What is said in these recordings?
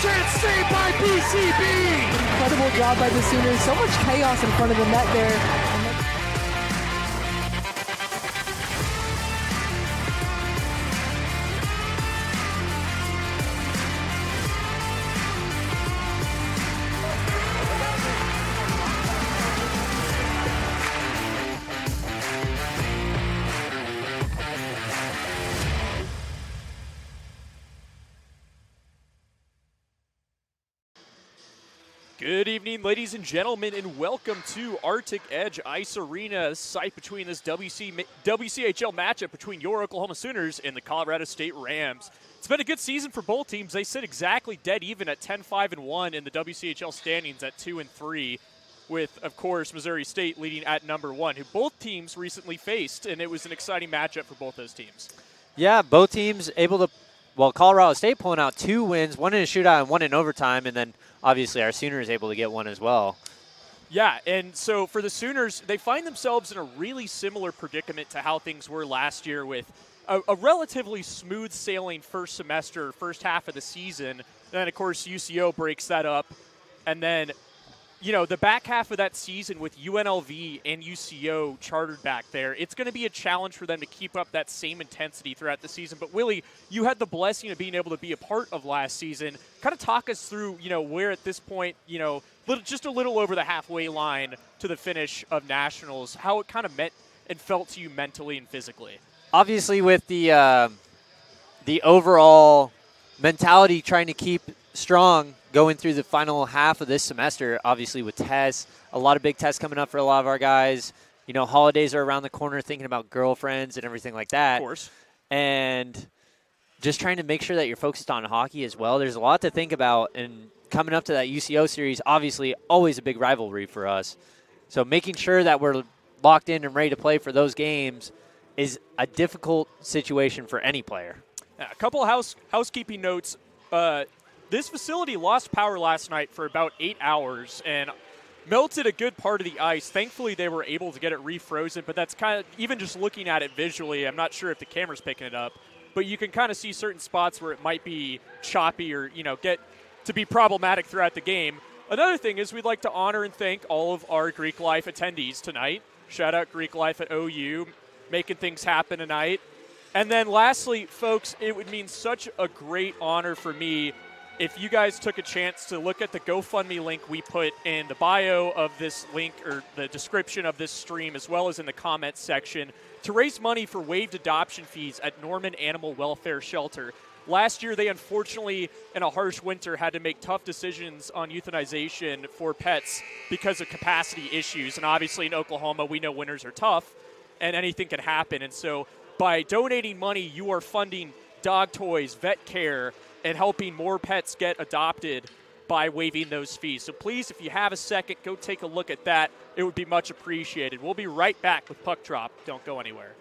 chance saved by BCB. Incredible job by the Sooners. So much chaos in front of the net there. Good evening, ladies and gentlemen, and welcome to Arctic Edge Ice Arena, site between this WCHL matchup between your Oklahoma Sooners and the Colorado State Rams. It's been a good season for both teams. They sit exactly dead even at 10-5-1 in the WCHL standings at 2-3, with, of course, Missouri State leading at number 1, who both teams recently faced, and it was an exciting matchup for both those teams. Yeah, both teams able to, well, Colorado State pulling out 2 wins, one in a shootout and one in overtime, and then obviously our Sooners able to get one as well. Yeah, and so for the Sooners, they find themselves in a really similar predicament to how things were last year with a relatively smooth sailing first semester, first half of the season. Then, of course, UCO breaks that up. And then, you know, the back half of that season with UNLV and UCO chartered back there, it's going to be a challenge for them to keep up that same intensity throughout the season. But, Willie, you had the blessing of being able to be a part of last season. Kind of talk us through, you know, where at this point, you know, just a little over the halfway line to the finish of Nationals, how it kind of meant and felt to you mentally and physically. Obviously with the overall mentality trying to keep strong going through the final half of this semester, obviously with tests, a lot of big tests coming up for a lot of our guys. You know, holidays are around the corner, thinking about girlfriends and everything like that. Of course. And just trying to make sure that you're focused on hockey as well. There's a lot to think about, and coming up to that UCO series, obviously always a big rivalry for us. So making sure that we're locked in and ready to play for those games is a difficult situation for any player. A couple of housekeeping notes. This facility lost power last night for about 8 hours and melted a good part of the ice. Thankfully, they were able to get it refrozen, but that's kind of, even just looking at it visually, I'm not sure if the camera's picking it up, but you can kind of see certain spots where it might be choppy or, you know, get to be problematic throughout the game. Another thing is we'd like to honor and thank all of our Greek Life attendees tonight. Shout out Greek Life at OU, making things happen tonight. And then lastly, folks, it would mean such a great honor for me if you guys took a chance to look at the GoFundMe link we put in the bio of this link or the description of this stream, as well as in the comments section, to raise money for waived adoption fees at Norman Animal Welfare Shelter. Last year, they unfortunately, in a harsh winter, had to make tough decisions on euthanization for pets because of capacity issues. And obviously in Oklahoma, we know winters are tough and anything can happen. And so by donating money, you are funding dog toys, vet care, and helping more pets get adopted by waiving those fees. So please, if you have a second, go take a look at that. It would be much appreciated. We'll be right back with Puck Drop. Don't go anywhere.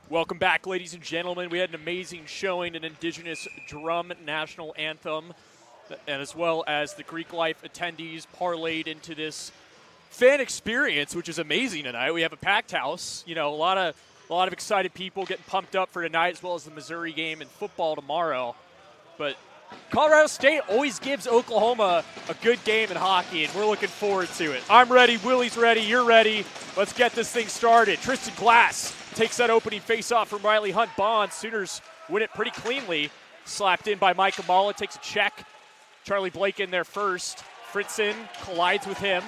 Welcome back, ladies and gentlemen. We had an amazing showing, an Indigenous drum national anthem, and as well as the Greek life attendees parlayed into this fan experience, which is amazing tonight. We have a packed house, a lot of excited people getting pumped up for tonight, as well as the Missouri game and football tomorrow. But Colorado State always gives Oklahoma a good game in hockey, and we're looking forward to it. I'm ready, Willie's ready, you're ready. Let's get this thing started. Tristan Glass takes that opening faceoff from Riley Hunt Bond. Sooners win it pretty cleanly. Slapped in by Mike Amala, takes a check. Charlie Blake in there first. Fritzen collides with him.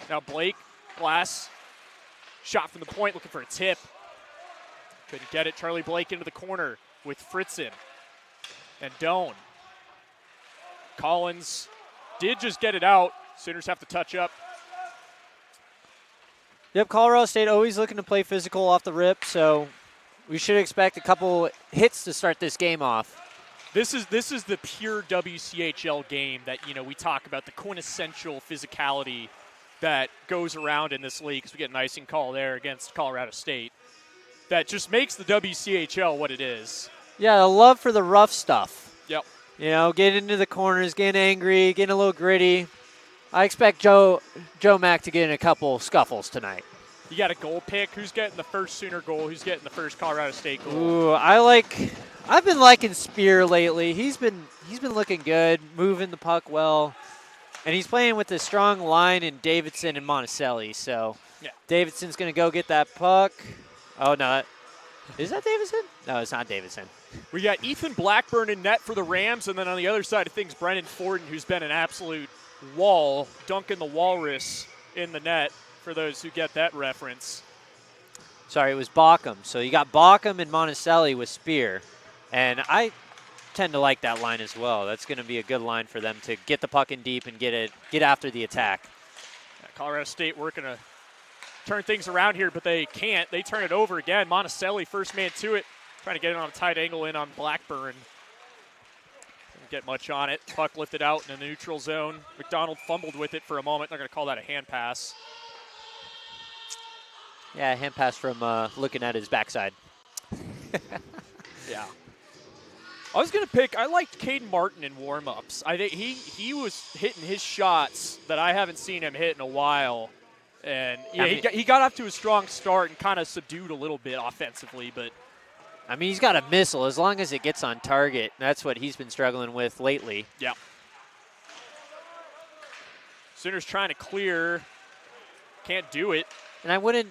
Now Blake, Glass, shot from the point, looking for a tip. Couldn't get it. Charlie Blake into the corner with Fritzen and Doan. Collins did just get it out. Sooners have to touch up. Yep, Colorado State always looking to play physical off the rip, so we should expect a couple hits to start this game off. This is the pure WCHL game that, we talk about, the quintessential physicality that goes around in this league, because we get an icing call there against Colorado State. That just makes the WCHL what it is. Yeah, a love for the rough stuff. Yep. Getting into the corners, getting angry, getting a little gritty. I expect Joe Mack to get in a couple scuffles tonight. You got a goal pick. Who's getting the first Sooner goal? Who's getting the first Colorado State goal? Ooh, I've been liking Spear lately. He's been looking good, moving the puck well, and he's playing with a strong line in Davidson and Monticelli. So yeah. Davidson's going to go get that puck. Oh, no. Is that Davidson? No, it's not Davidson. We got Ethan Blackburn in net for the Rams, and then on the other side of things, Brennan Forden, who's been an absolute wall, dunking the walrus in the net, for those who get that reference. Sorry, it was Bockham. So you got Bockham and Monticelli with Spear, and I tend to like that line as well. That's going to be a good line for them to get the puck in deep and get after the attack. Yeah, Colorado State working to turn things around here, but they can't. They turn it over again. Monticelli, first man to it, trying to get it on a tight angle in on Blackburn. Didn't get much on it. Puck lifted out in the neutral zone. McDonald fumbled with it for a moment. They're going to call that a hand pass. Yeah, hand pass from looking at his backside. Yeah. I was going to pick, I liked Caden Martin in warm-ups. I think he was hitting his shots that I haven't seen him hit in a while. And yeah, he got off to a strong start and kind of subdued a little bit offensively, but I mean, he's got a missile as long as it gets on target. That's what he's been struggling with lately. Yeah. Sooners trying to clear. Can't do it. And I wouldn't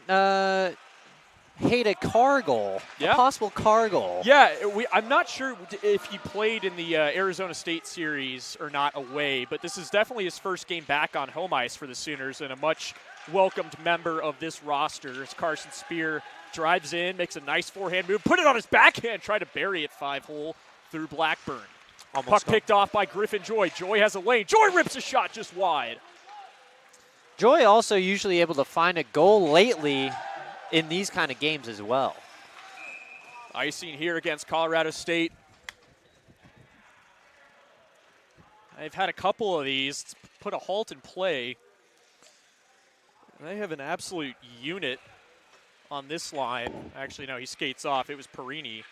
hate a car goal, yeah. A possible car goal. Yeah, I'm not sure if he played in the Arizona State series or not away, but this is definitely his first game back on home ice for the Sooners and a much welcomed member of this roster as Carson Spear drives in, makes a nice forehand move, put it on his backhand, try to bury it 5-hole through Blackburn. Puck picked off by Griffin Joy. Joy has a lane. Joy rips a shot just wide. Joy also usually able to find a goal lately in these kind of games as well. Icing here against Colorado State. I've had a couple of these. It's put a halt in play. They have an absolute unit on this line. Actually, no, he skates off. It was Perini.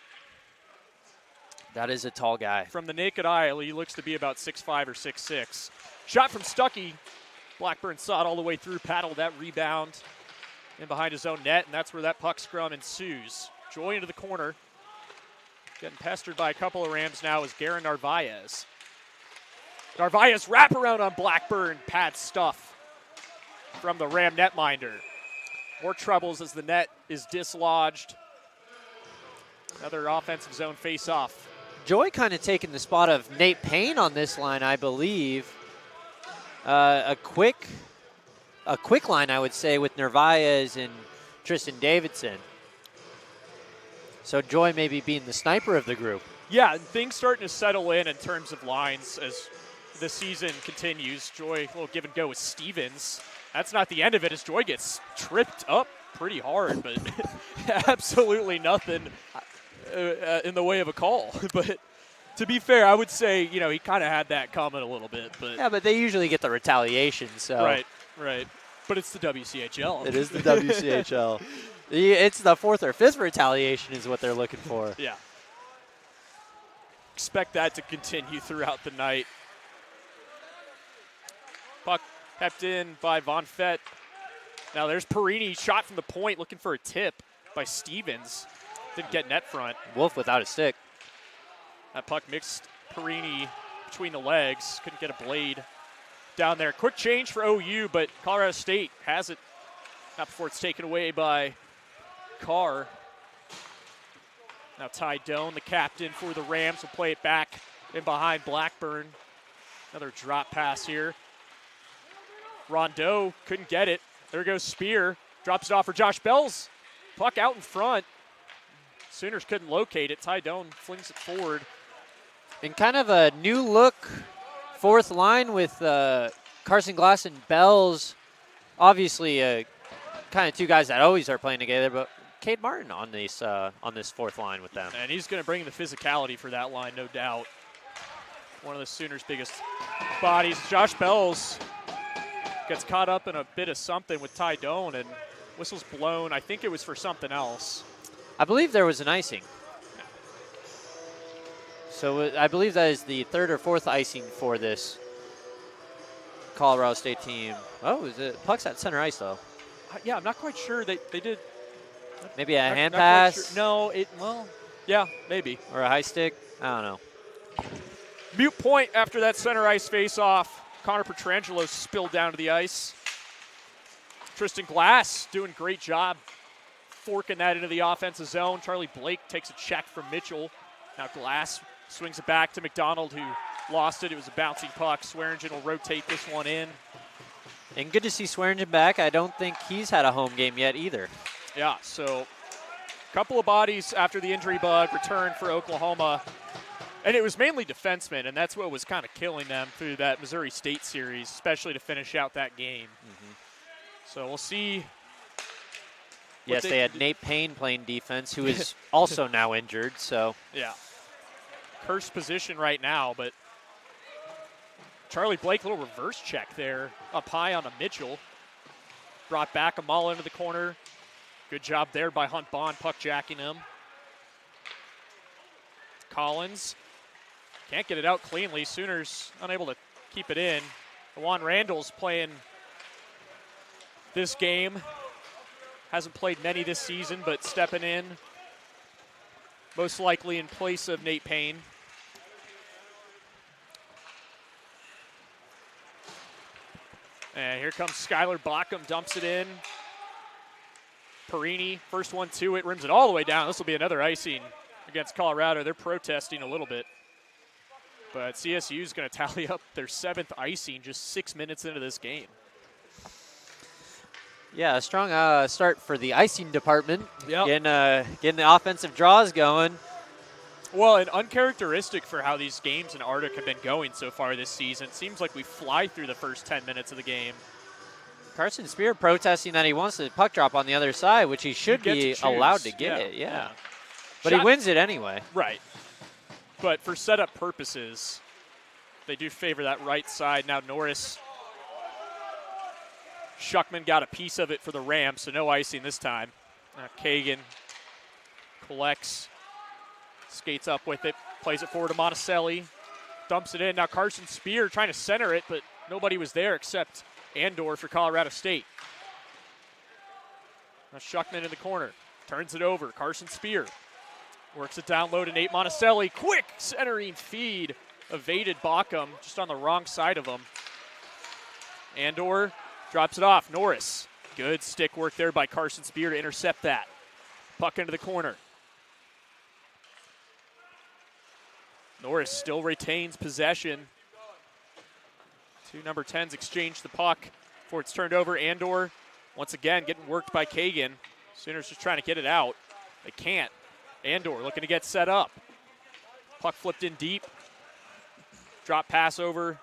That is a tall guy. From the naked eye, he looks to be about 6'5" or 6'6". Shot from Stuckey. Blackburn saw it all the way through, paddled that rebound in behind his own net, and that's where that puck scrum ensues. Joy into the corner. Getting pestered by a couple of Rams now is Garen Narvaez. Narvaez wraparound on Blackburn, pad stuff from the Ram netminder. More troubles as the net is dislodged. Another offensive zone face-off. Joy kind of taking the spot of Nate Payne on this line, I believe. A quick line, I would say, with Narvaez and Tristan Davidson. So Joy maybe being the sniper of the group. Yeah, and things starting to settle in terms of lines as the season continues. Joy, a little give and go with Stevens. That's not the end of it as Joy gets tripped up pretty hard, but absolutely nothing in the way of a call. But to be fair, I would say, he kind of had that coming a little bit. But yeah, but they usually get the retaliation. So Right. But it's the WCHL. It is the WCHL. It's the 4th or 5th retaliation is what they're looking for. Yeah. Expect that to continue throughout the night. Puck kept in by Von Fett. Now there's Perini, shot from the point, looking for a tip by Stevens. Didn't get net front. Wolf without a stick. That puck mixed Perini between the legs. Couldn't get a blade down there. Quick change for OU, but Colorado State has it. Not before it's taken away by Carr. Now Ty Doan, the captain for the Rams, will play it back in behind Blackburn. Another drop pass here. Rondeau couldn't get it. There goes Spear. Drops it off for Josh Bells. Puck out in front. Sooners couldn't locate it. Ty Doan flings it forward. And kind of a new look 4th line with Carson Glass and Bells. Obviously, kind of 2 guys that always are playing together, but Cade Martin on this 4th line with them. And he's going to bring the physicality for that line, no doubt. One of the Sooners' biggest bodies. Josh Bells gets caught up in a bit of something with Ty Doan, and whistle's blown. I think it was for something else. I believe there was an icing. So I believe that is the 3rd or 4th icing for this Colorado State team. Oh, is it? Puck's at center ice, though. Yeah, I'm not quite sure. They did. Maybe a hand not quite pass? sure. No, yeah, maybe. Or a high stick? I don't know. Mute point after that center ice face-off. Connor Petrangelo spilled down to the ice. Tristan Glass doing a great job forking that into the offensive zone. Charlie Blake takes a check from Mitchell. Now Glass swings it back to McDonald, who lost it. It was a bouncing puck. Swearingen will rotate this one in. And good to see Swearingen back. I don't think he's had a home game yet either. Yeah, so a couple of bodies after the injury bug returned for Oklahoma. And it was mainly defensemen, and that's what was kind of killing them through that Missouri State series, especially to finish out that game. Mm-hmm. So we'll see. Yes, they had Nate Payne playing defense, who is also now injured. So yeah, cursed position right now, but Charlie Blake, a little reverse check there, up high on a Mitchell. Brought back a Mall into the corner. Good job there by Hunt Bond, puck jacking him. Collins can't get it out cleanly. Sooners unable to keep it in. Juan Randall's playing this game. Hasn't played many this season, but stepping in. Most likely in place of Nate Payne. And here comes Skylar Bockham, dumps it in. Perini, first one to it, rims it all the way down. This will be another icing against Colorado. They're protesting a little bit. But CSU is going to tally up their 7th icing just 6 minutes into this game. yeah, a strong start for the icing department. Yep. Getting the offensive draws going. Well, and uncharacteristic for how these games in Arctic have been going so far this season. It seems like we fly through the first 10 minutes of the game. Carson Spear protesting that he wants the puck drop on the other side, which he should be allowed to get it. Yeah. But he wins it anyway. Right. But for setup purposes, they do favor that right side. Now Norris. Schuckman got a piece of it for the Rams, so no icing this time. Kagan collects, skates up with it, plays it forward to Monticelli, dumps it in. Now Carson Spear trying to center it, but nobody was there except Andor for Colorado State. Now Schuckman in the corner, turns it over. Carson Spear works it down low to Nate Monticelli. Quick centering feed, evaded Bockham just on the wrong side of him. Andor drops it off. Norris, good stick work there by Carson Spear to intercept that. Puck into the corner. Norris still retains possession. Two number 10s exchange the puck before it's turned over. Andor, once again, getting worked by Kagan. Sooners just trying to get it out. They can't. Andor looking to get set up. Puck flipped in deep. Drop pass over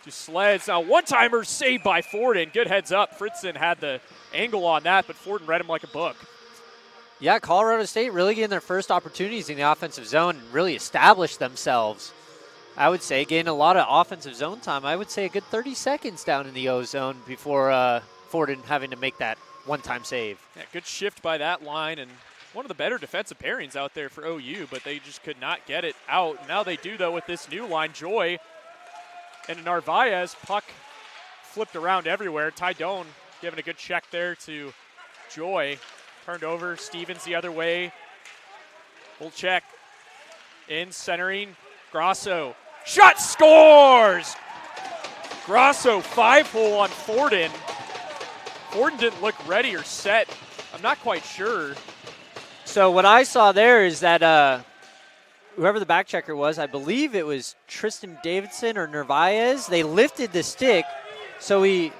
to Sleds. Now one-timer saved by Forden. Good heads up. Fritzen had the angle on that, but Forden read him like a book. Yeah, Colorado State really getting their first opportunities in the offensive zone and really established themselves. I would say getting a lot of offensive zone time. I would say a good 30 seconds down in the O zone before Forden having to make that one-time save. Yeah, good shift by that line, and one of the better defensive pairings out there for OU, but they just could not get it out. Now they do, though, with this new line. Joy and Narvaez. Puck flipped around everywhere. Tydone giving a good check there to Joy. Turned over. Stevens the other way. Full check. In centering. Grasso. Shot scores! Grasso 5-hole on Forden. Forden didn't look ready or set. I'm not quite sure. So what I saw there is that whoever the back checker was, I believe it was Tristan Davidson or Narvaez, they lifted the stick, so he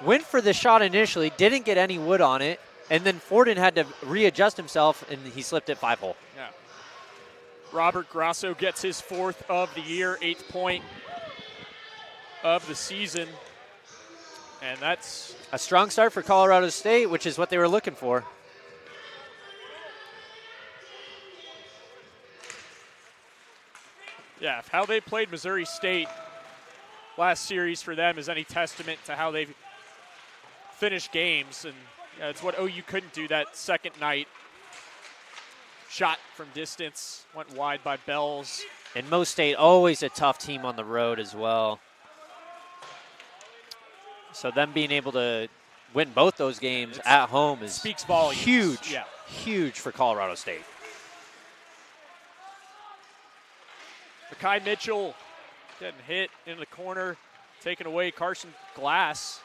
went for the shot initially, didn't get any wood on it, and then Forden had to readjust himself, and he slipped it 5-hole. Yeah. Robert Grasso gets his 4th of the year, 8th point of the season, and that's a strong start for Colorado State, which is what they were looking for. Yeah, if how they played Missouri State last series for them is any testament to how they've finished games, and it's what OU couldn't do that second night. Shot from distance, went wide by Bells. And Mo State, always a tough team on the road as well. So them being able to win both those games at home is speaks volumes. Huge, yeah. Huge for Colorado State. Makai Mitchell getting hit in the corner, taken away. Carson Glass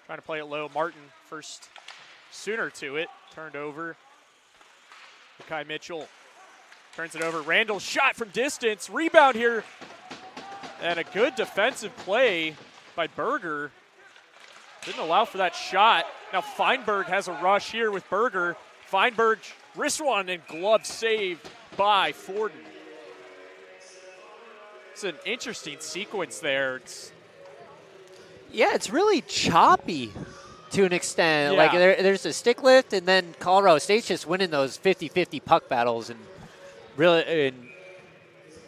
trying to play it low. Martin first Sooner to it, turned over. Makai Mitchell turns it over. Randall shot from distance. Rebound here. And a good defensive play by Berger. Didn't allow for that shot. Now Feinberg has a rush here with Berger. Feinberg wrist one and glove saved by Forden. It's an interesting sequence there. It's really choppy to an extent. Yeah. Like there's a stick lift, and then Colorado State's just winning those 50-50 puck battles and really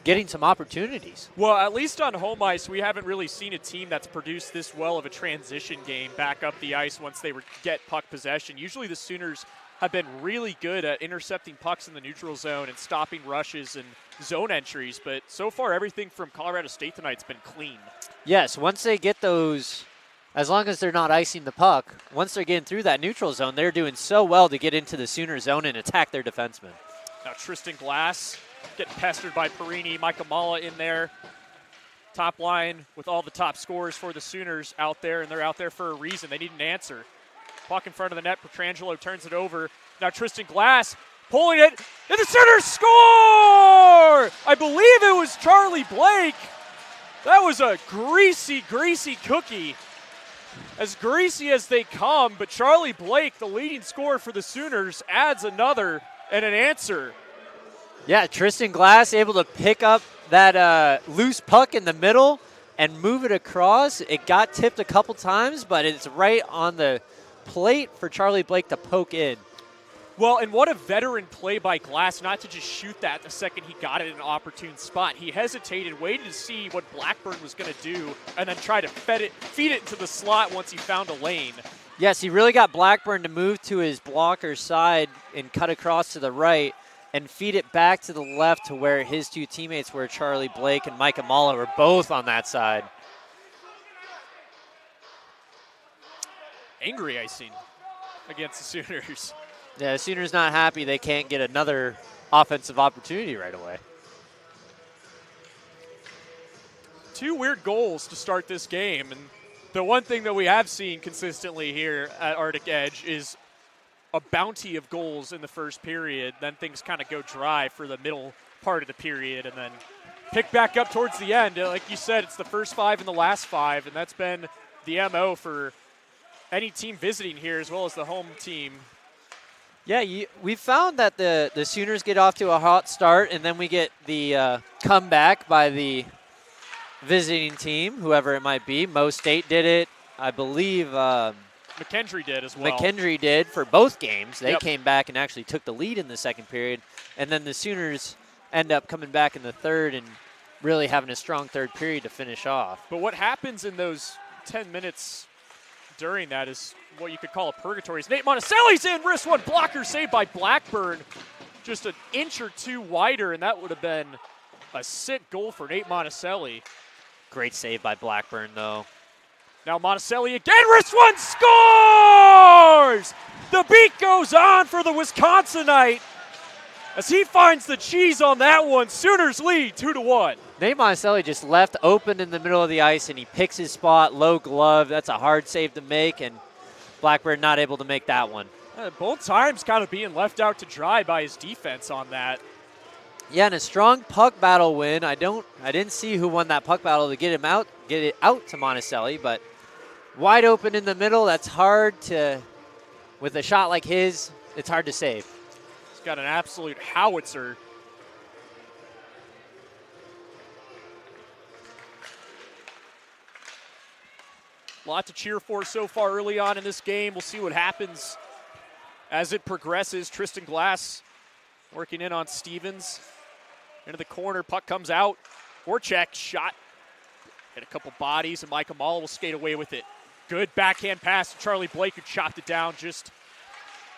getting some opportunities. Well, at least on home ice, we haven't really seen a team that's produced this well of a transition game back up the ice once they get puck possession. Usually the Sooners have been really good at intercepting pucks in the neutral zone and stopping rushes and zone entries, but so far everything from Colorado State tonight's been clean. Yes, once they get those, as long as they're not icing the puck, once they're getting through that neutral zone, they're doing so well to get into the Sooner zone and attack their defensemen. Now Tristan Glass getting pestered by Perini, Micah Malla in there. Top line with all the top scorers for the Sooners out there, and they're out there for a reason. They need an answer. Puck in front of the net. Petrangelo turns it over. Now Tristan Glass pulling it, and the Sooners score! I believe it was Charlie Blake. That was a greasy, greasy cookie. As greasy as they come, but Charlie Blake, the leading scorer for the Sooners, adds another and an answer. Yeah, Tristan Glass able to pick up that loose puck in the middle and move it across. It got tipped a couple times, but it's right on the plate for Charlie Blake to poke in. Well, and what a veteran play by Glass not to just shoot that the second he got it in an opportune spot. He hesitated, waited to see what Blackburn was going to do, and then tried to feed it into the slot once he found a lane. Yes, he really got Blackburn to move to his blocker's side and cut across to the right and feed it back to the left to where his two teammates were, Charlie Blake and Micah Malla, were both on that side. Angry icing against the Sooners. Yeah, the Sooners not happy they can't get another offensive opportunity right away. Two weird goals to start this game, and the one thing that we have seen consistently here at Arctic Edge is a bounty of goals in the first period. Then things kind of go dry for the middle part of the period, and then pick back up towards the end. Like you said, it's the first 5 and the last 5, and that's been the MO for any team visiting here as well as the home team. Yeah, we found that the Sooners get off to a hot start, and then we get the comeback by the visiting team, whoever it might be. Mo State did it. I believe McKendree did as well. McKendree did for both games. They Yep. came back and actually took the lead in the second period, and then the Sooners end up coming back in the third and really having a strong third period to finish off. But what happens in those 10 minutes during that is what you could call a purgatory. Nate Monticelli's in, wrist one, blocker saved by Blackburn. Just an inch or two wider, and that would have been a sick goal for Nate Monticelli. Great save by Blackburn, though. Now Monticelli again, wrist one, scores! The beat goes on for the Wisconsinite as he finds the cheese on that one. Sooners lead 2-1. Nate Monticelli just left open in the middle of the ice, and he picks his spot, low glove. That's a hard save to make, and Blackburn not able to make that one. Both times kind of being left out to dry by his defense on that. Yeah, and a strong puck battle win. I didn't see who won that puck battle to get it out to Monticelli, but wide open in the middle. That's hard to, with a shot like his, it's hard to save. He's got an absolute howitzer. A lot to cheer for so far early on in this game. We'll see what happens as it progresses. Tristan Glass working in on Stevens. Into the corner, puck comes out. Voracek shot. Hit a couple bodies, and Micah Mall will skate away with it. Good backhand pass to Charlie Blake, who chopped it down just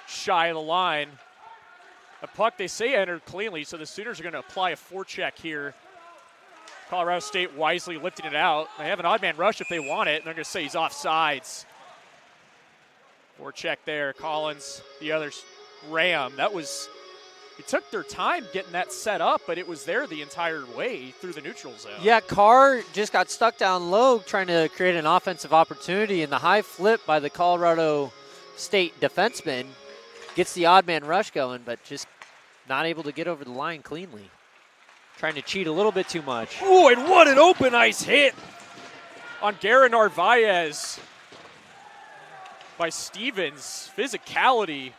shy of the line. The puck, they say, entered cleanly, so the Sooners are going to apply a forecheck here. Colorado State wisely lifting it out. They have an odd man rush if they want it, and they're going to say he's offsides. Forecheck there. Collins, the others, Ram. That was, it took their time getting that set up, but it was there the entire way through the neutral zone. Yeah, Carr just got stuck down low trying to create an offensive opportunity, and the high flip by the Colorado State defenseman gets the odd man rush going, but just not able to get over the line cleanly. Trying to cheat a little bit too much. Ooh, and what an open ice hit on Garen Narvaez by Stevens. Physicality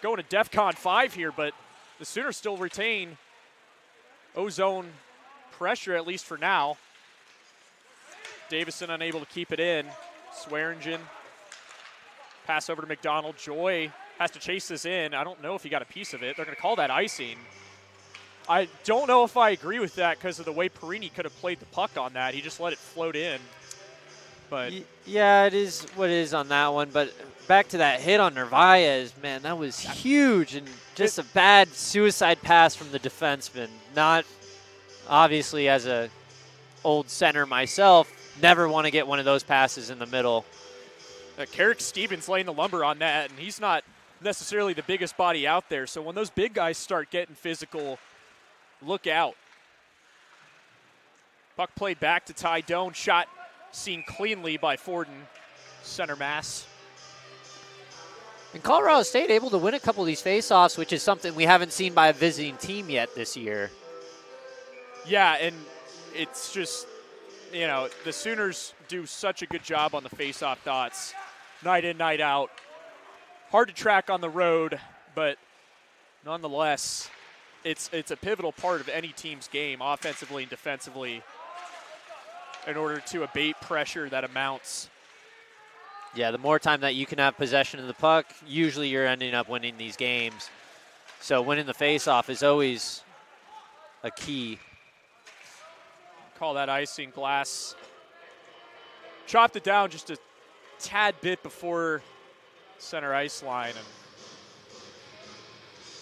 going to DEFCON 5 here, but the Sooners still retain O-zone pressure, at least for now. Davison unable to keep it in. Swearingen. Pass over to McDonald. Joy has to chase this in. I don't know if he got a piece of it. They're going to call that icing. I don't know if I agree with that because of the way Perini could have played the puck on that. He just let it float in. But yeah, it is what it is on that one. But back to that hit on Narvaez, man, that was huge and just a bad suicide pass from the defenseman. Not obviously, as a old center myself, never want to get one of those passes in the middle. Carrick Stevens laying the lumber on that, and he's not necessarily the biggest body out there. So when those big guys start getting physical, look out. Puck played back to Ty Doan. Shot seen cleanly by Forden, center mass. And Colorado State able to win a couple of these faceoffs, which is something we haven't seen by a visiting team yet this year. Yeah, and it's just, you know, the Sooners do such a good job on the faceoff dots, night in, night out. Hard to track on the road, but nonetheless, it's a pivotal part of any team's game, offensively and defensively, in order to abate pressure that amounts. Yeah, the more time that you can have possession of the puck, usually you're ending up winning these games. So winning the faceoff is always a key. Call that icing. Glass chopped it down just a tad bit before center ice line, and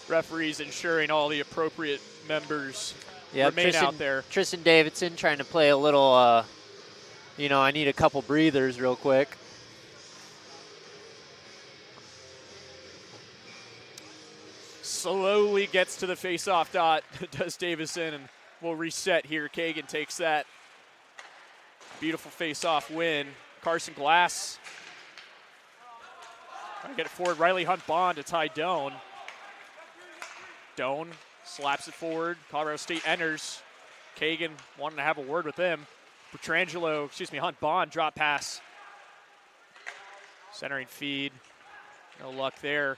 referees ensuring all the appropriate members remain out there. Tristan Davidson trying to play a little, I need a couple breathers real quick. Slowly gets to the face-off dot, does Davison, and we'll reset here. Kagan takes that. Beautiful face-off win. Carson Glass trying to get it forward. Riley Hunt Bond to Ty Doan. Doan slaps it forward. Colorado State enters. Kagan wanting to have a word with him. Hunt Bond drop pass. Centering feed. No luck there.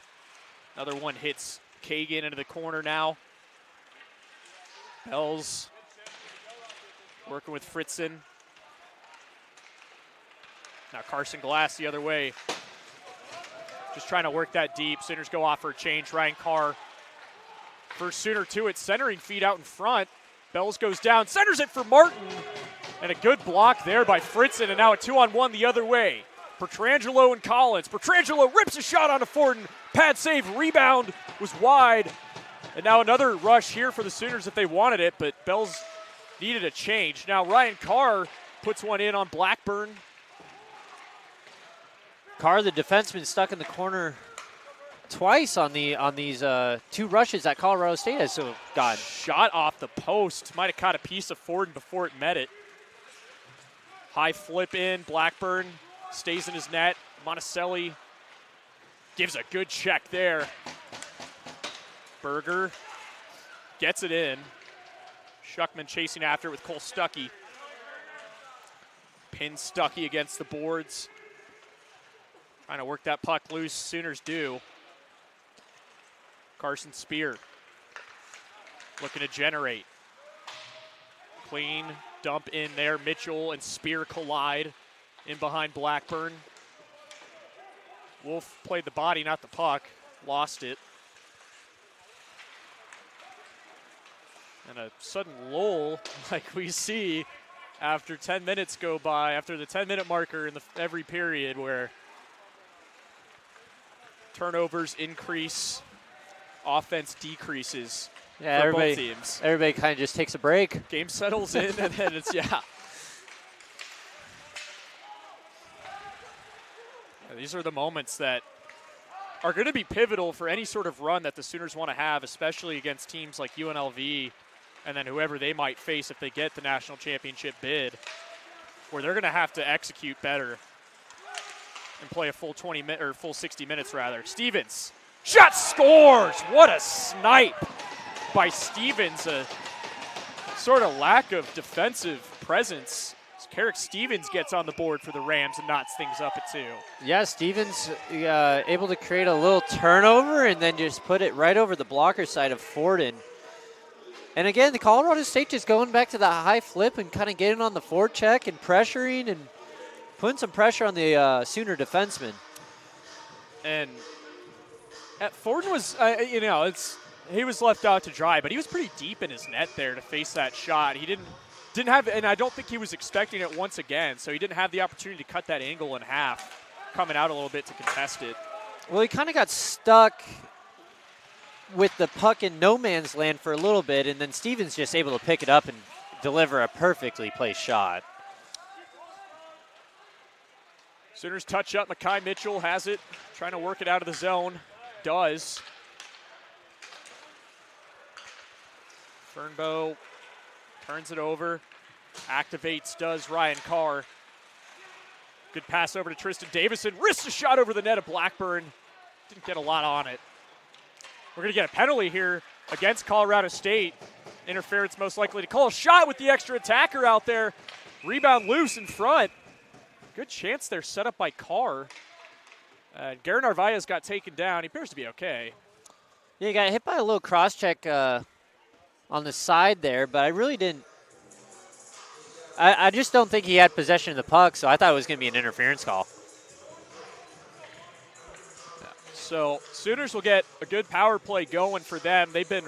Another one hits Kagan into the corner now. Bells working with Fritzen. Now Carson Glass the other way. Just trying to work that deep. Sooners go off for a change. Ryan Carr. First Sooner to it. Centering feed out in front. Bells goes down. Centers it for Martin. And a good block there by Fritzen. And now a 2-on-1 the other way. Petrangelo and Collins. Petrangelo rips a shot onto Forden. Pad save, rebound was wide. And now another rush here for the Sooners if they wanted it, but Bells needed a change. Now Ryan Carr puts one in on Blackburn. Carr, the defenseman, stuck in the corner twice on these two rushes that Colorado State has got. Shot off the post. Might have caught a piece of Forden before it met it. High flip in. Blackburn stays in his net. Monticelli gives a good check there. Berger gets it in. Schuckman chasing after it with Cole Stuckey. Pins Stuckey against the boards. Trying to work that puck loose. Sooners do. Carson Spear looking to generate. Clean dump in there. Mitchell and Spear collide in behind Blackburn. Wolf played the body, not the puck. Lost it. And a sudden lull like we see after 10 minutes go by, after the 10-minute marker in every period where turnovers increase, offense decreases for both teams. Everybody kind of just takes a break. Game settles in, and then it's, yeah. These are the moments that are going to be pivotal for any sort of run that the Sooners want to have, especially against teams like UNLV and then whoever they might face if they get the national championship bid, where they're going to have to execute better and play a full 60 minutes rather. Stevens, shot scores! What a snipe by Stevens. A sort of lack of defensive presence. Carrick Stevens gets on the board for the Rams and knots things up at 2. Yeah, Stevens able to create a little turnover and then just put it right over the blocker side of Forden. And again, the Colorado State just going back to the high flip and kind of getting on the forecheck and pressuring and putting some pressure on the Sooner defenseman. And Forden was, he was left out to dry, but he was pretty deep in his net there to face that shot. He didn't have, and I don't think he was expecting it once again, so he didn't have the opportunity to cut that angle in half, coming out a little bit to contest it. Well, he kind of got stuck with the puck in no man's land for a little bit, and then Stevens just able to pick it up and deliver a perfectly placed shot. Sooners touch up. Makai Mitchell has it, trying to work it out of the zone. Does. Fernbow turns it over. Activates, does Ryan Carr. Good pass over to Tristan Davison. Wrists a shot over the net of Blackburn. Didn't get a lot on it. We're going to get a penalty here against Colorado State. Interference most likely to call a shot with the extra attacker out there. Rebound loose in front. Good chance there set up by Carr. Garen Narvaez got taken down. He appears to be okay. Yeah, he got hit by a little cross-check on the side there, but I really didn't. I just don't think he had possession of the puck, so I thought it was going to be an interference call. So Sooners will get a good power play going for them. They've been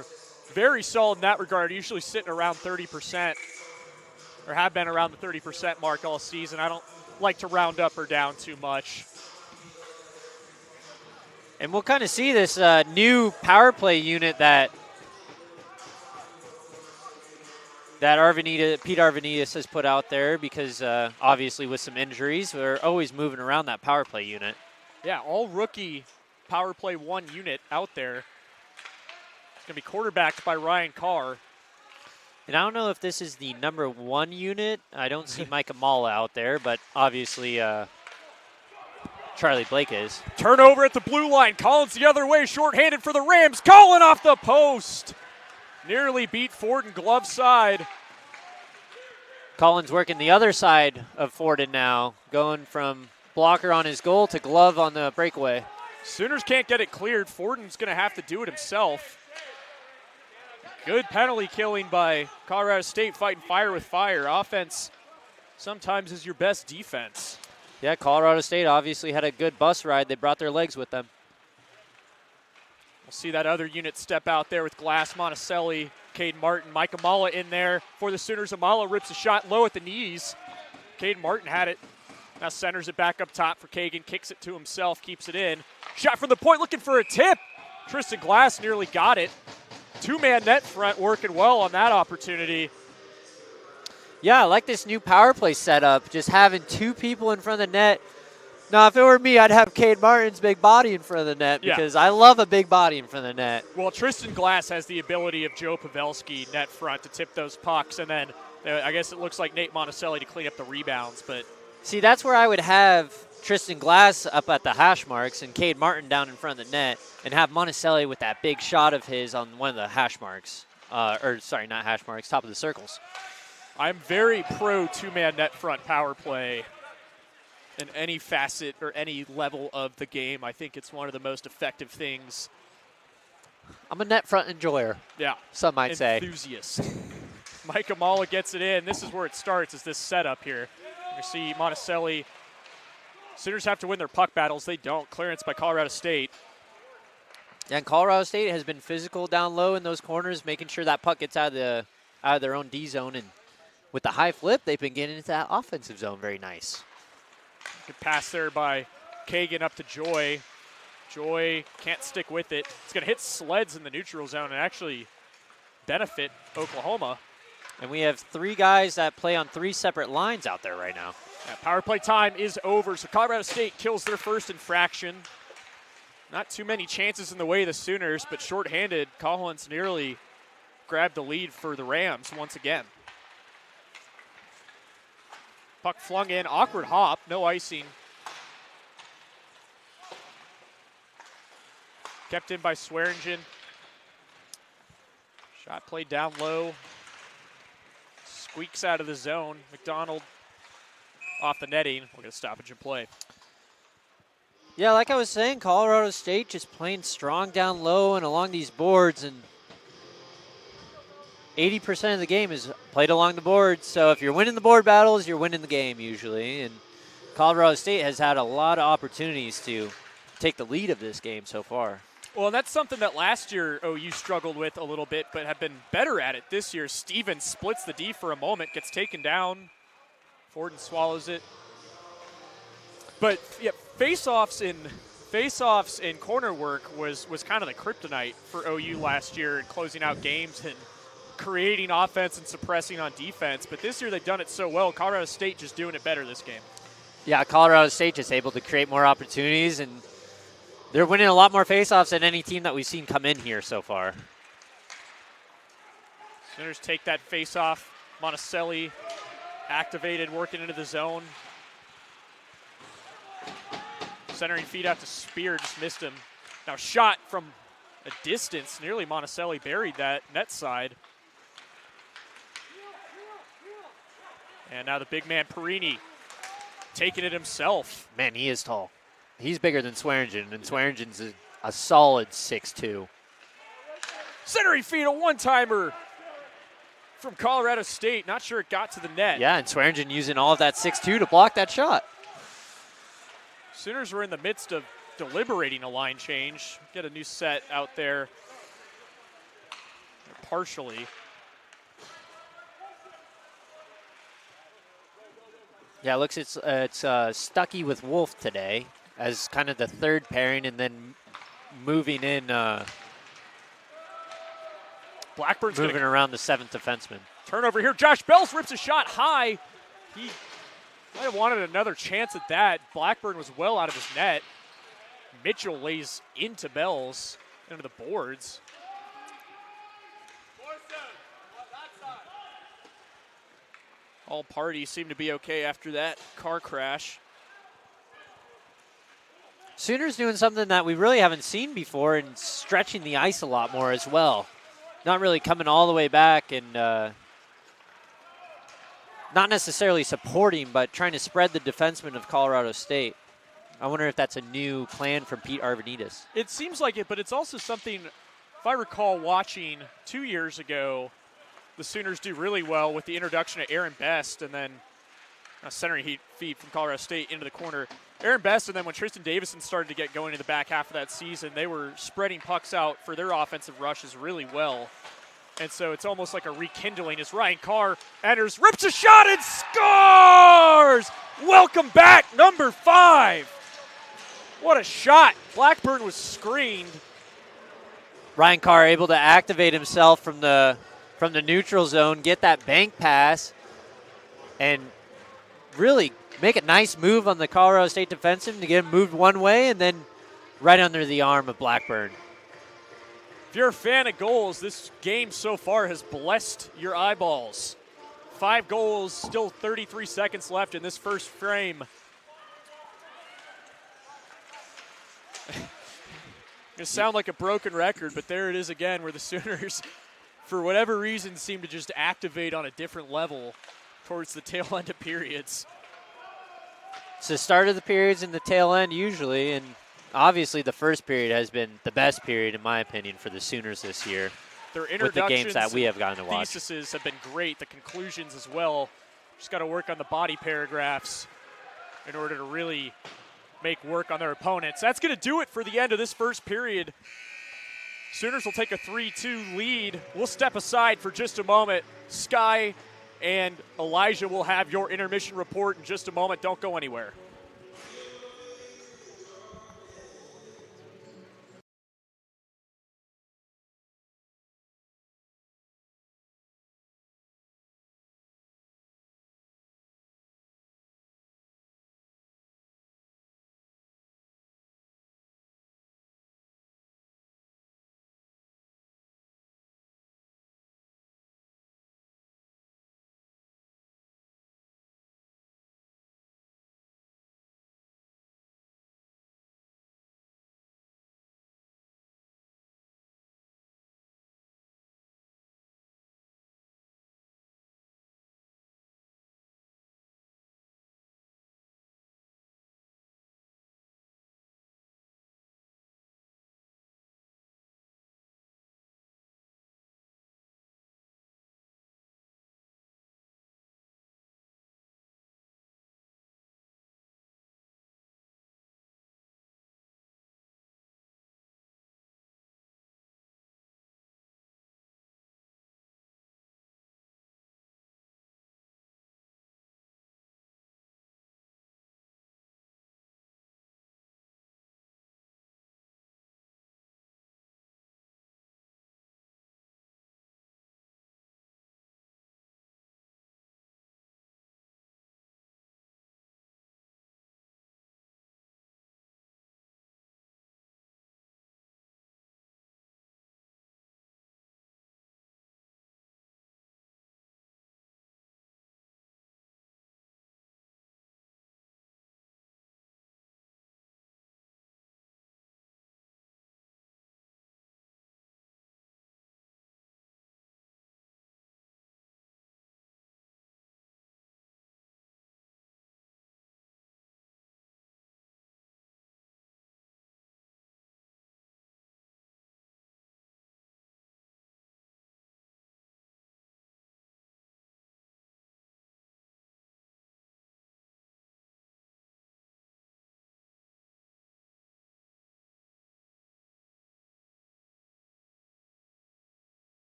very solid in that regard, usually sitting around 30%, or have been around the 30% mark all season. I don't like to round up or down too much. And we'll kind of see this new power play unit that Pete Arvanitis has put out there because obviously with some injuries, we're always moving around that power play unit. Yeah, all rookie power play 1 unit out there. It's going to be quarterbacked by Ryan Carr. And I don't know if this is the number 1 unit. I don't see Mike Amala out there, but obviously Charlie Blake is. Turnover at the blue line. Collins the other way, shorthanded for the Rams. Colin off the post. Nearly beat Forden glove side. Collins working the other side of Forden now, going from blocker on his goal to glove on the breakaway. Sooners can't get it cleared. Forden's going to have to do it himself. Good penalty killing by Colorado State, fighting fire with fire. Offense sometimes is your best defense. Yeah, Colorado State obviously had a good bus ride. They brought their legs with them. We'll see that other unit step out there with Glass, Monticelli, Caden Martin, Mike Amala in there for the Sooners. Amala rips a shot low at the knees. Caden Martin had it Now centers it back up top for Kagan, kicks it to himself, keeps it in. Shot from the point, looking for a tip. Tristan Glass nearly got it. Two-man net front working well on that opportunity. Yeah, I like this new power play setup, just having two people in front of the net. Now, if it were me, I'd have Cade Martin's big body in front of the net because I love a big body in front of the net. Well, Tristan Glass has the ability of Joe Pavelski net front to tip those pucks, and then I guess it looks like Nate Monticelli to clean up the rebounds. But see, that's where I would have Tristan Glass up at the hash marks and Cade Martin down in front of the net and have Monticelli with that big shot of his on one of the hash marks. Or, sorry, not hash marks, top of the circles. I'm very pro two-man net front power play in any facet or any level of the game. I think it's one of the most effective things. I'm a net front enjoyer. Yeah. Some might say. Enthusiast. Mike Amala gets it in. This is where it starts, is this setup here. You see Monticelli. Sooners have to win their puck battles. They don't. Clearance by Colorado State. Yeah, and Colorado State has been physical down low in those corners, making sure that puck gets out of their own D zone. And with the high flip, they've been getting into that offensive zone very nice. Good pass there by Kagan up to Joy. Joy can't stick with it. It's going to hit sleds in the neutral zone and actually benefit Oklahoma. And we have three guys that play on three separate lines out there right now. Yeah, power play time is over, so Colorado State kills their first infraction. Not too many chances in the way of the Sooners, but shorthanded, Collins nearly grabbed the lead for the Rams once again. Puck flung in, awkward hop, no icing. Kept in by Swearingen. Shot played down low. Squeaks out of the zone. McDonald off the netting. We're going to stoppage and play. Yeah, like I was saying, Colorado State just playing strong down low and along these boards, and 80% of the game is played along the boards. So if you're winning the board battles, you're winning the game usually. And Colorado State has had a lot of opportunities to take the lead of this game so far. Well, that's something that last year OU struggled with a little bit, but have been better at it this year. Stevens splits the D for a moment, gets taken down. Forden swallows it. But yeah, face-offs and corner work was kind of the kryptonite for OU last year in closing out games and creating offense and suppressing on defense. But this year they've done it so well. Colorado State just doing it better this game. Yeah, Colorado State just able to create more opportunities, and they're winning a lot more face-offs than any team that we've seen come in here so far. Sooners take that face-off. Monticelli activated, working into the zone. Centering feed out to Spear, just missed him. Now shot from a distance, nearly Monticelli buried that net side. And now the big man Perini taking it himself. Man, he is tall. He's bigger than Swearingen, and Swearingen's a solid 6'2". Centering feed, a one-timer from Colorado State. Not sure it got to the net. Yeah, and Swearingen using all of that 6'2" to block that shot. Sooners were in the midst of deliberating a line change. Get a new set out there partially. Yeah, it looks it's Stuckey with Wolf today as kind of the third pairing, and then moving in, Blackburn's moving around the seventh defenseman. Turnover here. Josh Bells rips a shot high. He might have wanted another chance at that. Blackburn was well out of his net. Mitchell lays into Bells, into the boards. All parties seem to be okay after that car crash. Sooners doing something that we really haven't seen before, and stretching the ice a lot more as well. Not really coming all the way back and not necessarily supporting, but trying to spread the defensemen of Colorado State. I wonder if that's a new plan from Pete Arvanitis. It seems like it, but it's also something, if I recall watching 2 years ago, the Sooners do really well with the introduction of Aaron Best, and then a centering feed from Colorado State into the corner. Aaron Best, and then when Tristan Davison started to get going in the back half of that season, they were spreading pucks out for their offensive rushes really well. And so it's almost like a rekindling as Ryan Carr enters, rips a shot, and scores! Well Welcome back, number 5. What a shot. Blackburn was screened. Ryan Carr able to activate himself from the neutral zone, get that bank pass, and really make a nice move on the Colorado State defenseman to get him moved one way and then right under the arm of Blackburn. If you're a fan of goals, this game so far has blessed your eyeballs. 5 goals, still 33 seconds left in this first frame. Gonna sound like a broken record, but there it is again, where the Sooners, for whatever reason, seem to just activate on a different level towards the tail end of periods. It's the start of the periods and the tail end usually, and obviously the first period has been the best period, in my opinion, for the Sooners this year. Their with the introductions games that we have gotten to watch. theses have been great. The conclusions as well. Just got to work on the body paragraphs in order to really make work on their opponents. That's going to do it for the end of this first period. Sooners will take a 3-2 lead. We'll step aside for just a moment. Sky and Elijah will have your intermission report in just a moment. Don't go anywhere.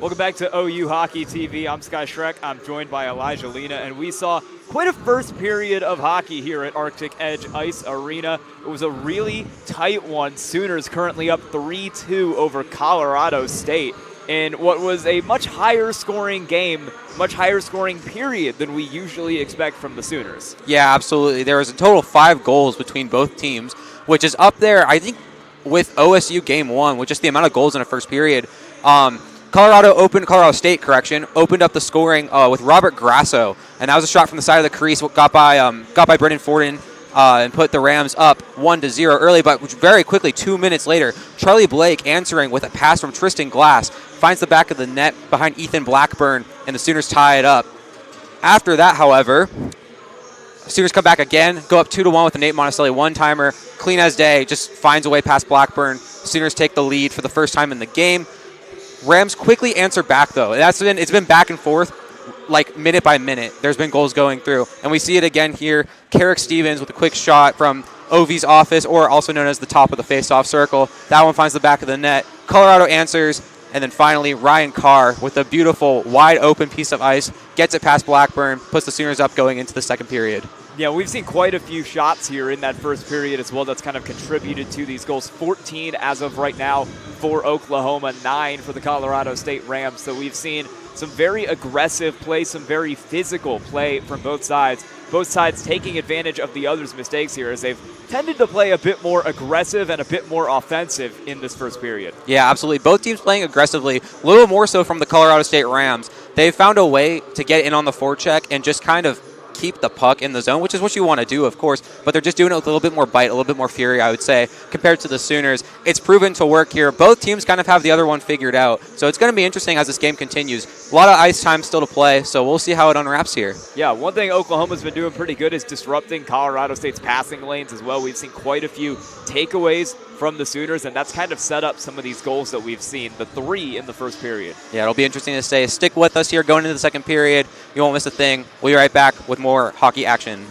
Welcome back to OU Hockey TV. I'm Sky Schreck. I'm joined by Elijah Lena, and we saw quite a first period of hockey here at Arctic Edge Ice Arena. It was a really tight one. Sooners currently up 3-2 over Colorado State in what was a much higher scoring game, much higher scoring period than we usually expect from the Sooners. Yeah, absolutely. There was a total of 5 goals between both teams, which is up there, I think, with OSU Game 1, with just the amount of goals in a first period. Colorado State opened up the scoring with Robert Grasso, and that was a shot from the side of the crease, got by Brendan Forden, and put the Rams up 1-0 early, but very quickly, 2 minutes later, Charlie Blake answering with a pass from Tristan Glass, finds the back of the net behind Ethan Blackburn, and the Sooners tie it up. After that, however, Sooners come back again, go up 2-1 with a Nate Monticelli one-timer. Clean as day, just finds a way past Blackburn. Sooners take the lead for the first time in the game. Rams quickly answer back, though. It's been back and forth, like minute by minute. There's been goals going through, and we see it again here. Carrick Stevens with a quick shot from Ovi's office, or also known as the top of the face-off circle. That one finds the back of the net. Colorado answers, and then finally Ryan Carr with a beautiful wide-open piece of ice gets it past Blackburn, puts the Sooners up going into the second period. Yeah, we've seen quite a few shots here in that first period as well that's kind of contributed to these goals. 14 as of right now for Oklahoma, 9 for the Colorado State Rams. So we've seen some very aggressive play, some very physical play from both sides. Both sides taking advantage of the other's mistakes here as they've tended to play a bit more aggressive and a bit more offensive in this first period. Yeah, absolutely. Both teams playing aggressively, a little more so from the Colorado State Rams. They've found a way to get in on the forecheck and just kind of keep the puck in the zone, which is what you want to do, of course, but they're just doing it with a little bit more bite, a little bit more fury, I would say, compared to the Sooners. It's proven to work here. Both teams kind of have the other one figured out, so it's going to be interesting as this game continues. A lot of ice time still to play, so we'll see how it unwraps here. Yeah, one thing Oklahoma's been doing pretty good is disrupting Colorado State's passing lanes as well. We've seen quite a few takeaways from the Sooners, and that's kind of set up some of these goals that we've seen, the 3 in the first period. Yeah, it'll be interesting to say. Stick with us here going into the second period. You won't miss a thing. We'll be right back with more hockey action.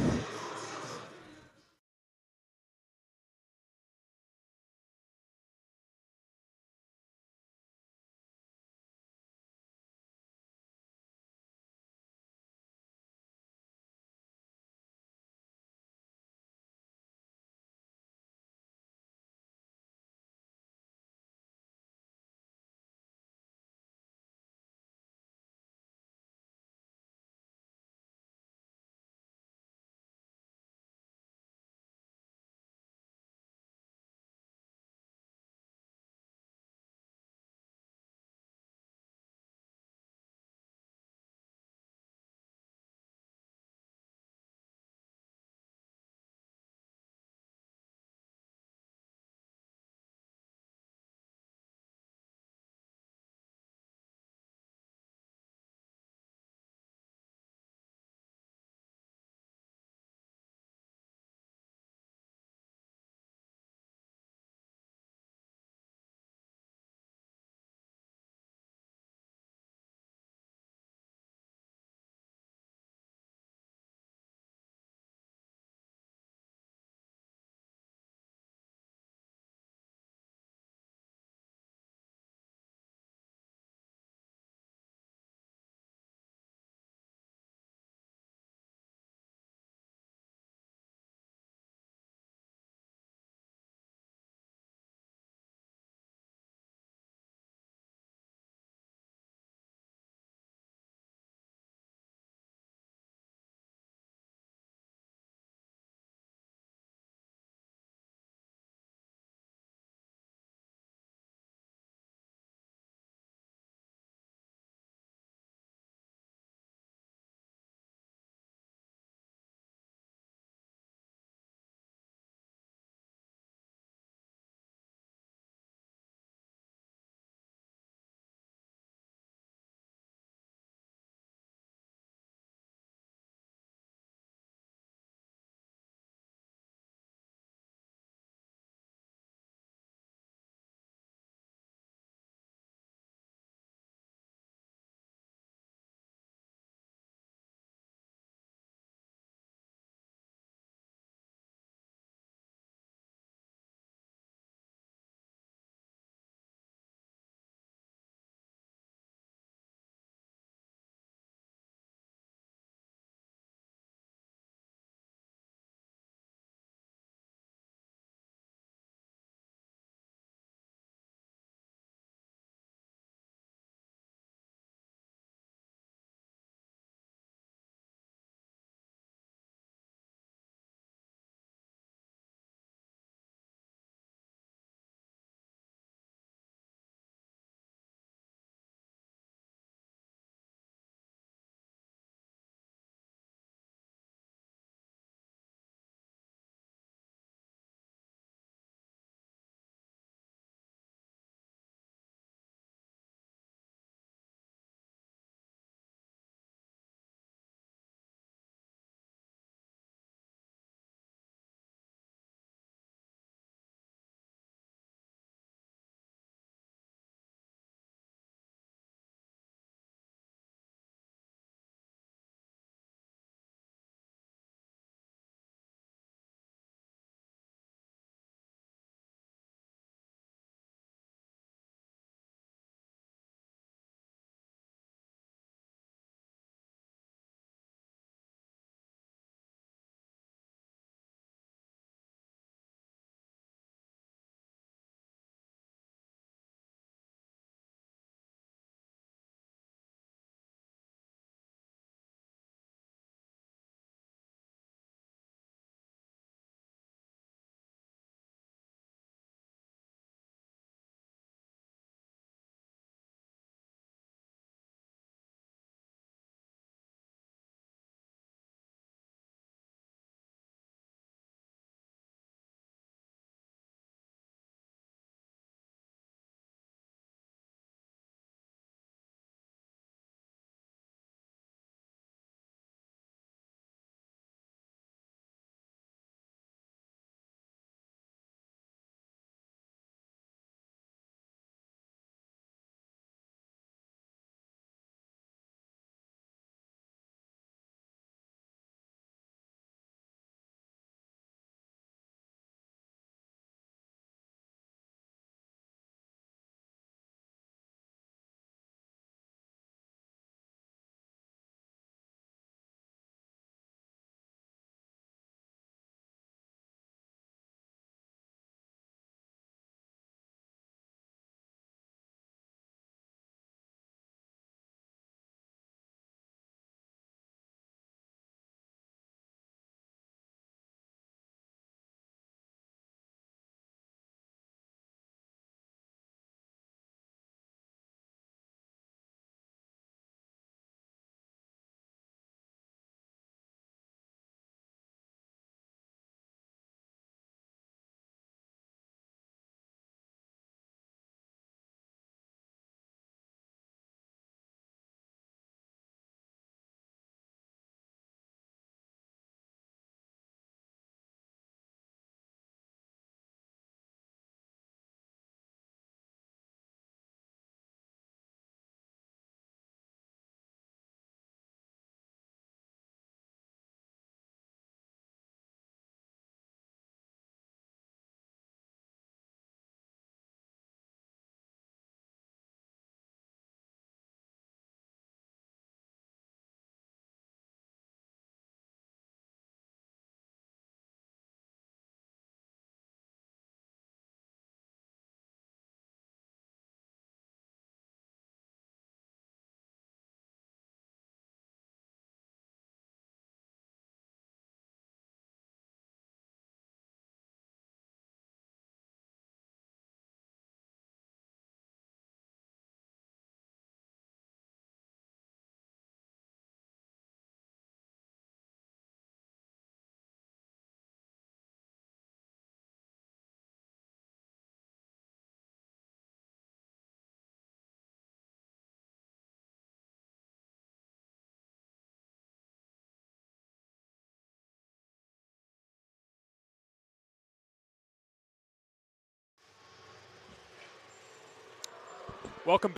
Welcome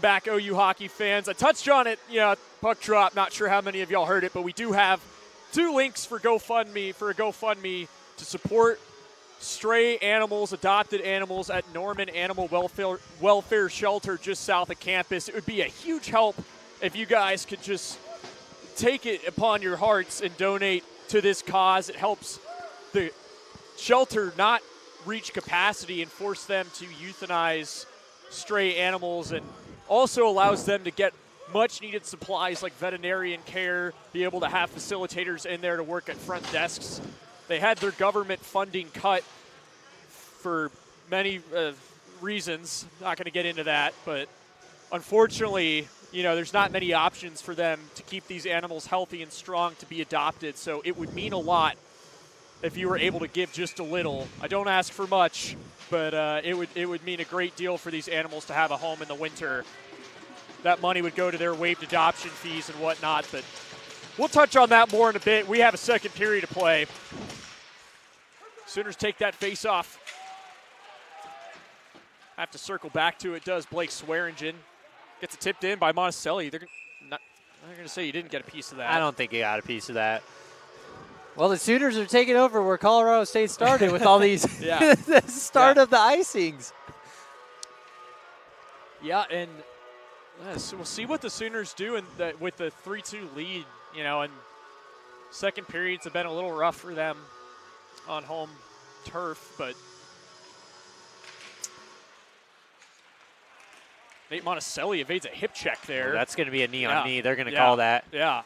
back, OU hockey fans. I touched on it, puck drop. Not sure how many of y'all heard it, but we do have 2 links for a GoFundMe to support stray animals, adopted animals at Norman Animal Welfare Shelter just south of campus. It would be a huge help if you guys could just take it upon your hearts and donate to this cause. It helps the shelter not reach capacity and force them to euthanize stray animals, and also allows them to get much needed supplies like veterinarian care, be able to have facilitators in there to work at front desks. They had their government funding cut for many reasons. Not going to get into that, but unfortunately, there's not many options for them to keep these animals healthy and strong to be adopted. So it would mean a lot if you were able to give just a little. I don't ask for much, but it would mean a great deal for these animals to have a home in the winter. That money would go to their waived adoption fees and whatnot, but we'll touch on that more in a bit. We have a second period to play. Sooners take that face off. Have to circle back to it, does Blake Swearingen. Gets it tipped in by Monticelli. They're going to say you didn't get a piece of that. I don't think you got a piece of that. Well, the Sooners are taking over where Colorado State started with all these the start of the icings. Yeah, and so we'll see what the Sooners do with the 3-2 lead, and second periods have been a little rough for them on home turf, but Nate Monticelli evades a hip check there. Well, that's going to be a knee on knee. They're going to call that. Yeah.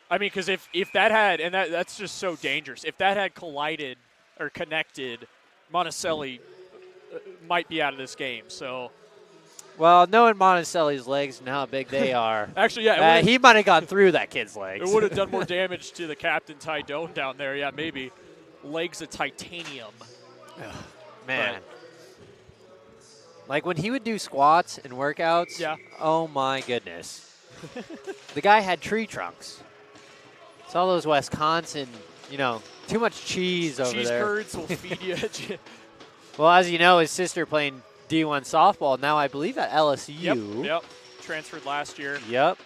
I mean, because if that had, and that's just so dangerous, if that had collided or connected, Monticelli might be out of this game. So, well, knowing Monticelli's legs and how big they are, actually, yeah, he might have gone through that kid's legs. It would have done more damage to the captain Tydone down there. Yeah, maybe legs of titanium. Man. But, like when he would do squats and workouts, oh my goodness. The guy had tree trunks. It's all those Wisconsin, too much cheese over there. Cheese curds will feed you. Well, as you know, his sister playing D1 softball now, I believe, at LSU. Yep. Transferred last year. Yep.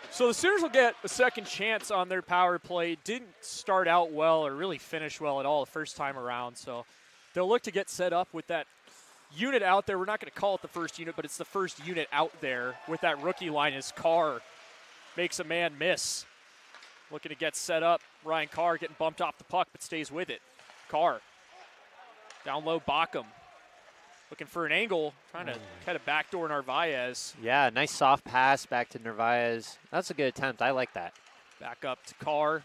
So the Sooners will get a second chance on their power play. Didn't start out well or really finish well at all the first time around. So they'll look to get set up with that unit out there. We're not going to call it the first unit, but it's the first unit out there with that rookie line as Carr makes a man miss. Looking to get set up. Ryan Carr getting bumped off the puck, but stays with it. Carr. Down low, Backham. Looking for an angle. Trying to kind of backdoor Narvaez. Yeah, nice soft pass back to Narvaez. That's a good attempt. I like that. Back up to Carr.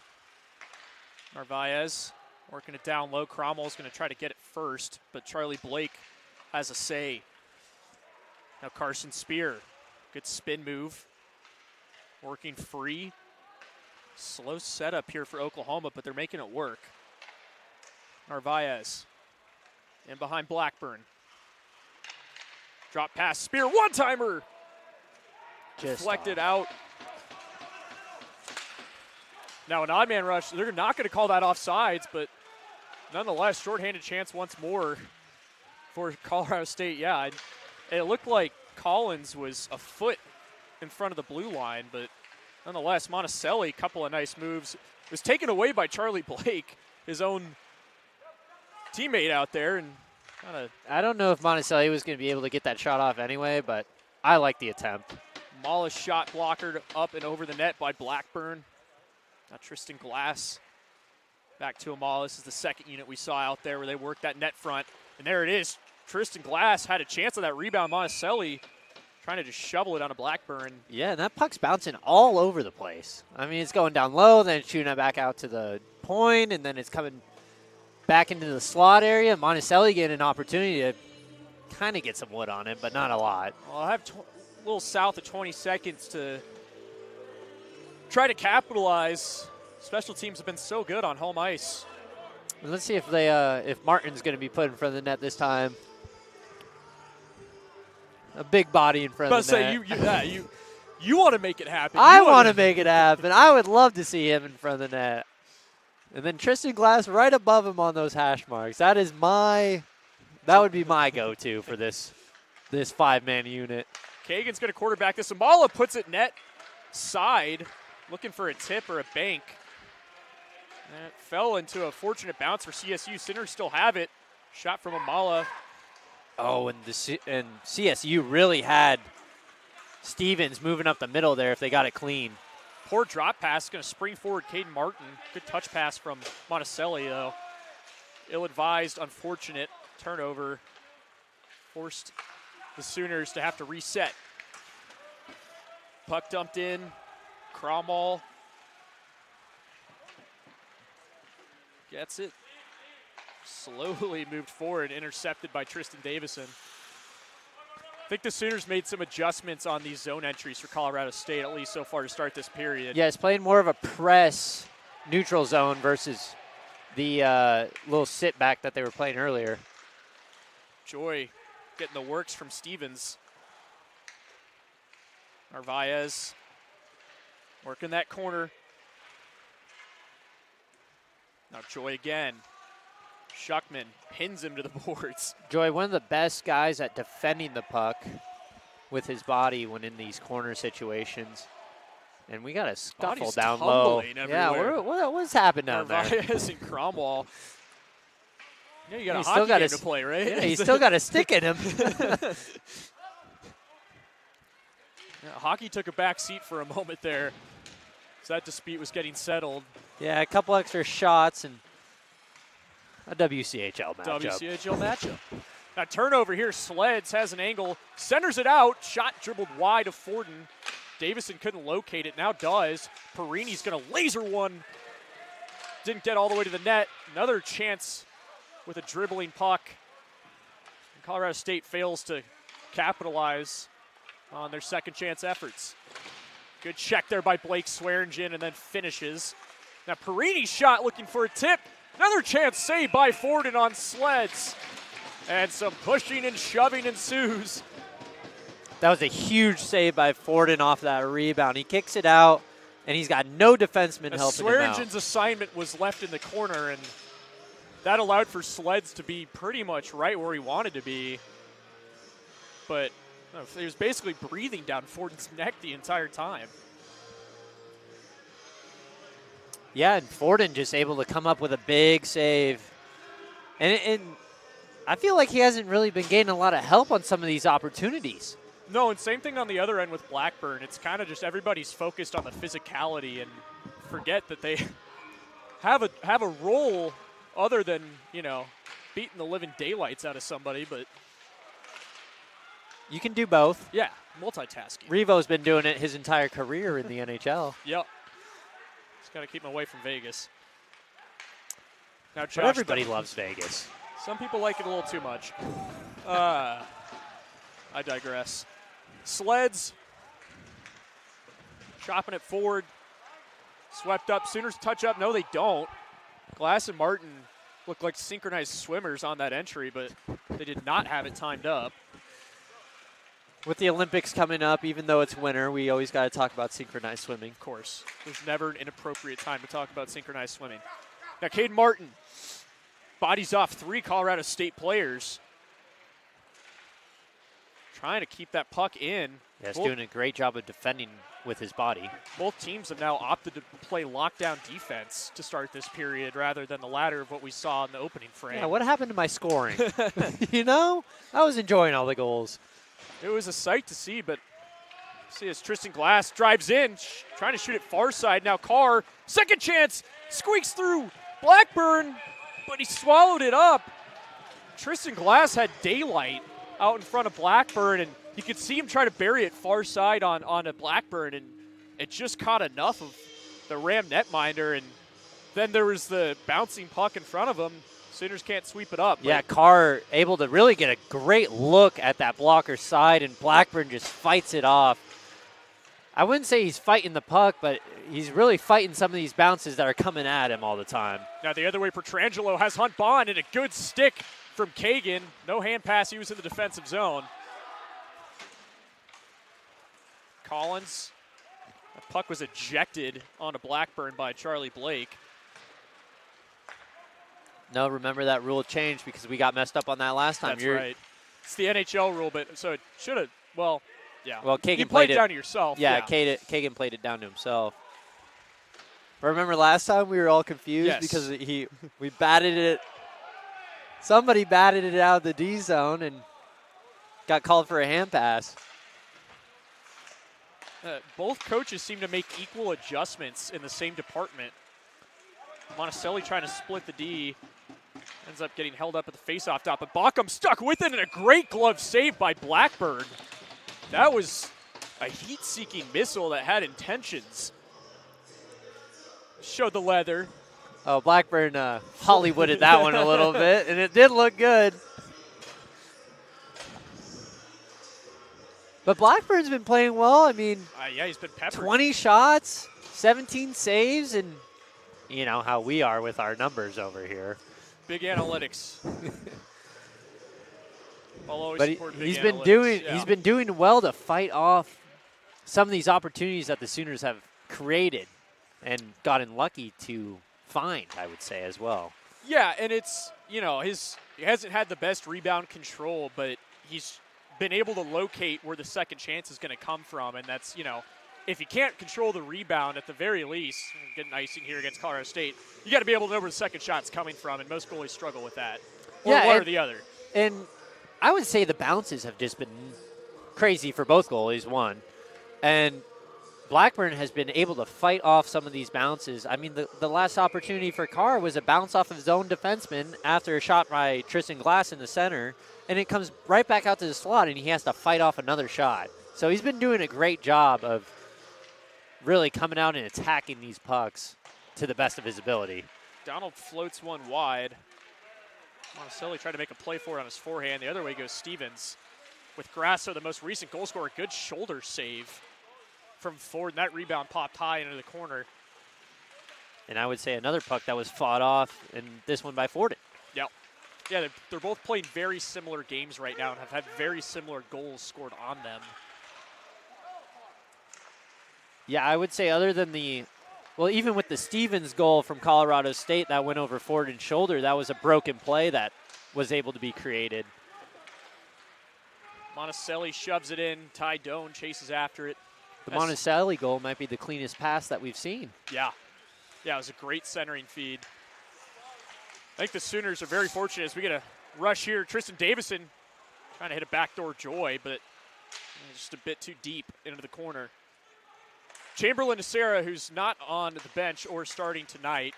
Narvaez working it down low. Cromwell's going to try to get it first, but Charlie Blake has a say. Now Carson Spear. Good spin move. Working free. Slow setup here for Oklahoma, but they're making it work. Narvaez in behind Blackburn. Drop pass, Spear, one-timer. Deflected out. Now an odd man rush. They're not going to call that offsides, but nonetheless, shorthanded chance once more for Colorado State. Yeah, and it looked like Collins was a foot in front of the blue line, but nonetheless, Monticelli, couple of nice moves. It was taken away by Charlie Blake, his own teammate out there. And I don't know if Monticelli was going to be able to get that shot off anyway, but I like the attempt. Maulis shot blocker up and over the net by Blackburn. Now Tristan Glass back to Maulis is the second unit we saw out there where they worked that net front. And there it is. Tristan Glass had a chance of that rebound. Monticelli trying to just shovel it on a Blackburn. Yeah, and that puck's bouncing all over the place. I mean, it's going down low, then it's shooting it back out to the point, and then it's coming back into the slot area. Monticelli getting an opportunity to kind of get some wood on it, but not a lot. Well, I have a little south of 20 seconds to try to capitalize. Special teams have been so good on home ice. Let's see if if Martin's going to be put in front of the net this time. A big body in front of the net. You want to make it happen. I want to make it happen. I would love to see him in front of the net. And then Tristan Glass right above him on those hash marks. That would be my go-to for this five-man unit. Kagan's going to quarterback this. Amala puts it net side, looking for a tip or a bank. And it fell into a fortunate bounce for CSU. Sinners still have it. Shot from Amala. Oh, and CSU really had Stevens moving up the middle there if they got it clean. Poor drop pass. Going to spring forward Caden Martin. Good touch pass from Monticelli, though. Ill-advised, unfortunate turnover. Forced the Sooners to have to reset. Puck dumped in. Cromwell gets it. Slowly moved forward, intercepted by Tristan Davison. I think the Sooners made some adjustments on these zone entries for Colorado State, at least so far to start this period. Yeah, it's playing more of a press neutral zone versus the little sit back that they were playing earlier. Joy getting the works from Stevens. Narvaez working that corner. Now Joy again. Shuckman pins him to the boards. Joy, one of the best guys at defending the puck with his body when in these corner situations. And we got a scuffle Body's down low. everywhere. Yeah, what's happened down there? Narvaez and Cromwell. Yeah, you got He's a still hockey got game a to play, right? Yeah, he's still got a stick in him. Yeah, hockey took a back seat for a moment there. So that dispute was getting settled. Yeah, a couple extra shots and a WCHL matchup. WCHL matchup. Now turnover here. Sleds has an angle, centers it out. Shot dribbled wide of Forden. Davison couldn't locate it. Now does. Perini's going to laser one. Didn't get all the way to the net. Another chance with a dribbling puck. And Colorado State fails to capitalize on their second chance efforts. Good check there by Blake Swearingen and then finishes. Now Perini's shot looking for a tip. Another chance saved by Forden on Sleds. And some pushing and shoving ensues. That was a huge save by Forden off that rebound. He kicks it out, and he's got no defenseman helping him out. Swearingen's assignment was left in the corner, and that allowed for Sleds to be pretty much right where he wanted to be. But he was basically breathing down Forden's neck the entire time. Yeah, and Forden just able to come up with a big save. And I feel like he hasn't really been getting a lot of help on some of these opportunities. No, and same thing on the other end with Blackburn. It's kind of just everybody's focused on the physicality and forget that they have a role other than, beating the living daylights out of somebody. But you can do both. Yeah, multitasking. Revo's been doing it his entire career in the NHL. Yep. Just got to keep him away from Vegas. Now, Josh, but everybody loves Vegas. Some people like it a little too much. I digress. Sleds chopping it forward. Swept up. Sooners touch up. No, they don't. Glass and Martin look like synchronized swimmers on that entry, but they did not have it timed up. With the Olympics coming up, even though it's winter, we always got to talk about synchronized swimming. Of course. There's never an inappropriate time to talk about synchronized swimming. Now, Caden Martin bodies off 3 Colorado State players. Trying to keep that puck in. Yeah, he's doing a great job of defending with his body. Both teams have now opted to play lockdown defense to start this period rather than the latter of what we saw in the opening frame. Yeah, what happened to my scoring? I was enjoying all the goals. It was a sight to see, but see as Tristan Glass drives in, trying to shoot it far side. Now Carr, second chance, squeaks through Blackburn, but he swallowed it up. Tristan Glass had daylight out in front of Blackburn, and you could see him try to bury it far side on a Blackburn, and it just caught enough of the Ram netminder, and then there was the bouncing puck in front of him. Sooners can't sweep it up. Yeah, Carr able to really get a great look at that blocker side, and Blackburn just fights it off. I wouldn't say he's fighting the puck, but he's really fighting some of these bounces that are coming at him all the time. Now the other way, Petrangelo has Hunt Bond, and a good stick from Kagan. No hand pass. He was in the defensive zone. Collins. The puck was ejected onto Blackburn by Charlie Blake. No, remember that rule changed because we got messed up on that last time. That's right. It's the NHL rule, but so it should have. Well, yeah. Well, Kagan you played played it down to yourself. Yeah, Kagan played it down to himself. Remember last time we were all confused because we batted it. Somebody batted it out of the D zone and got called for a hand pass. Both coaches seem to make equal adjustments in the same department. Monticelli trying to split the D. Ends up getting held up at the faceoff dot, but Bockham stuck with it, and a great glove save by Blackburn. That was a heat-seeking missile that had intentions. Showed the leather. Oh, Blackburn Hollywooded that one a little bit, and it did look good. But Blackburn's been playing well. I mean, yeah, he's been peppered. 20 shots, 17 saves, and you know how we are with our numbers over here. Big analytics. But he's been doing well to fight off some of these opportunities that the Sooners have created and gotten lucky to find, I would say, as well. Yeah, and it's, he hasn't had the best rebound control, but he's been able to locate where the second chance is going to come from, and that's, if you can't control the rebound at the very least, getting icing here against Colorado State, you got to be able to know where the second shot's coming from, and most goalies struggle with that. Or one or the other. And I would say the bounces have just been crazy for both goalies, one. And Blackburn has been able to fight off some of these bounces. I mean, the last opportunity for Carr was a bounce off of his own defenseman after a shot by Tristan Glass in the center, and it comes right back out to the slot, and he has to fight off another shot. So he's been doing a great job of really coming out and attacking these pucks to the best of his ability. Donald floats one wide. Monticelli tried to make a play for it on his forehand. The other way goes Stevens. With Grasso, the most recent goal scorer, good shoulder save from Ford, and that rebound popped high into the corner. And I would say another puck that was fought off, and this one by Forden. Yep. Yeah, they're both playing very similar games right now and have had very similar goals scored on them. Yeah, I would say other than even with the Stevens goal from Colorado State that went over Forden's shoulder, that was a broken play that was able to be created. Monticelli shoves it in. Ty Doan chases after it. The Monticelli goal might be the cleanest pass that we've seen. Yeah. Yeah, it was a great centering feed. I think the Sooners are very fortunate as we get a rush here. Tristan Davison trying to hit a backdoor joy, but just a bit too deep into the corner. Chamberlain Nacera, who's not on the bench or starting tonight,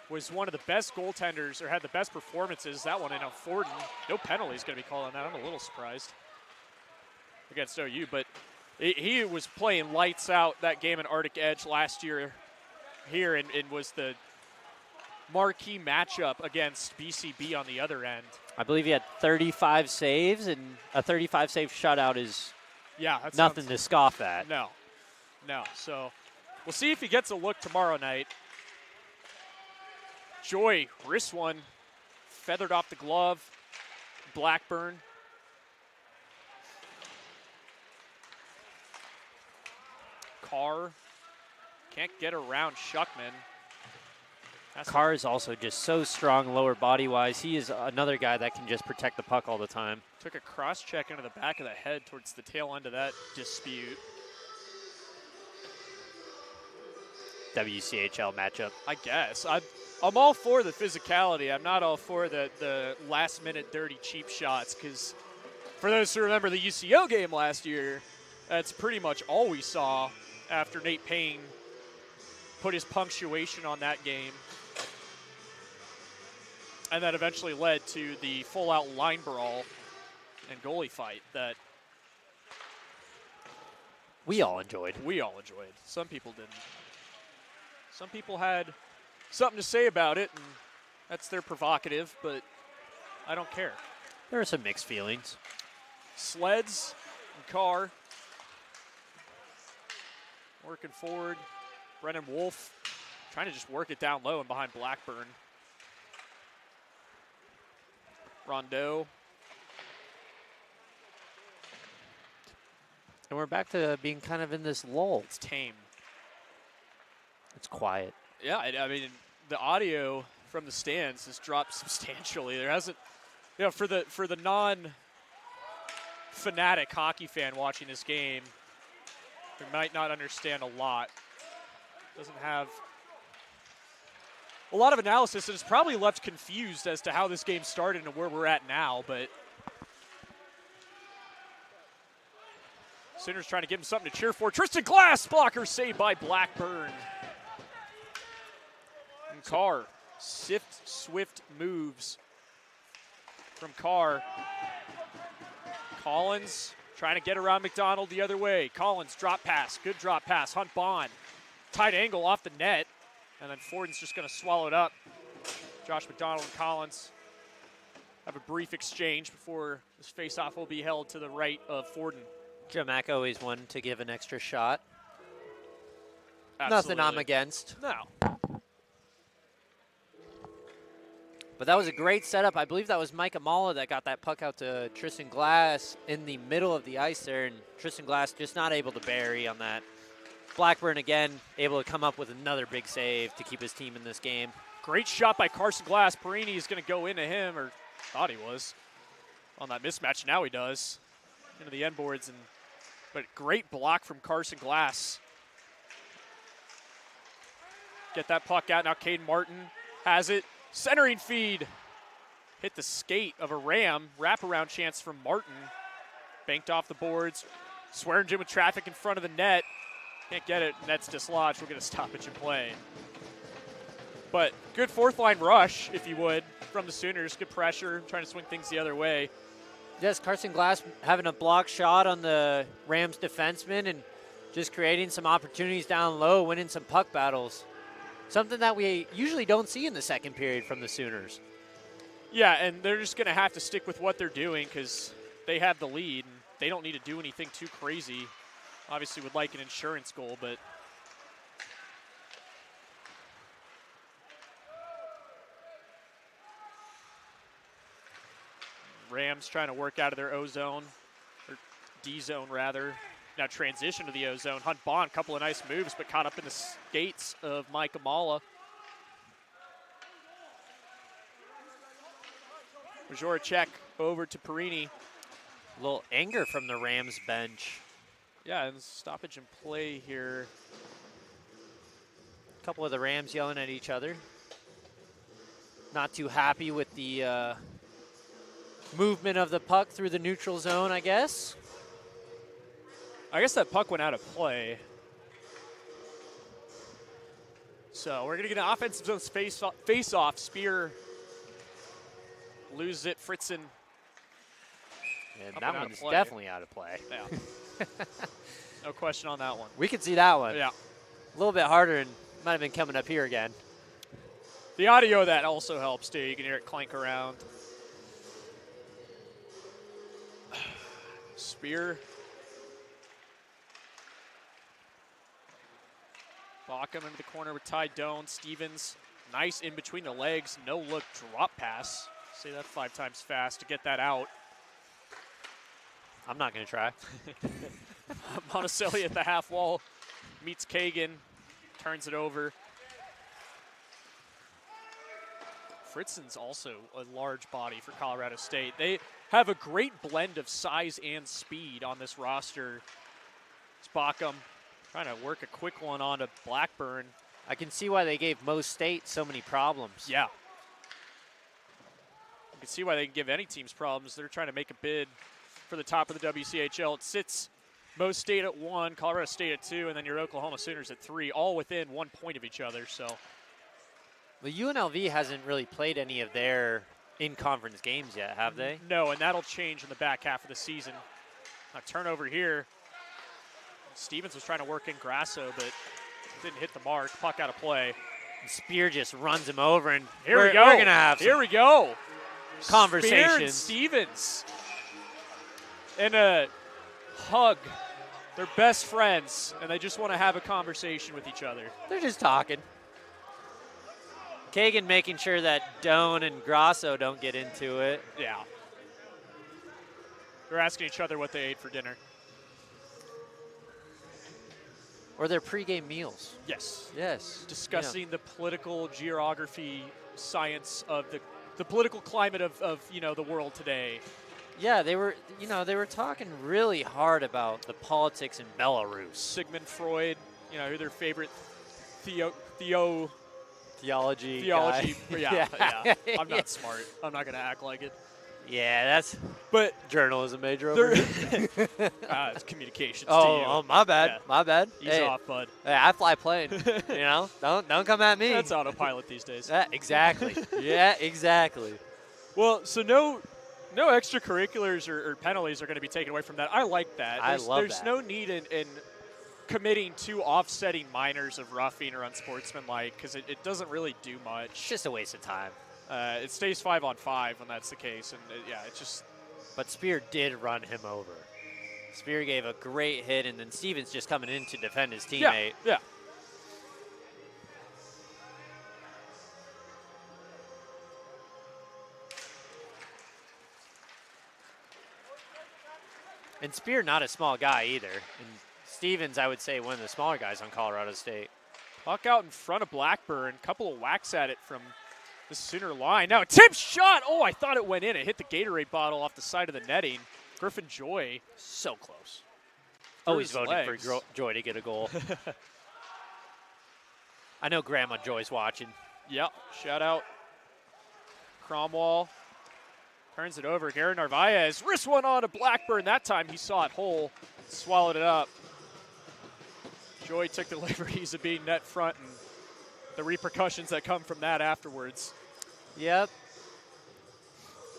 was one of the best goaltenders or had the best performances. That one in Forden. No penalties going to be called on that. I'm a little surprised against OU, but he was playing lights out that game in Arctic Edge last year here and was the marquee matchup against BCB on the other end. I believe he had 35 saves, and a 35-save shutout is nothing to scoff at. No. So we'll see if he gets a look tomorrow night. Joy, wrist one, feathered off the glove. Blackburn. Carr can't get around Shuckman. Carr is also just so strong lower body-wise. He is another guy that can just protect the puck all the time. Took a cross-check into the back of the head towards the tail end of that dispute. WCHL matchup. I guess. I'm all for the physicality. I'm not all for the last-minute dirty cheap shots because for those who remember the UCO game last year, that's pretty much all we saw after Nate Payne put his punctuation on that game. And that eventually led to the full-out line brawl and goalie fight that we all enjoyed. Some people didn't. Some people had something to say about it, and that's their prerogative, but I don't care. There are some mixed feelings. Sleds and Carr working forward. Brennan Wolf trying to just work it down low and behind Blackburn. Rondeau. And we're back to being kind of in this lull. It's tame. It's quiet. Yeah, I mean, the audio from the stands has dropped substantially. There hasn't, for the non-fanatic hockey fan watching this game, who might not understand a lot, doesn't have a lot of analysis, and is probably left confused as to how this game started and where we're at now, but Sooners trying to give him something to cheer for. Tristan Glass, blocker saved by Blackburn. And Carr, swift moves from Carr. Collins trying to get around McDonald the other way. Collins, drop pass, good drop pass. Hunt Bond, tight angle off the net. And then Forden's just going to swallow it up. Josh McDonald and Collins have a brief exchange before this faceoff will be held to the right of Forden. Joe Mack always one to give an extra shot. Absolutely. Nothing I'm against. No. But that was a great setup. I believe that was Mike Amala that got that puck out to Tristan Glass in the middle of the ice there, and Tristan Glass just not able to bury on that. Blackburn, again, able to come up with another big save to keep his team in this game. Great shot by Carson Glass. Perini is going to go into him, or thought he was, on that mismatch. Now he does. Into the end boards, but great block from Carson Glass. Get that puck out. Now Caden Martin has it. Centering feed. Hit the skate of a Ram. Wraparound chance from Martin. Banked off the boards. Swearingen with traffic in front of the net. Can't get it. Net's dislodged. We'll get a stoppage in play. But good fourth line rush, if you would, from the Sooners. Good pressure, trying to swing things the other way. Yes, Carson Glass having a block shot on the Rams defenseman and just creating some opportunities down low, winning some puck battles. Something that we usually don't see in the second period from the Sooners. Yeah, and they're just going to have to stick with what they're doing because they have the lead, and they don't need to do anything too crazy. Obviously would like an insurance goal, but Rams trying to work out of their O-zone, or D-zone rather. Now transition to the O-zone. Hunt Bond, couple of nice moves, but caught up in the skates of Mike Amala. Majoracek over to Perini. A little anger from the Rams bench. Yeah, and stoppage in play here. A couple of the Rams yelling at each other. Not too happy with the movement of the puck through the neutral zone, I guess. I guess that puck went out of play. So we're going to get an offensive zone face-off. Spear loses it. Fritzen. And Up that and out one's of play. definitely out of play. Yeah. No question on that one. We can see that one. Yeah. A little bit harder and might have been coming up here again. The audio of that also helps, too. You can hear it clank around. Spear. Backham into the corner with Ty Doan. Stevens, nice in between the legs. No look drop pass. Say that 5 times fast to get that out. I'm not going to try. Monticelli at the half wall meets Kagan, turns it over. Fritzen's also a large body for Colorado State. They have a great blend of size and speed on this roster. It's Backham trying to work a quick one onto Blackburn. I can see why they gave Mo State so many problems. Yeah. You can see why they can give any teams problems. They're trying to make a bid for the top of the WCHL. It sits Mo State at 1, Colorado State at 2, and then your Oklahoma Sooners at 3, all within 1 point of each other. So, Well, UNLV hasn't really played any of their in-conference games yet, have they? no, and that'll change in the back half of the season. A turnover here. Stevens was trying to work in Grasso, but didn't hit the mark. Puck out of play. And Spear just runs him over, and Here we're we go. going to have Here some we go. conversations. Spear and Stevens. And a hug. They're best friends, and they just want to have a conversation with each other. They're just talking. Kagan making sure that Doan and Grasso don't get into it. Yeah. They're asking each other what they ate for dinner. Or their pregame meals. Yes. Yes. Discussing the political geography science of the political climate of the world today. Yeah, they were talking really hard about the politics in Belarus. Sigmund Freud, who their favorite Theology. theology. Guy. Yeah. I'm not smart. I'm not gonna act like it. Yeah, that's But journalism major over here. it's communications. Oh, my bad. Yeah. My bad. Ease Hey, off, bud. hey, I fly plane. Don't come at me. That's autopilot these days. Exactly. Yeah, exactly. Well, so no extracurriculars or penalties are going to be taken away from that. I like that. There's that. no need in committing two offsetting minors of roughing or unsportsmanlike because it doesn't really do It's much. just a waste of time. It stays 5-on-5 when that's the case, and it's just. But Spear did run him over. Spear gave a great hit, and then Stevens just coming in to defend his teammate. Yeah. And Spear not a small guy either. And Stevens, I would say, one of the smaller guys on Colorado State. Puck out in front of Blackburn. Couple of whacks at it from the Sooner line. Now a tip shot. Oh, I thought it went in. It hit the Gatorade bottle off the side of the netting. Griffin Joy, so close. Always Through his voting legs. for Joy to get a goal. I know Grandma Joy's watching. Yep. Shout out Cromwell. Turns it over. Garrett Narvaez wrist one on to Blackburn. That time he saw it whole. Swallowed it up. Joy took the liberties of being net front and the repercussions that come from that afterwards. Yep.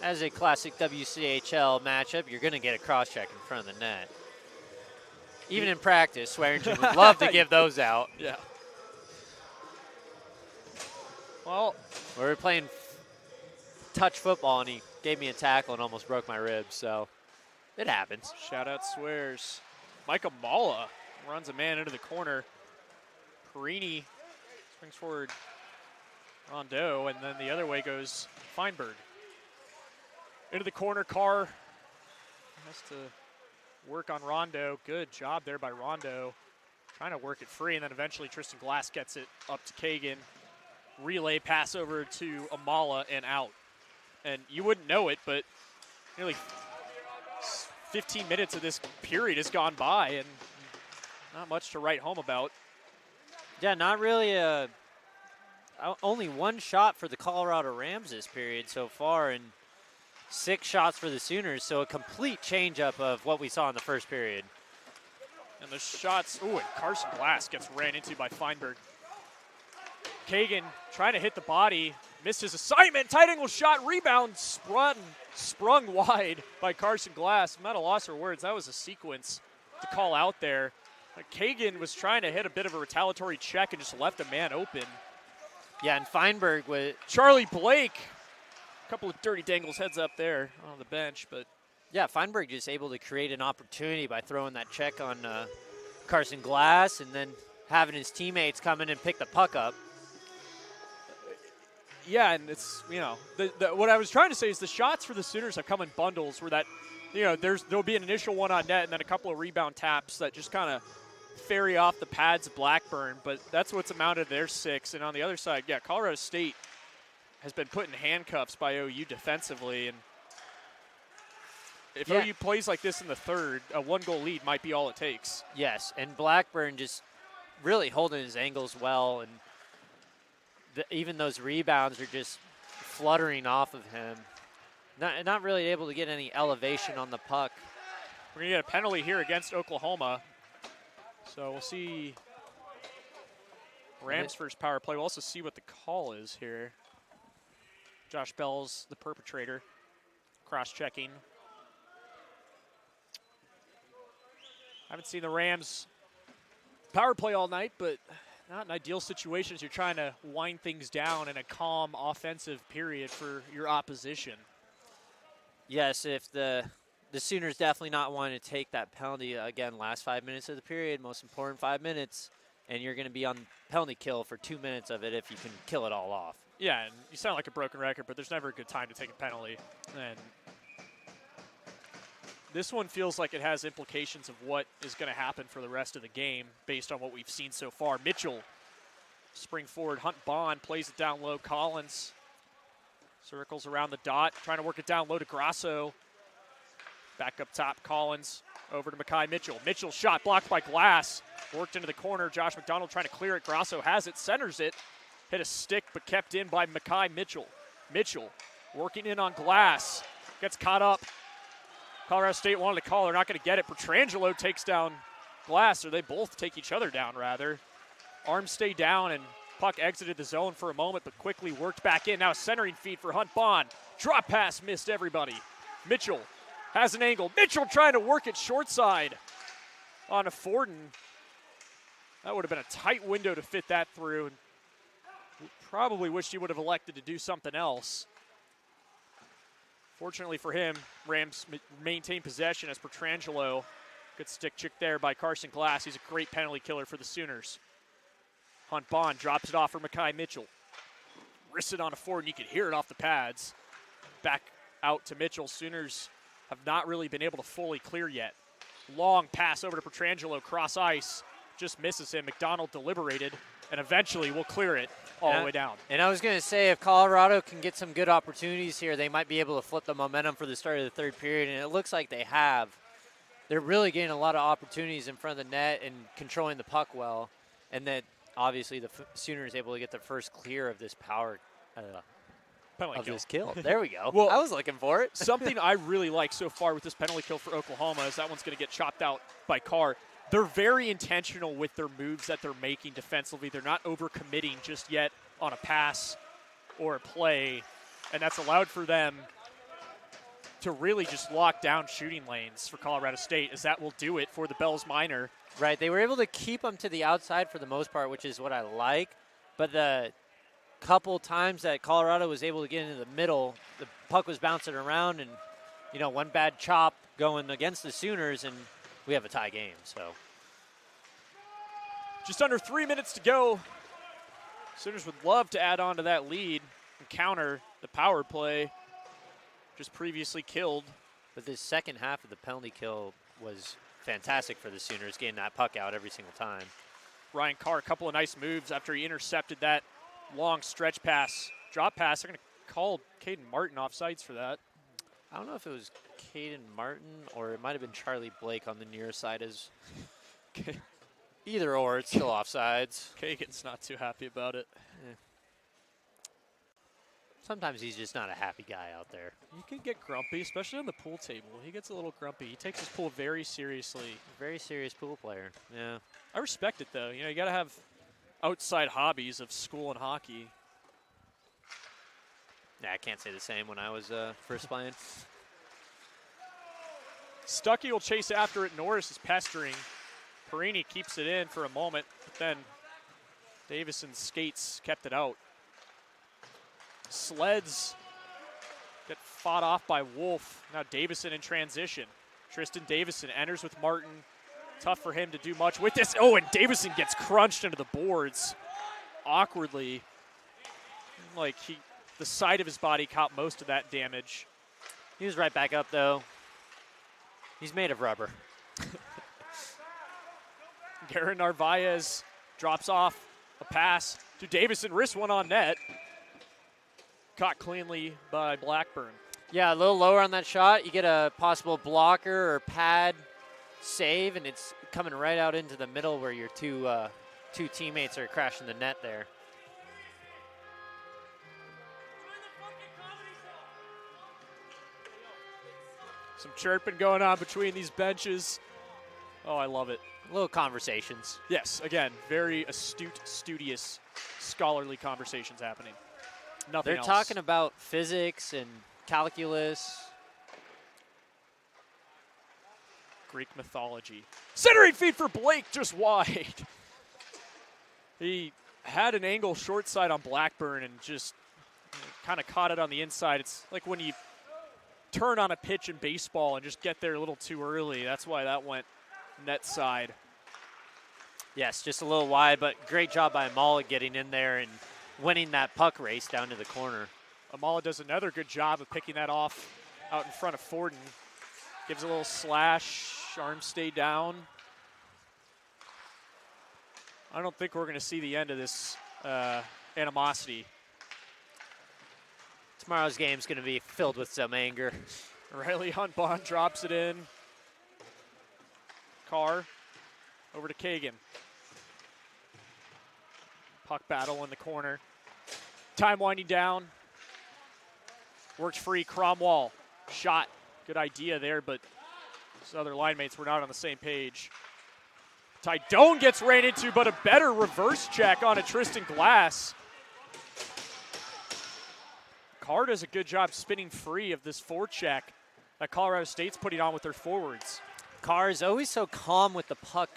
As a classic WCHL matchup, you're going to get a cross-check in front of the net. Even in practice, Swearingen would love to give those out. Yeah. Well, We were playing touch football, and he gave me a tackle and almost broke my ribs, so it happens. shout out Swears. Micah Mala runs a man into the corner. Perini springs forward Rondeau, and then the other way goes Feinberg. Into the corner, Carr has to work on Rondo. Good job there by Rondo. Trying to work it free, and then eventually Tristan Glass gets it up to Kagan. Relay pass over to Amala and out. And you wouldn't know it, but nearly 15 minutes of this period has gone by, and not much to write home about. Yeah, not really only one shot for the Colorado Rams this period so far, and 6 shots for the Sooners, so a complete change-up of what we saw in the first period. And the shots, and Carson Glass gets ran into by Feinberg. Kagan trying to hit the body, missed his assignment, tight angle shot, rebound, sprung wide by Carson Glass. I'm at a loss for words. That was a sequence to call out there. Kagan was trying to hit a bit of a retaliatory check and just left a man open. Yeah, and Feinberg was Charlie Blake, a couple of dirty dangles heads up there on the bench, but Feinberg just able to create an opportunity by throwing that check on Carson Glass and then having his teammates come in and pick the puck up. yeah, and it's, what I was trying to say is the shots for the Sooners have come in bundles where that, there'll be an initial one on net and then a couple of rebound taps that just kind of ferry off the pads of Blackburn, but that's what's amounted to their 6. And on the other side, Colorado State has been put in handcuffs by OU defensively, and if OU plays like this in the third, a 1-goal lead might be all it takes. Yes, and Blackburn just really holding his angles well, and even those rebounds are just fluttering off of him. Not really able to get any elevation on the puck. We're going to get a penalty here against Oklahoma. So we'll see Rams' first power play. We'll also see what the call is here. Josh Bell's the perpetrator. Cross-checking. I haven't seen the Rams power play all night, but not in ideal situations. You're trying to wind things down in a calm offensive period for your opposition. Yes, if the Sooners definitely not wanting to take that penalty again last 5 minutes of the period, most important 5 minutes, and you're going to be on penalty kill for 2 minutes of it if you can kill it all off. Yeah, and you sound like a broken record, but there's never a good time to take a penalty. And this one feels like it has implications of what is going to happen for the rest of the game based on what we've seen so far. Mitchell spring forward, Hunt Bond plays it down low. Collins Circles around the dot, trying to work it down low to Grasso. Back up top, Collins over to Makai Mitchell. Mitchell's shot blocked by Glass. Worked into the corner. Josh McDonald trying to clear it. Grasso has it, centers it. Hit a stick, but kept in by Makai Mitchell. Mitchell working in on Glass. Gets caught up. Colorado State wanted to call. They're not going to get it. Petrangelo takes down Glass, or they both take each other down, rather. Arms stay down, and puck exited the zone for a moment, but quickly worked back in. Now a centering feed for Hunt Bond. Drop pass missed everybody. Mitchell has an angle. Mitchell trying to work it short side on a Forden. That would have been a tight window to fit that through. And probably wished he would have elected to do something else. Fortunately for him, Rams maintain possession as Petrangelo. Good stick chick there by Carson Glass. He's a great penalty killer for the Sooners. Hunt Bond drops it off for Makai Mitchell. Wrists it on a Forden. You can hear it off the pads. Back out to Mitchell. Sooners have not really been able to fully clear yet. Long pass over to Petrangelo, cross ice. Just misses him. McDonald deliberated, and eventually will clear it all the way down. And I was going to say, if Colorado can get some good opportunities here, they might be able to flip the momentum for the start of the third period, and it looks like they have. They're really getting a lot of opportunities in front of the net and controlling the puck well, and that obviously the Sooners able to get the first clear of this power Penalty of kill. this kill. There we go. Well, I was looking for it. Something I really like so far with this penalty kill for Oklahoma is that one's going to get chopped out by Carr. They're very intentional with their moves that they're making defensively. They're not overcommitting just yet on a pass or a play, and that's allowed for them to really just lock down shooting lanes for Colorado State, as that will do it for the Bells Minor. Right, they were able to keep them to the outside for the most part, which is what I like, but the couple times that Colorado was able to get into the middle, the puck was bouncing around, and one bad chop going against the Sooners, and we have a tie game. So just under 3 minutes to go. Sooners would love to add on to that lead and counter the power play just previously killed. But this second half of the penalty kill was fantastic for the Sooners, getting that puck out every single time. Ryan Carr, a couple of nice moves after he intercepted that long stretch pass, drop pass. They're going to call Caden Martin offsides for that. I don't know if it was Caden Martin or it might have been Charlie Blake on the near side. Either or, it's still offsides. Kagan's not too happy about it. Yeah. Sometimes he's just not a happy guy out there. He can get grumpy, especially on the pool table. He gets a little grumpy. He takes his pool very seriously. Very serious pool player, yeah. I respect it, though. You got to have outside hobbies of school and hockey. Yeah, I can't say the same when I was first playing. Stuckey will chase after it. Norris is pestering. Perini keeps it in for a moment, but then Davison's skates kept it out. Sleds get fought off by Wolf. Now Davison in transition. Tristan Davison enters with Martin. Tough for him to do much with this. Oh, and Davison gets crunched into the boards awkwardly. Like the side of his body caught most of that damage. He was right back up, though. He's made of rubber. Garen Narvaez drops off a pass to Davison. Wrist one on net. Caught cleanly by Blackburn. Yeah, a little lower on that shot. You get a possible blocker or pad save, and it's coming right out into the middle where your two teammates are crashing the net there. Some chirping going on between these benches. Oh, I love it. Little conversations. Yes, again, very astute, studious, scholarly conversations happening. Nothing They're else. talking about physics and calculus. Greek mythology. Centering feed for Blake, just wide. He had an angle short side on Blackburn and just kind of caught it on the inside. It's like when you turn on a pitch in baseball and just get there a little too early. That's why that went net side. Yes, just a little wide, but great job by Amala getting in there and winning that puck race down to the corner. Amala does another good job of picking that off out in front of Forden. Gives a little slash, arms stay down. I don't think we're going to see the end of this animosity. Tomorrow's game's going to be filled with some anger. Riley Hunt-Bond drops it in. Carr over to Kagan. Puck battle in the corner. Time winding down. Works free. Cromwell. Shot. Good idea there, but his other line mates were not on the same page. Tydone gets ran into, but a better reverse check on a Tristan Glass. Carr does a good job spinning free of this forecheck that Colorado State's putting on with their forwards. Carr is always so calm with the puck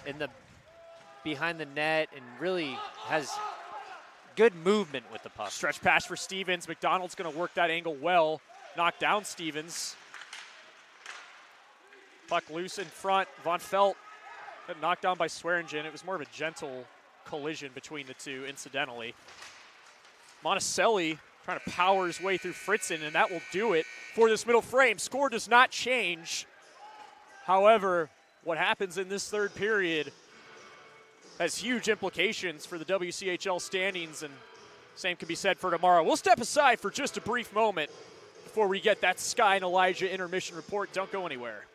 in the behind the net and really has good movement with the puck. Stretch pass for Stevens. McDonald's going to work that angle well. Knock down Stevens. Puck loose in front. Von Felt got knocked down by Swearingen. It was more of a gentle collision between the two, incidentally. Monticelli trying to power his way through Fritzen, and that will do it for this middle frame. Score does not change. However, what happens in this third period has huge implications for the WCHL standings, and same can be said for tomorrow. We'll step aside for just a brief moment before we get that Sky and Elijah intermission report. Don't go anywhere.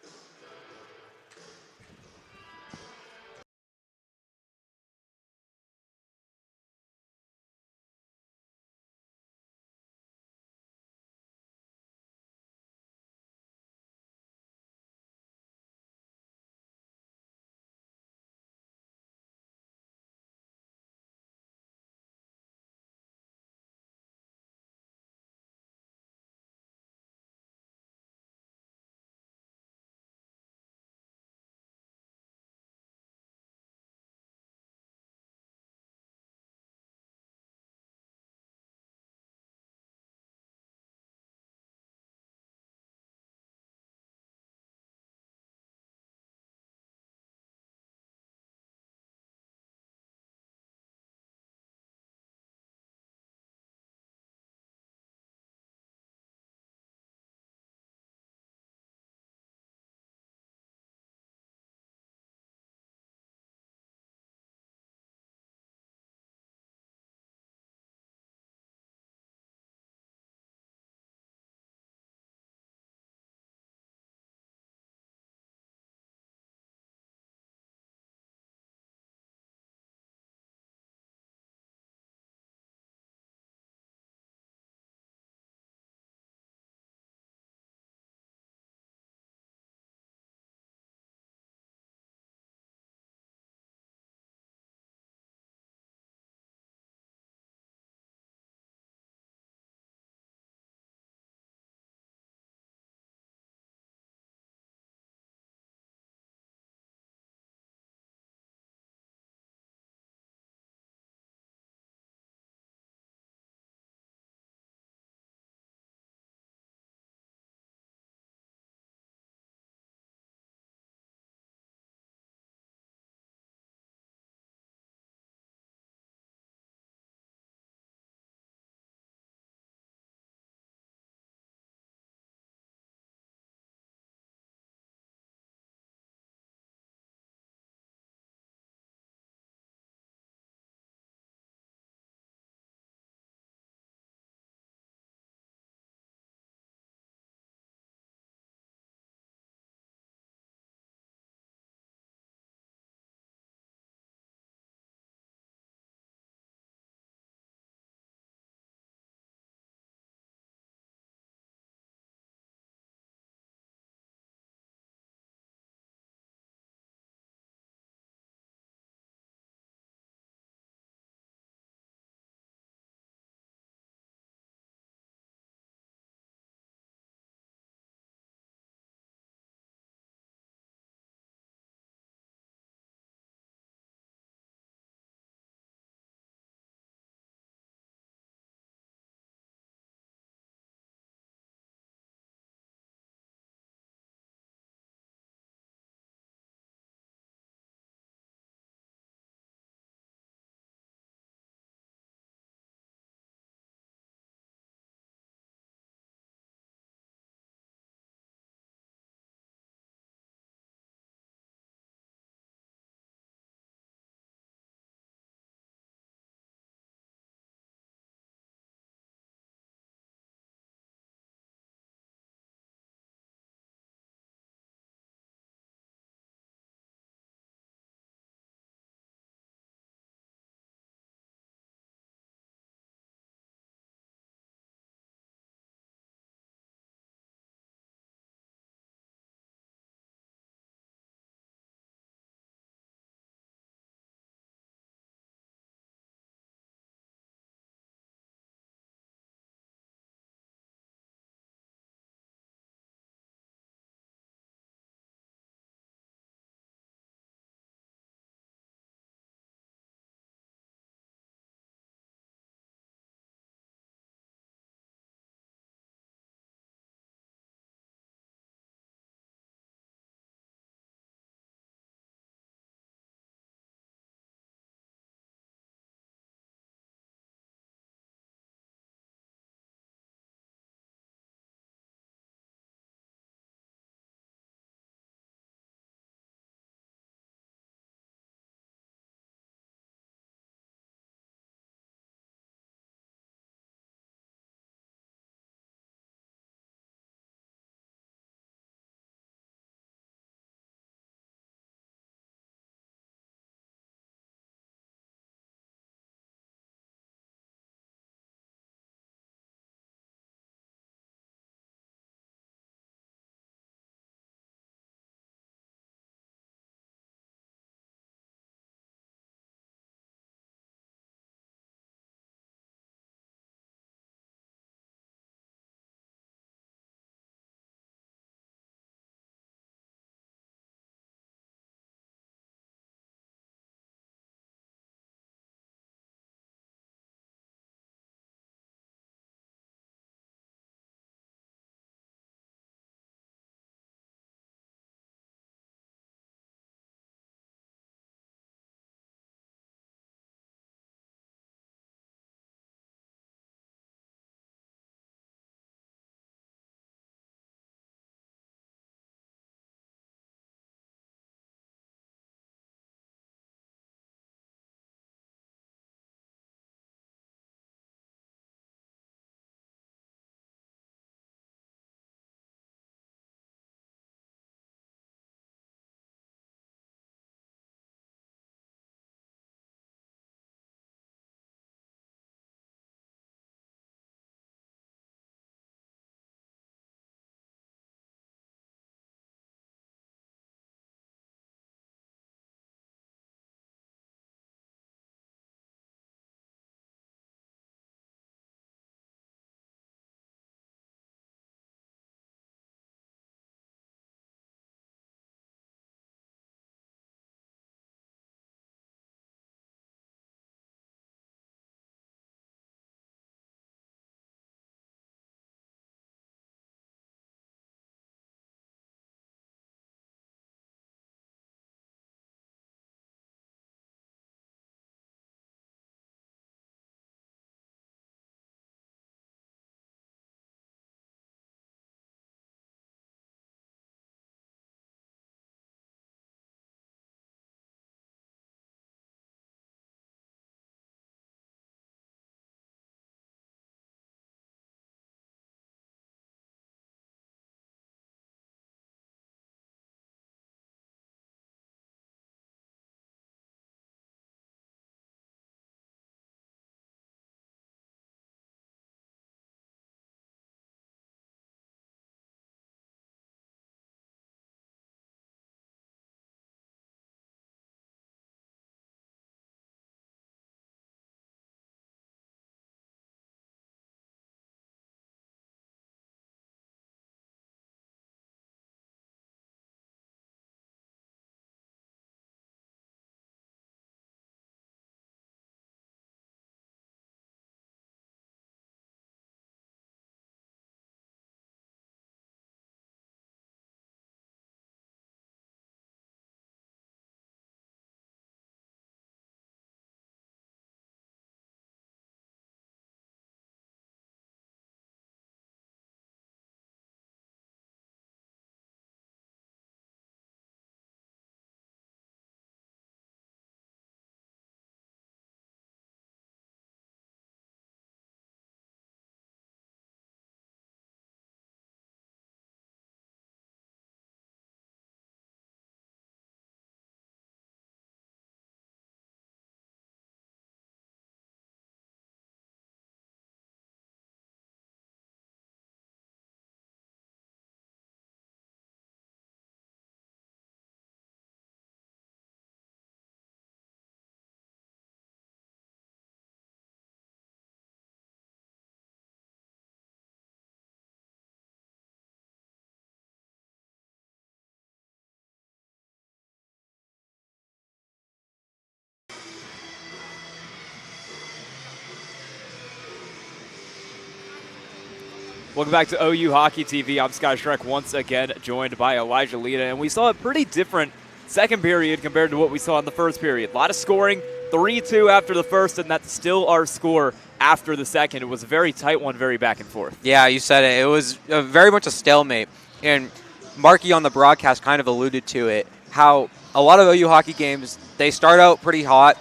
Welcome back to OU Hockey TV. I'm Sky Shrek, once again joined by Elijah Lita, and we saw a pretty different second period compared to what we saw in the first period. A lot of scoring, 3-2 after the first, and that's still our score after the second. It was a very tight one, very back and forth. Yeah, you said it. It was very much a stalemate, and Marky on the broadcast kind of alluded to it, how a lot of OU hockey games, they start out pretty hot.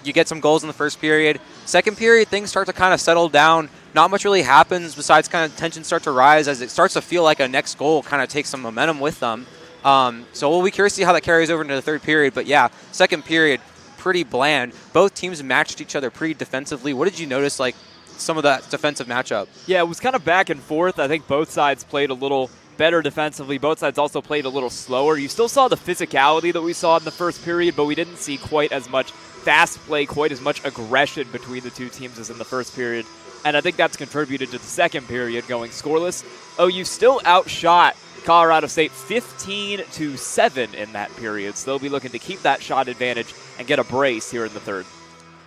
You get some goals in the first period. Second period, things start to kind of settle down. Not much really happens besides kind of tensions start to rise as it starts to feel like a next goal kind of takes some momentum with them. So we'll be curious to see how that carries over into the third period. But yeah, second period, pretty bland. Both teams matched each other pretty defensively. What did you notice, like, some of that defensive matchup? Yeah, it was kind of back and forth. I think both sides played a little better defensively. Both sides also played a little slower. You still saw the physicality that we saw in the first period, but we didn't see quite as much fast play, quite as much aggression between the two teams as in the first period. And I think that's contributed to the second period going scoreless. OU still outshot Colorado State 15-7 in that period. So they'll be looking to keep that shot advantage and get a brace here in the third.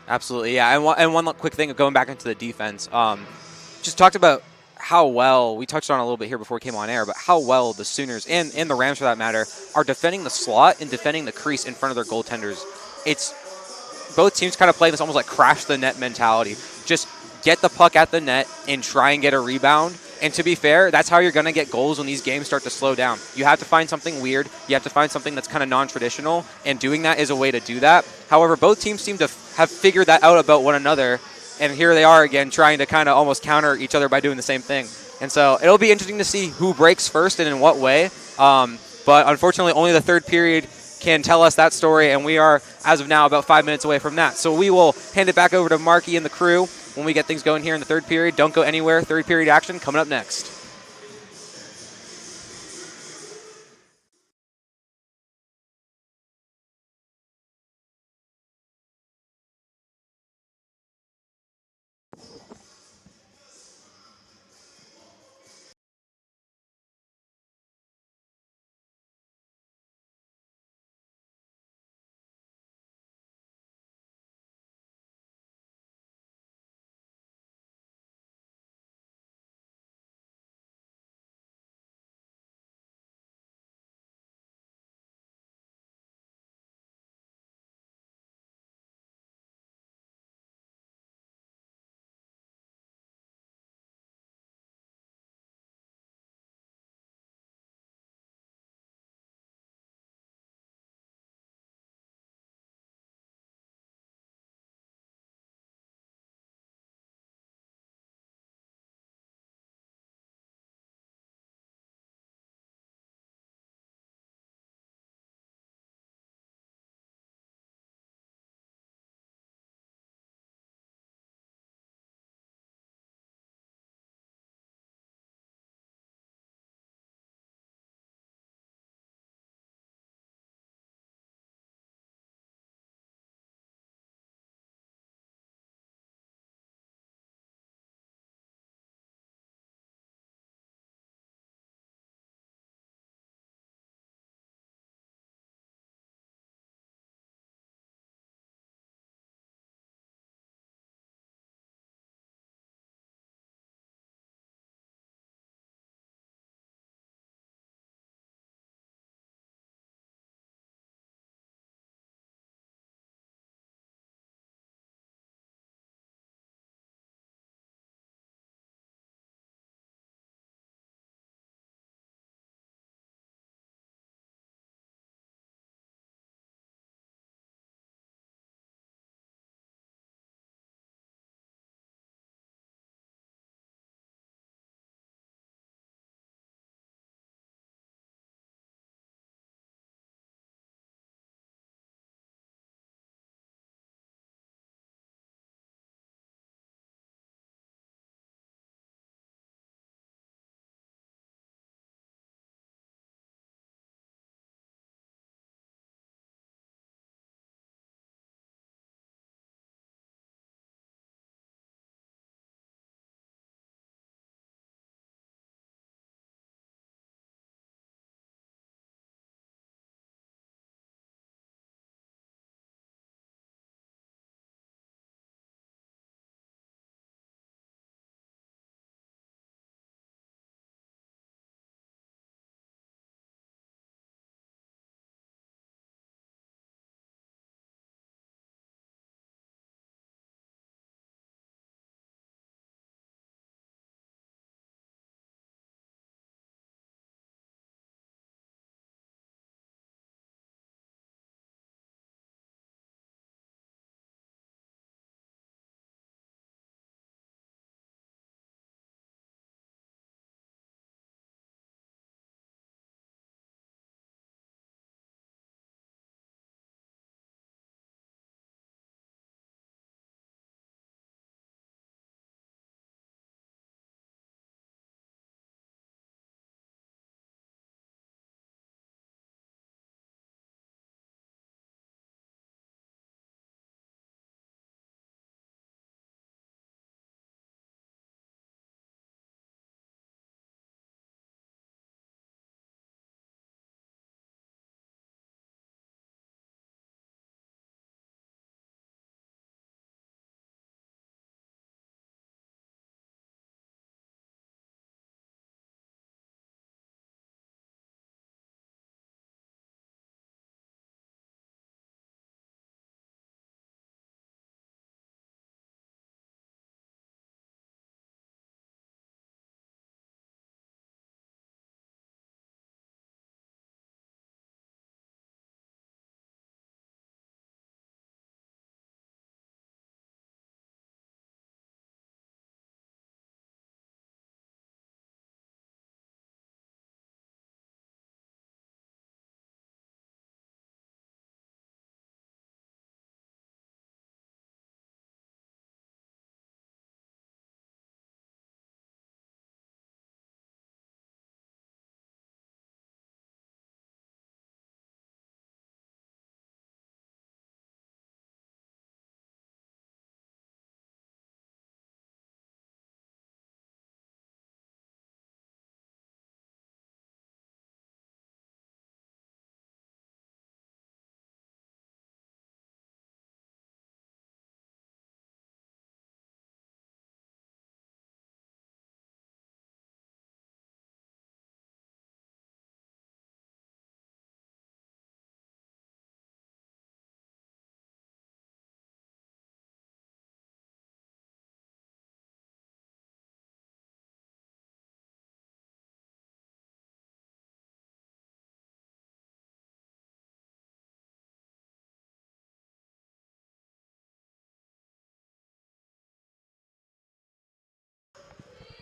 Absolutely, yeah. And one quick thing of going back into the defense. Just talked about how well, we touched on it a little bit here before we came on air, but how well the Sooners, and the Rams for that matter, are defending the slot and defending the crease in front of their goaltenders. It's both teams kind of play this almost like crash the net mentality. Just get the puck at the net and try and get a rebound. And to be fair, that's how you're going to get goals when these games start to slow down. You have to find something weird. You have to find something that's kind of non-traditional, and doing that is a way to do that. However, both teams seem to have figured that out about one another, and here they are again trying to kind of almost counter each other by doing the same thing. And so it'll be interesting to see who breaks first and in what way. But unfortunately, only the third period can tell us that story, and we are, as of now, about 5 minutes away from that. So we will hand it back over to Marky and the crew when we get things going here in the third period. Don't go anywhere. Third period action coming up next.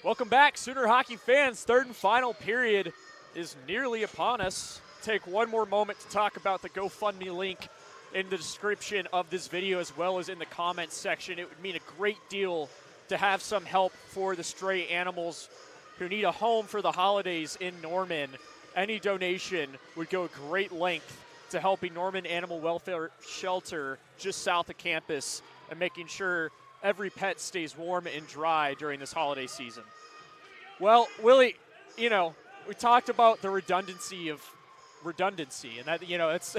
Welcome back, Sooner hockey fans. Third and final period is nearly upon us. Take one more moment to talk about the GoFundMe link in the description of this video as well as in the comments section. It would mean a great deal to have some help for the stray animals who need a home for the holidays in Norman. Any donation would go a great length to helping Norman Animal Welfare Shelter just south of campus and making sure every pet stays warm and dry during this holiday season. Well, Willie, you know, we talked about the redundancy, and that, you know, it's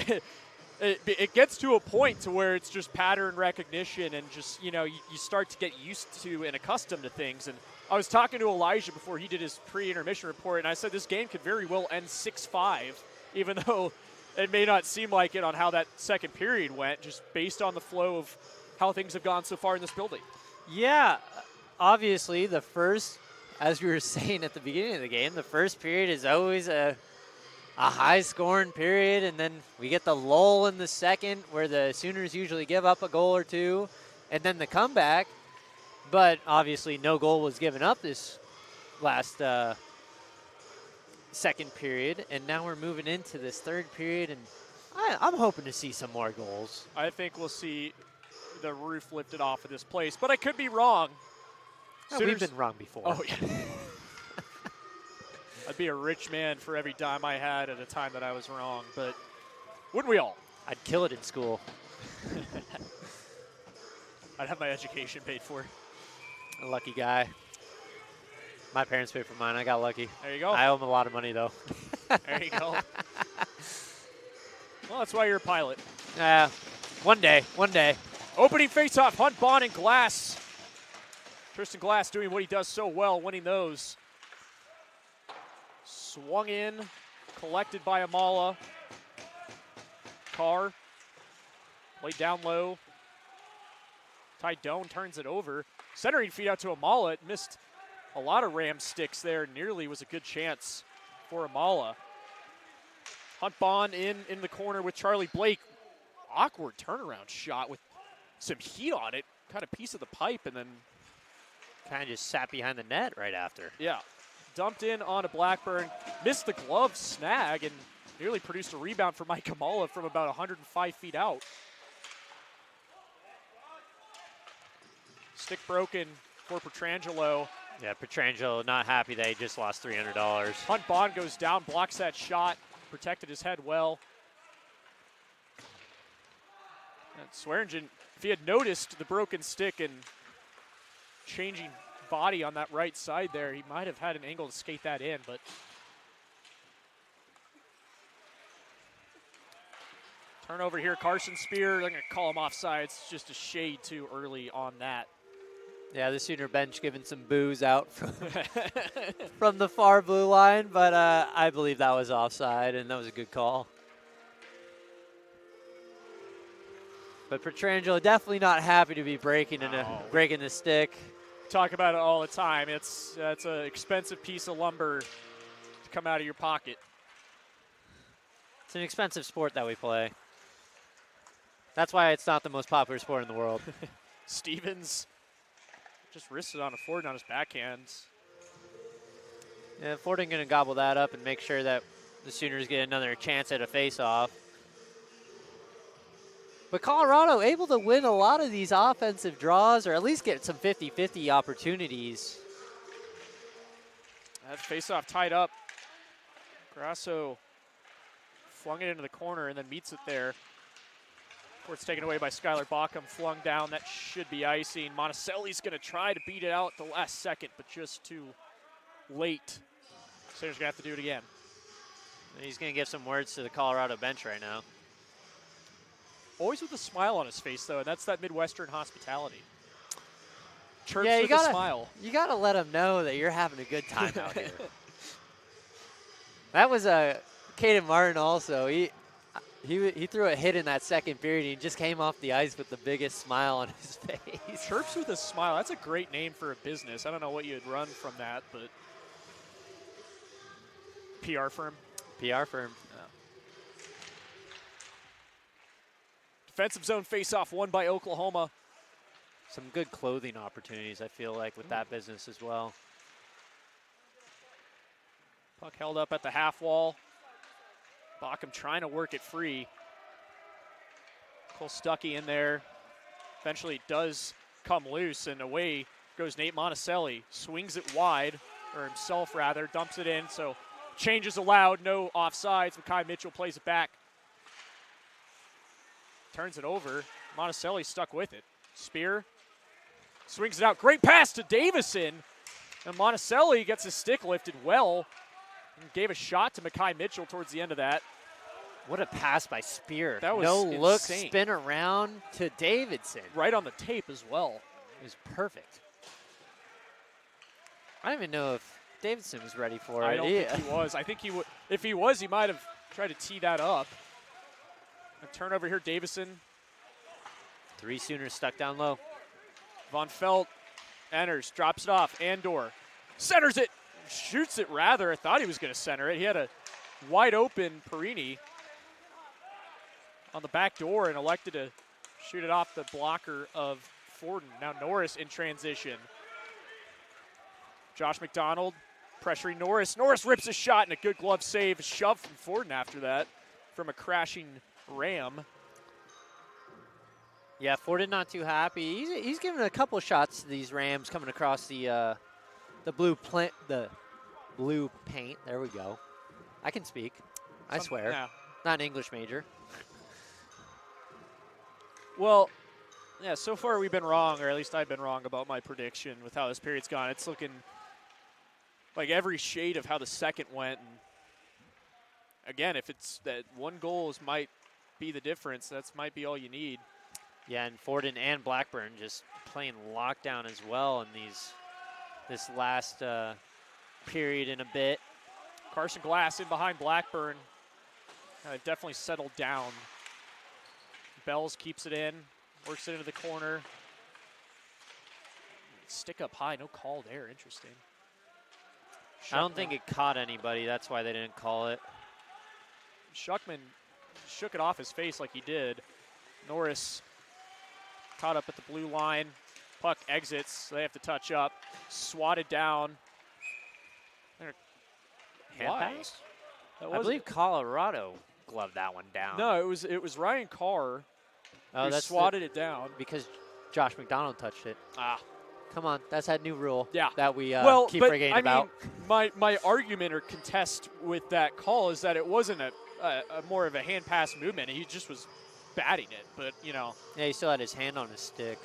it gets to a point to where it's just pattern recognition and just, you know, you start to get used to and accustomed to things. And I was talking to Elijah before he did his pre-intermission report, and I said this game could very well end 6-5, even though it may not seem like it on how that second period went, just based on the flow of how things have gone so far in this building. Yeah, obviously the first, as we were saying at the beginning of the game, the first period is always a high-scoring period, and then we get the lull in the second where the Sooners usually give up a goal or two, and then the comeback. But obviously no goal was given up this last second period, and now we're moving into this third period, and I'm hoping to see some more goals. I think we'll see the roof lifted off of this place, but I could be wrong. We've been wrong before. Oh, yeah. I'd be a rich man for every dime I had at a time that I was wrong, but wouldn't we all? I'd kill it in school. I'd have my education paid for. A lucky guy. My parents paid for mine. I got lucky. There you go. I owe them a lot of money, though. There you go. Well, that's why you're a pilot. One day. Opening faceoff, Hunt, Bond, and Glass. Tristan Glass doing what he does so well, winning those. Swung in, collected by Amala. Carr, laid down low. Tydone turns it over. Centering feed out to Amala. It missed a lot of Ram sticks there. Nearly was a good chance for Amala. Hunt Bond in the corner with Charlie Blake. Awkward turnaround shot with some heat on it. Kind of piece of the pipe and then kind of just sat behind the net right after. Yeah. Dumped in onto Blackburn. Missed the glove snag and nearly produced a rebound for Mike Amala from about 105 feet out. Stick broken for Petrangelo. Yeah, Petrangelo not happy that he just lost $300. Hunt Bond goes down, blocks that shot, protected his head well. And Swearingen, if he had noticed the broken stick and changing body on that right side there, he might have had an angle to skate that in, but turnover here, Carson Spear, they're going to call him offsides. It's just a shade too early on that. Yeah, the Sooner bench giving some boos out from the far blue line, but I believe that was offside, and that was a good call. But Petrangelo definitely not happy to be breaking the stick. Talk about it all the time. That's an expensive piece of lumber to come out of your pocket. It's an expensive sport that we play. That's why it's not the most popular sport in the world. Stevens just wristed on a Ford on his backhand. Yeah, Fording going to gobble that up and make sure that the Sooners get another chance at a face-off. But Colorado able to win a lot of these offensive draws, or at least get some 50-50 opportunities. That face-off tied up. Grasso flung it into the corner and then meets it there. It's taken away by Skylar Bockham, flung down. That should be icing. Monticelli's going to try to beat it out at the last second, but just too late. Sooners going to have to do it again. And he's going to give some words to the Colorado bench right now. Always with a smile on his face, though, and that's that Midwestern hospitality. Chirps yeah, with a smile. You got to let him know that you're having a good time out here. That was Caden Martin also. He threw a hit in that second period. He just came off the ice with the biggest smile on his face. Chirps with a smile. That's a great name for a business. I don't know what you'd run from that, but PR firm. PR firm. Defensive zone faceoff won by Oklahoma. Some good clothing opportunities, I feel like, with that business as well. Puck held up at the half wall. Bockham trying to work it free. Cole Stuckey in there. Eventually it does come loose, and away goes Nate Monticelli. Swings it wide, or himself rather, dumps it in. So changes allowed, no offsides. Makai Mitchell plays it back. Turns it over. Monticelli stuck with it. Spear swings it out. Great pass to Davison. And Monticelli gets his stick lifted well and gave a shot to Makai Mitchell towards the end of that. What a pass by Spear. That was no look, insane. spin around to Davidson. Right on the tape as well. It was perfect. I don't even know if Davidson was ready for it. I don't think he was. I think he would. If he was, he might have tried to tee that up. A turnover here, Davison. 3 Sooners stuck down low. Von Felt enters, drops it off. Andor centers it, shoots it rather. I thought he was going to center it. He had a wide open Perini on the back door and elected to shoot it off the blocker of Forden. Now Norris in transition. Josh McDonald pressuring Norris. Norris rips a shot and a good glove save. Shove from Forden after that from a crashing Ram. Yeah, Forden not too happy. He's given a couple shots to these Rams coming across the blue paint. There we go. I can speak. I swear. Yeah. Not an English major. Well, yeah, so far we've been wrong, or at least I've been wrong about my prediction with how this period's gone. It's looking like every shade of how the second went. And again, if it's that one goal might be the difference, that might be all you need. Yeah, and Forden and Blackburn just playing lockdown as well in this last period in a bit. Carson Glass in behind Blackburn. Definitely settled down. Bells keeps it in, works it into the corner. Stick up high, no call there. Interesting. I don't think it caught anybody. That's why they didn't call it. Schuckman shook it off his face like he did. Norris caught up at the blue line. Puck exits, so they have to touch up. Swatted down. Hand Why? pass? That I believe Colorado gloved that one down. No, it was Ryan Carr who that's swatted it down. because Josh McDonald touched it. Ah, Come on, that's that new rule Yeah. that we keep but forgetting I about. mean, my argument or contest with that call is that it wasn't a more of a hand pass movement. He just was batting it, but you know. Yeah, he still had his hand on his stick.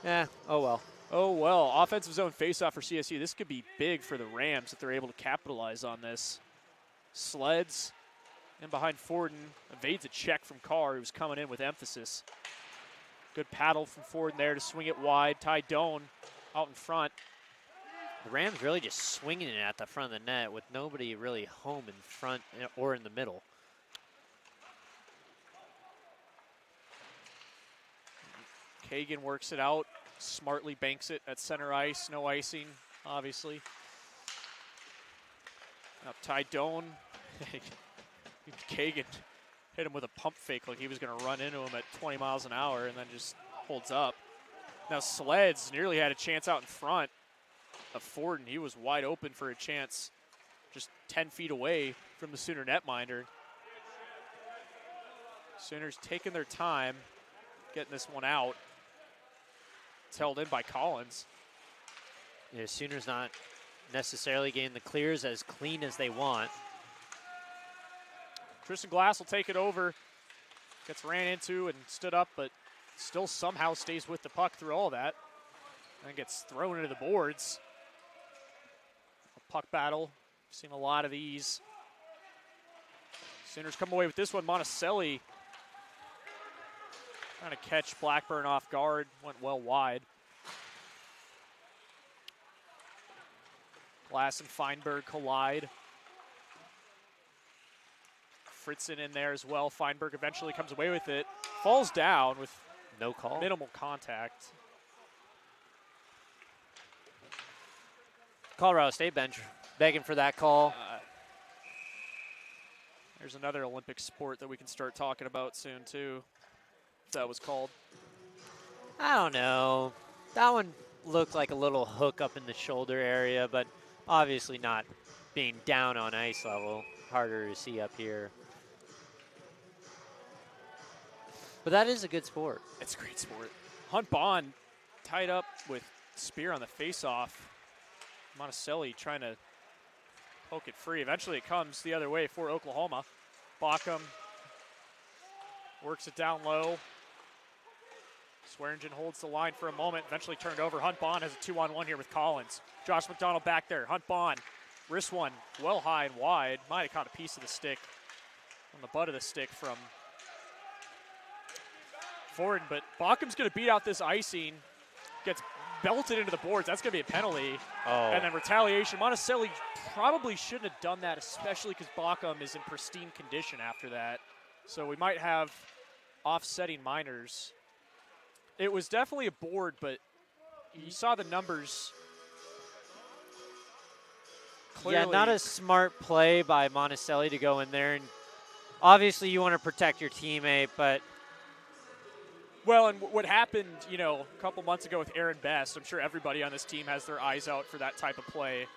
Yeah, oh well. Oh well, offensive zone faceoff for CSU. This could be big for the Rams if they're able to capitalize on this. Sleds in behind Forden, evades a check from Carr, who was coming in with emphasis. Good paddle from Forden there to swing it wide. Ty Doan out in front. The Rams really just swinging it at the front of the net with nobody really home in front or in the middle. Kagan works it out, smartly banks it at center ice. No icing, obviously. Up Ty Doan. Kagan hit him with a pump fake like he was going to run into him at 20 miles an hour and then just holds up. Now Sleds nearly had a chance out in front of Forden. He was wide open for a chance just 10 feet away from the Sooner netminder. Sooners taking their time getting this one out. It's held in by Collins. Yeah, Sooners not necessarily getting the clears as clean as they want. Tristan Glass will take it over. Gets ran into and stood up, but still somehow stays with the puck through all that. And gets thrown into the boards. A puck battle. Seen a lot of these. Sooners come away with this one. Monticelli trying to catch Blackburn off guard. Went well wide. Glass and Feinberg collide. Fritzen in there as well. Feinberg eventually comes away with it. Falls down with No call. minimal contact. Colorado State bench begging for that call. There's another Olympic sport that we can start talking about soon too, if that was called. I don't know. That one looked like a little hook up in the shoulder area, but Obviously not being down on ice level. Harder to see up here. But that is a good sport. It's a great sport. Hunt Bond tied up with Spear on the face-off. Monticelli trying to poke it free. Eventually it comes the other way for Oklahoma. Bockham works it down low. Swearingen holds the line for a moment, eventually turned over. Hunt Bond has a 2-on-1 here with Collins. Josh McDonald back there. Hunt Bond, wrist one, well high and wide. Might have caught a piece of the stick on the butt of the stick from Ford, but Bockham's going to beat out this icing. Gets belted into the boards. That's going to be a penalty. And then retaliation. Monticelli probably shouldn't have done that, especially because Bockham is in pristine condition after that. So we might have offsetting minors. It was definitely a board, but you saw the numbers clearly. Yeah, not a smart play by Monticelli to go in there. And obviously you want to protect your teammate, but well, and what happened, a couple months ago with Aaron Best, I'm sure everybody on this team has their eyes out for that type of play.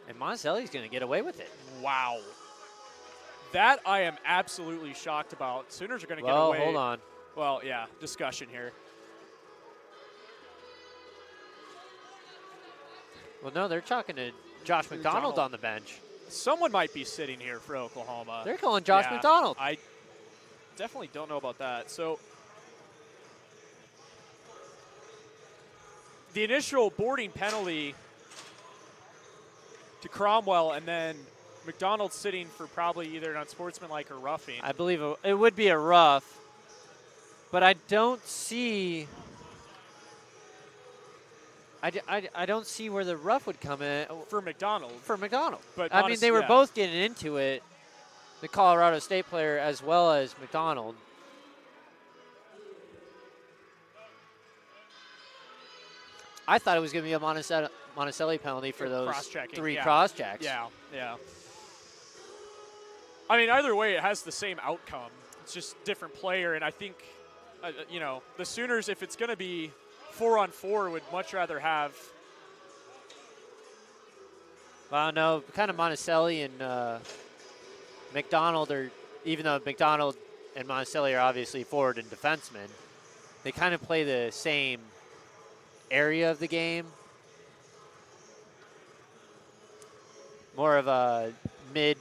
And Monticelli's going to get away with it. Wow. That I am absolutely shocked about. Sooners are going to get away. Well, hold on. Well, yeah, discussion here. Well, no, they're talking to Josh McDonald on the bench. Someone might be sitting here for Oklahoma. They're calling Josh McDonald. I definitely don't know about that. So the initial boarding penalty to Cromwell, and then McDonald sitting for probably either an unsportsmanlike or roughing. I believe it would be a rough, but I don't see. I don't see where the rough would come in for McDonald. But I mean, they were both getting into it, the Colorado State player as well as McDonald. I thought it was going to be a Monticelli penalty for those three cross-checks. Yeah. I mean, either way, it has the same outcome. It's just different player, and I think, the Sooners, if it's going to be 4-on-4, would much rather have. Well, no, kind of Monticelli and McDonald are, even though McDonald and Monticelli are obviously forward and defensemen, they kind of play the same area of the game. More of a mid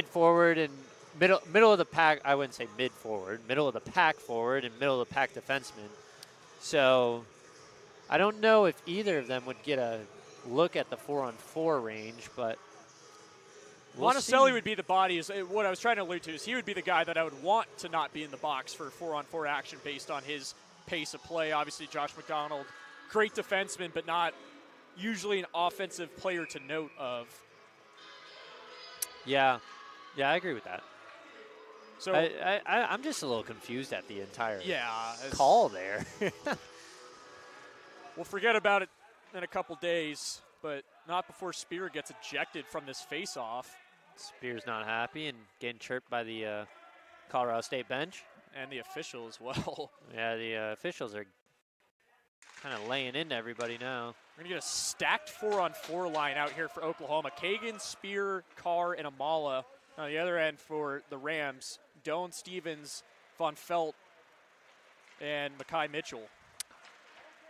forward and middle of the pack. I wouldn't say mid forward, middle of the pack forward and middle of the pack defenseman. So I don't know if either of them would get a look at the 4-on-4 range, but Monticelli would be the body. Is what I was trying to allude to. Is he would be the guy that I would want to not be in the box for 4-on-4 action based on his pace of play. Obviously, Josh McDonald, great defenseman, but not usually an offensive player to note of. Yeah, I agree with that. So I'm just a little confused at the entire call there. We'll forget about it in a couple days, but not before Spear gets ejected from this face-off. Spear's not happy and getting chirped by the Colorado State bench. And the official as well. Yeah, the officials are kind of laying into everybody now. We're going to get a stacked 4-on-4 line out here for Oklahoma. Kagan, Spear, Carr, and Amala. On the other end for the Rams, Doan, Stevens, Von Felt, and Makai Mitchell.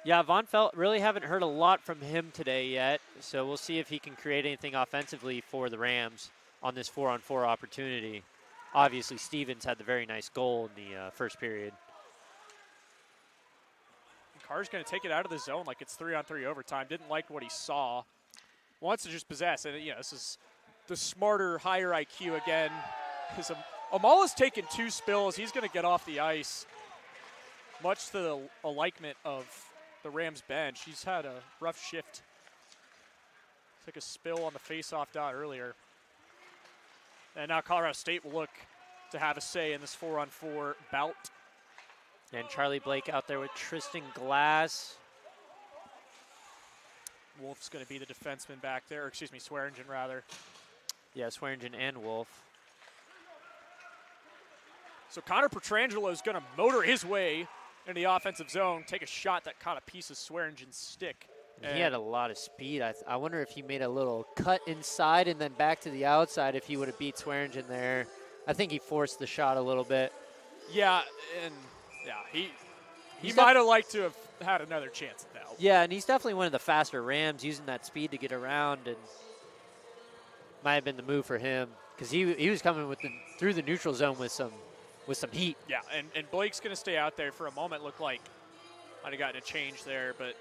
Yeah, Von Felt, really haven't heard a lot from him today yet, so we'll see if he can create anything offensively for the Rams on this 4-on-4 opportunity. Obviously, Stevens had the very nice goal in the first period. Carr's going to take it out of the zone like it's 3-on-3 overtime. Didn't like what he saw. Wants to just possess. And, this is the smarter, higher IQ again. Amala's taken 2 spills. He's going to get off the ice, much to the alikement of the Rams bench. He's had a rough shift. Took a spill on the face-off dot earlier. And now Colorado State will look to have a say in this 4-on-4 bout. And Charlie Blake out there with Tristan Glass. Wolf's going to be the defenseman back there. Or excuse me, Swearingen rather. Yeah, Swearingen and Wolf. So Connor Petrangelo is going to motor his way into the offensive zone, take a shot that caught a piece of Swearingen's stick He had a lot of speed. I wonder if he made a little cut inside and then back to the outside if he would have beat Swearingen there. I think he forced the shot a little bit. Yeah, and he might have liked to have had another chance at that. Yeah, and he's definitely one of the faster Rams, using that speed to get around, and might have been the move for him because he was coming through the neutral zone with some heat. Yeah, and Blake's going to stay out there for a moment. Looked like might have gotten a change there, but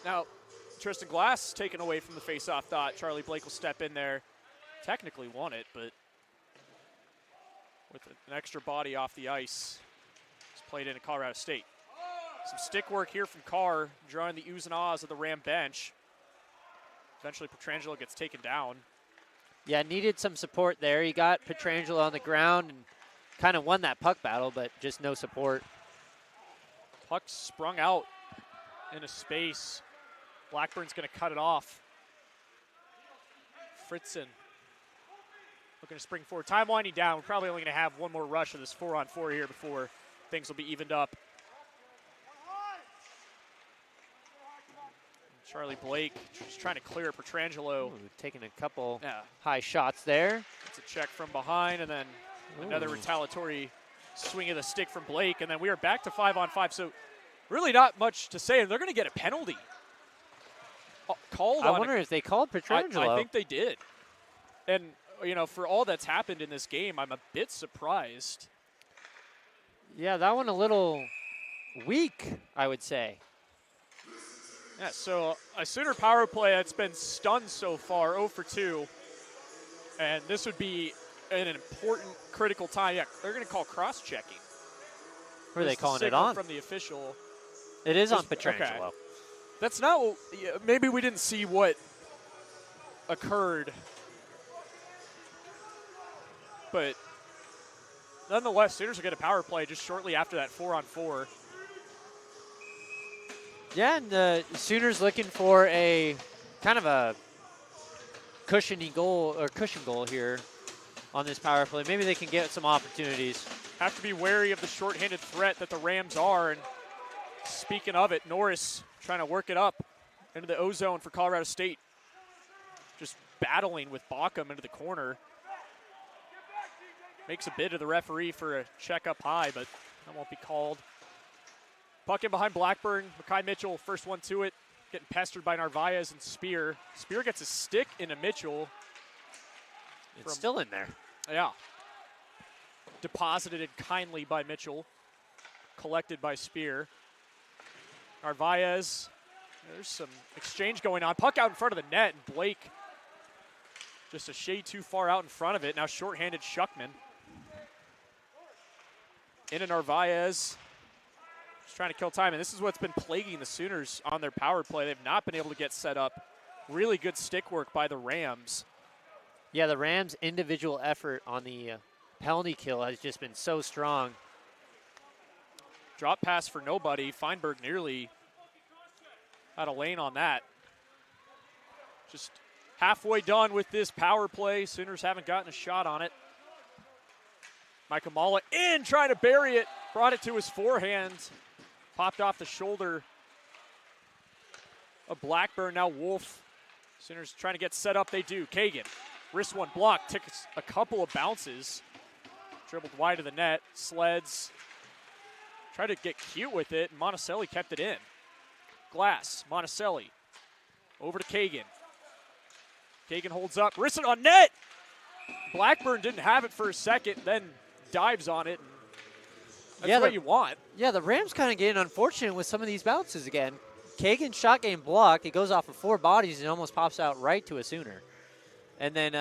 now Tristan Glass taken away from the face-off dot. Charlie Blake will step in there. Technically won it, but with an extra body off the ice, it's played into Colorado State. Some stick work here from Carr, drawing the oohs and ahs of the Ram bench. Eventually, Petrangelo gets taken down. Yeah, needed some support there. He got Petrangelo on the ground and kind of won that puck battle, but just no support. Puck sprung out in a space. Blackburn's going to cut it off. Fritzen looking to spring forward. Time winding down. We're probably only going to have one more rush of this 4-on-4 here before things will be evened up. Charlie Blake just trying to clear Petrangelo. Ooh, taking a couple high shots there. It's a check from behind, and then another retaliatory swing of the stick from Blake, and then we are back to 5-on-5. So really not much to say. They're going to get a penalty called. I wonder if they called Petrangelo. I think they did. And, you know, for all that's happened in this game, I'm a bit surprised. Yeah, that one a little weak, I would say. Yeah, so a Sooner power play that's been stunned so far, 0 for 2. And this would be an important, critical time. Yeah, they're going to call cross-checking. Who are they calling it on? From the official. It is on Petrangelo. Okay. That's not what, maybe we didn't see what occurred. But nonetheless, Sooners will get a power play just shortly after that 4-on-4. Yeah, and the Sooners looking for a kind of a cushion goal here on this power play. Maybe they can get some opportunities. Have to be wary of the shorthanded threat that the Rams are. And speaking of it, Norris trying to work it up into the O-zone for Colorado State. Just battling with Bauckham into the corner. Makes a bid of the referee for a check up high, but that won't be called. Puck in behind Blackburn. Makai Mitchell, first one to it. Getting pestered by Narvaez and Spear. Spear gets a stick into Mitchell. It's still in there. Yeah. Deposited kindly by Mitchell. Collected by Spear. Narvaez. There's some exchange going on. Puck out in front of the net, and Blake just a shade too far out in front of it. Now shorthanded Shuckman. Into Narvaez. Just trying to kill time, and this is what's been plaguing the Sooners on their power play. They've not been able to get set up. Really good stick work by the Rams. Yeah, the Rams' individual effort on the penalty kill has just been so strong. Drop pass for nobody. Feinberg nearly out of lane on that. Just halfway done with this power play. Sooners haven't gotten a shot on it. Micah Mala in, trying to bury it. Brought it to his forehand. Popped off the shoulder of Blackburn. Now Wolf. Sooners trying to get set up. They do. Kagan. Wrist one block. Took a couple of bounces. Dribbled wide of the net. Sleds. Tried to get cute with it. And Monticelli kept it in. Glass. Monticelli. Over to Kagan. Kagan holds up. Wristed on net. Blackburn didn't have it for a second. Then dives on it. That's what you want. Yeah, the Rams kind of getting unfortunate with some of these bounces again. Kagan's shot game blocked. It goes off of 4 bodies and almost pops out right to a Sooner. And then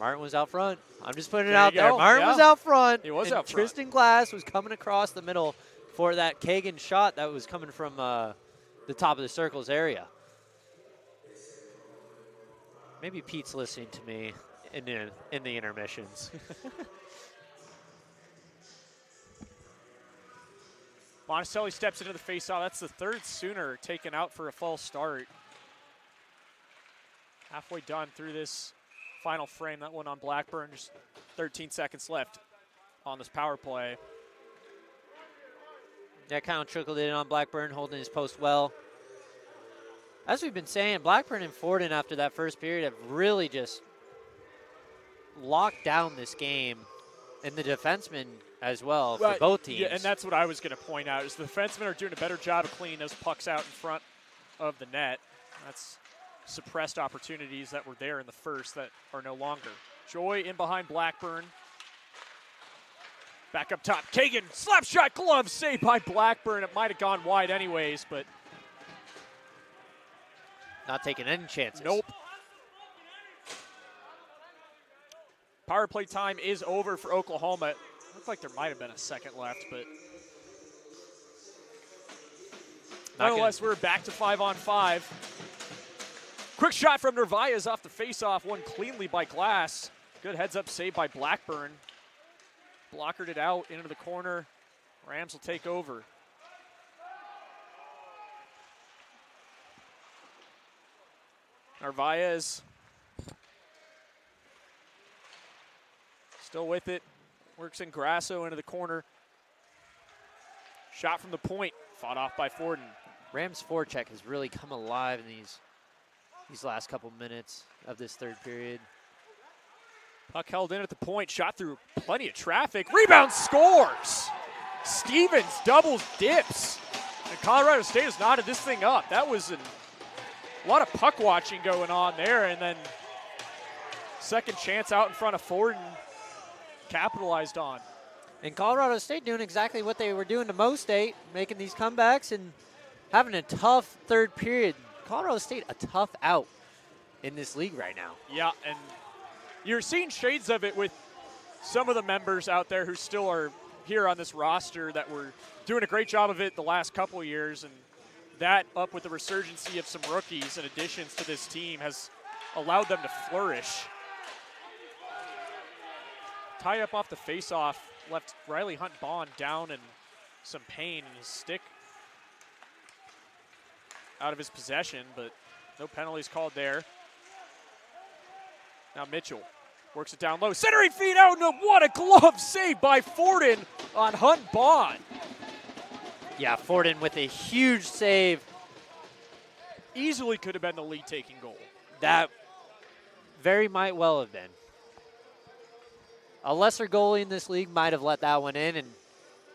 Martin was out front. I'm just putting it out there. Martin was out front. He was out front. Tristan Glass was coming across the middle for that Kagan shot that was coming from the top of the circles area. Maybe Pete's listening to me in the intermissions. Monticelli steps into the faceoff. That's the third Sooner taken out for a false start. Halfway done through this final frame. That one on Blackburn. Just 13 seconds left on this power play. Yeah, kind of trickled in on Blackburn, holding his post well. As we've been saying, Blackburn and Forden after that first period have really just locked down this game, and the defensemen as well for both teams. Yeah, and that's what I was going to point out, is the defensemen are doing a better job of cleaning those pucks out in front of the net. That's suppressed opportunities that were there in the first that are no longer. Joy in behind Blackburn. Back up top, Kagan, slap shot, glove saved by Blackburn. It might have gone wide anyways, but not taking any chances. Nope. Power play time is over for Oklahoma. Looked like there might have been a second left, but nonetheless, we're back to 5-on-5. Quick shot from Narvaez off the faceoff, won cleanly by Glass. Good heads-up save by Blackburn. Blockered it out into the corner. Rams will take over. Narvaez still with it. Works in Grasso into the corner. Shot from the point. Fought off by Forden. Rams' forecheck has really come alive in these last couple minutes of this third period. Puck held in at the point. Shot through plenty of traffic. Rebound, scores! Stevens doubles, dips. And Colorado State has knotted this thing up. That was a lot of puck watching going on there. And then second chance out in front of Forden. Capitalized on. And Colorado State doing exactly what they were doing to Mo State, making these comebacks and having a tough third period. Colorado State a tough out in this league right now. Yeah, and you're seeing shades of it with some of the members out there who still are here on this roster that were doing a great job of it the last couple of years, and that up with the resurgency of some rookies and additions to this team has allowed them to flourish. Tie up off the faceoff, left Riley Hunt Bond down in some pain, and his stick out of his possession, but no penalties called there. Now Mitchell works it down low, centering feed out, and what a glove save by Forden on Hunt Bond. Yeah, Forden with a huge save. Easily could have been the lead-taking goal. That very might well have been. A lesser goalie in this league might have let that one in, and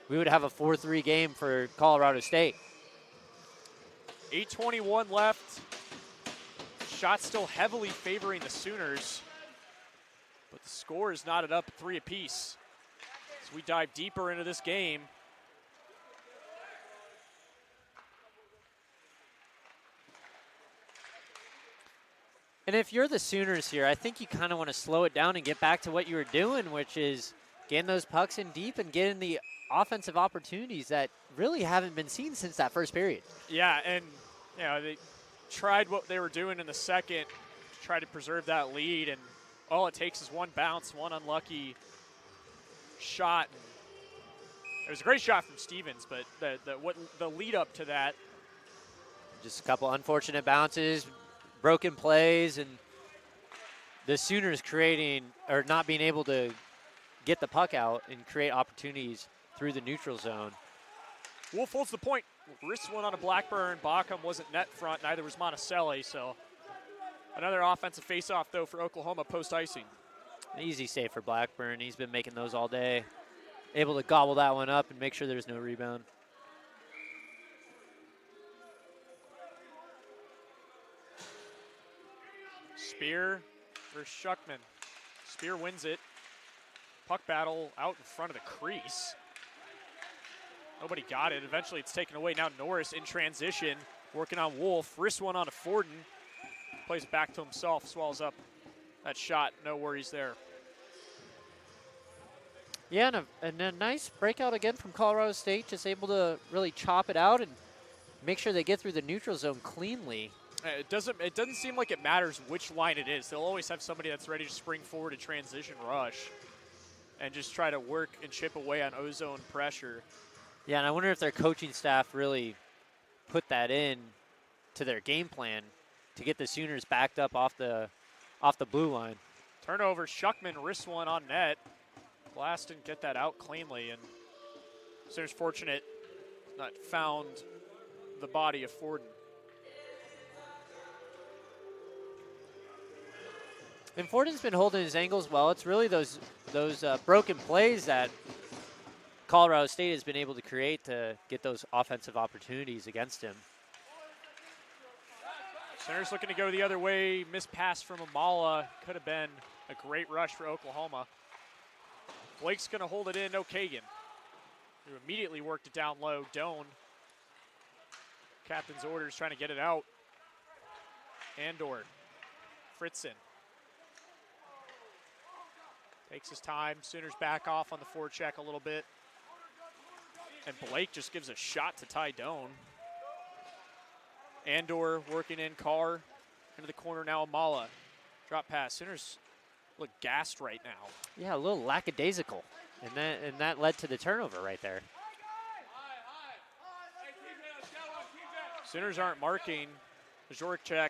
we would have a 4-3 game for Colorado State. 8:21 left. Shot still heavily favoring the Sooners, but the score is knotted up 3 apiece. As we dive deeper into this game. And if you're the Sooners here, I think you kind of want to slow it down and get back to what you were doing, which is getting those pucks in deep and getting the offensive opportunities that really haven't been seen since that first period. Yeah, and you know, they tried what they were doing in the second to try to preserve that lead, and all it takes is one bounce, one unlucky shot. It was a great shot from Stevens, but the lead up to that. Just a couple unfortunate bounces, broken plays, and the Sooners creating or not being able to get the puck out and create opportunities through the neutral zone. Wolf holds the point. Wrists one on a Blackburn. Backham wasn't net front. Neither was Monticelli. So another offensive faceoff, though, for Oklahoma post-icing. Easy save for Blackburn. He's been making those all day. Able to gobble that one up and make sure there's no rebound. Spear for Schuckman. Spear wins it. Puck battle out in front of the crease. Nobody got it. Eventually it's taken away. Now Norris in transition, working on Wolf. Wrist one on to Forden. Plays it back to himself, swallows up that shot. No worries there. Yeah, and a nice breakout again from Colorado State. Just able to really chop it out and make sure they get through the neutral zone cleanly. It doesn't seem like it matters which line it is. They'll always have somebody that's ready to spring forward a transition rush and just try to work and chip away on ozone pressure. Yeah, and I wonder if their coaching staff really put that in to their game plan to get the Sooners backed up off the blue line. Turnover, Schuckman wrist one on net. Glass didn't get that out cleanly, and Sooners fortunate that found the body of Forden. And Forden's been holding his angles well. It's really those broken plays that Colorado State has been able to create to get those offensive opportunities against him. Center's looking to go the other way. Missed pass from Amala. Could have been a great rush for Oklahoma. Blake's going to hold it in. No Kagan. Who immediately worked it down low. Doan. Captain's orders trying to get it out. Andor. Fritzen. Takes his time. Sooners back off on the forecheck a little bit. And Blake just gives a shot to Ty Doan. Andor working in. Carr into the corner now. Amala. Drop pass. Sooners look gassed right now. Yeah, a little lackadaisical. And that led to the turnover right there. Sooners aren't marking. Zorchek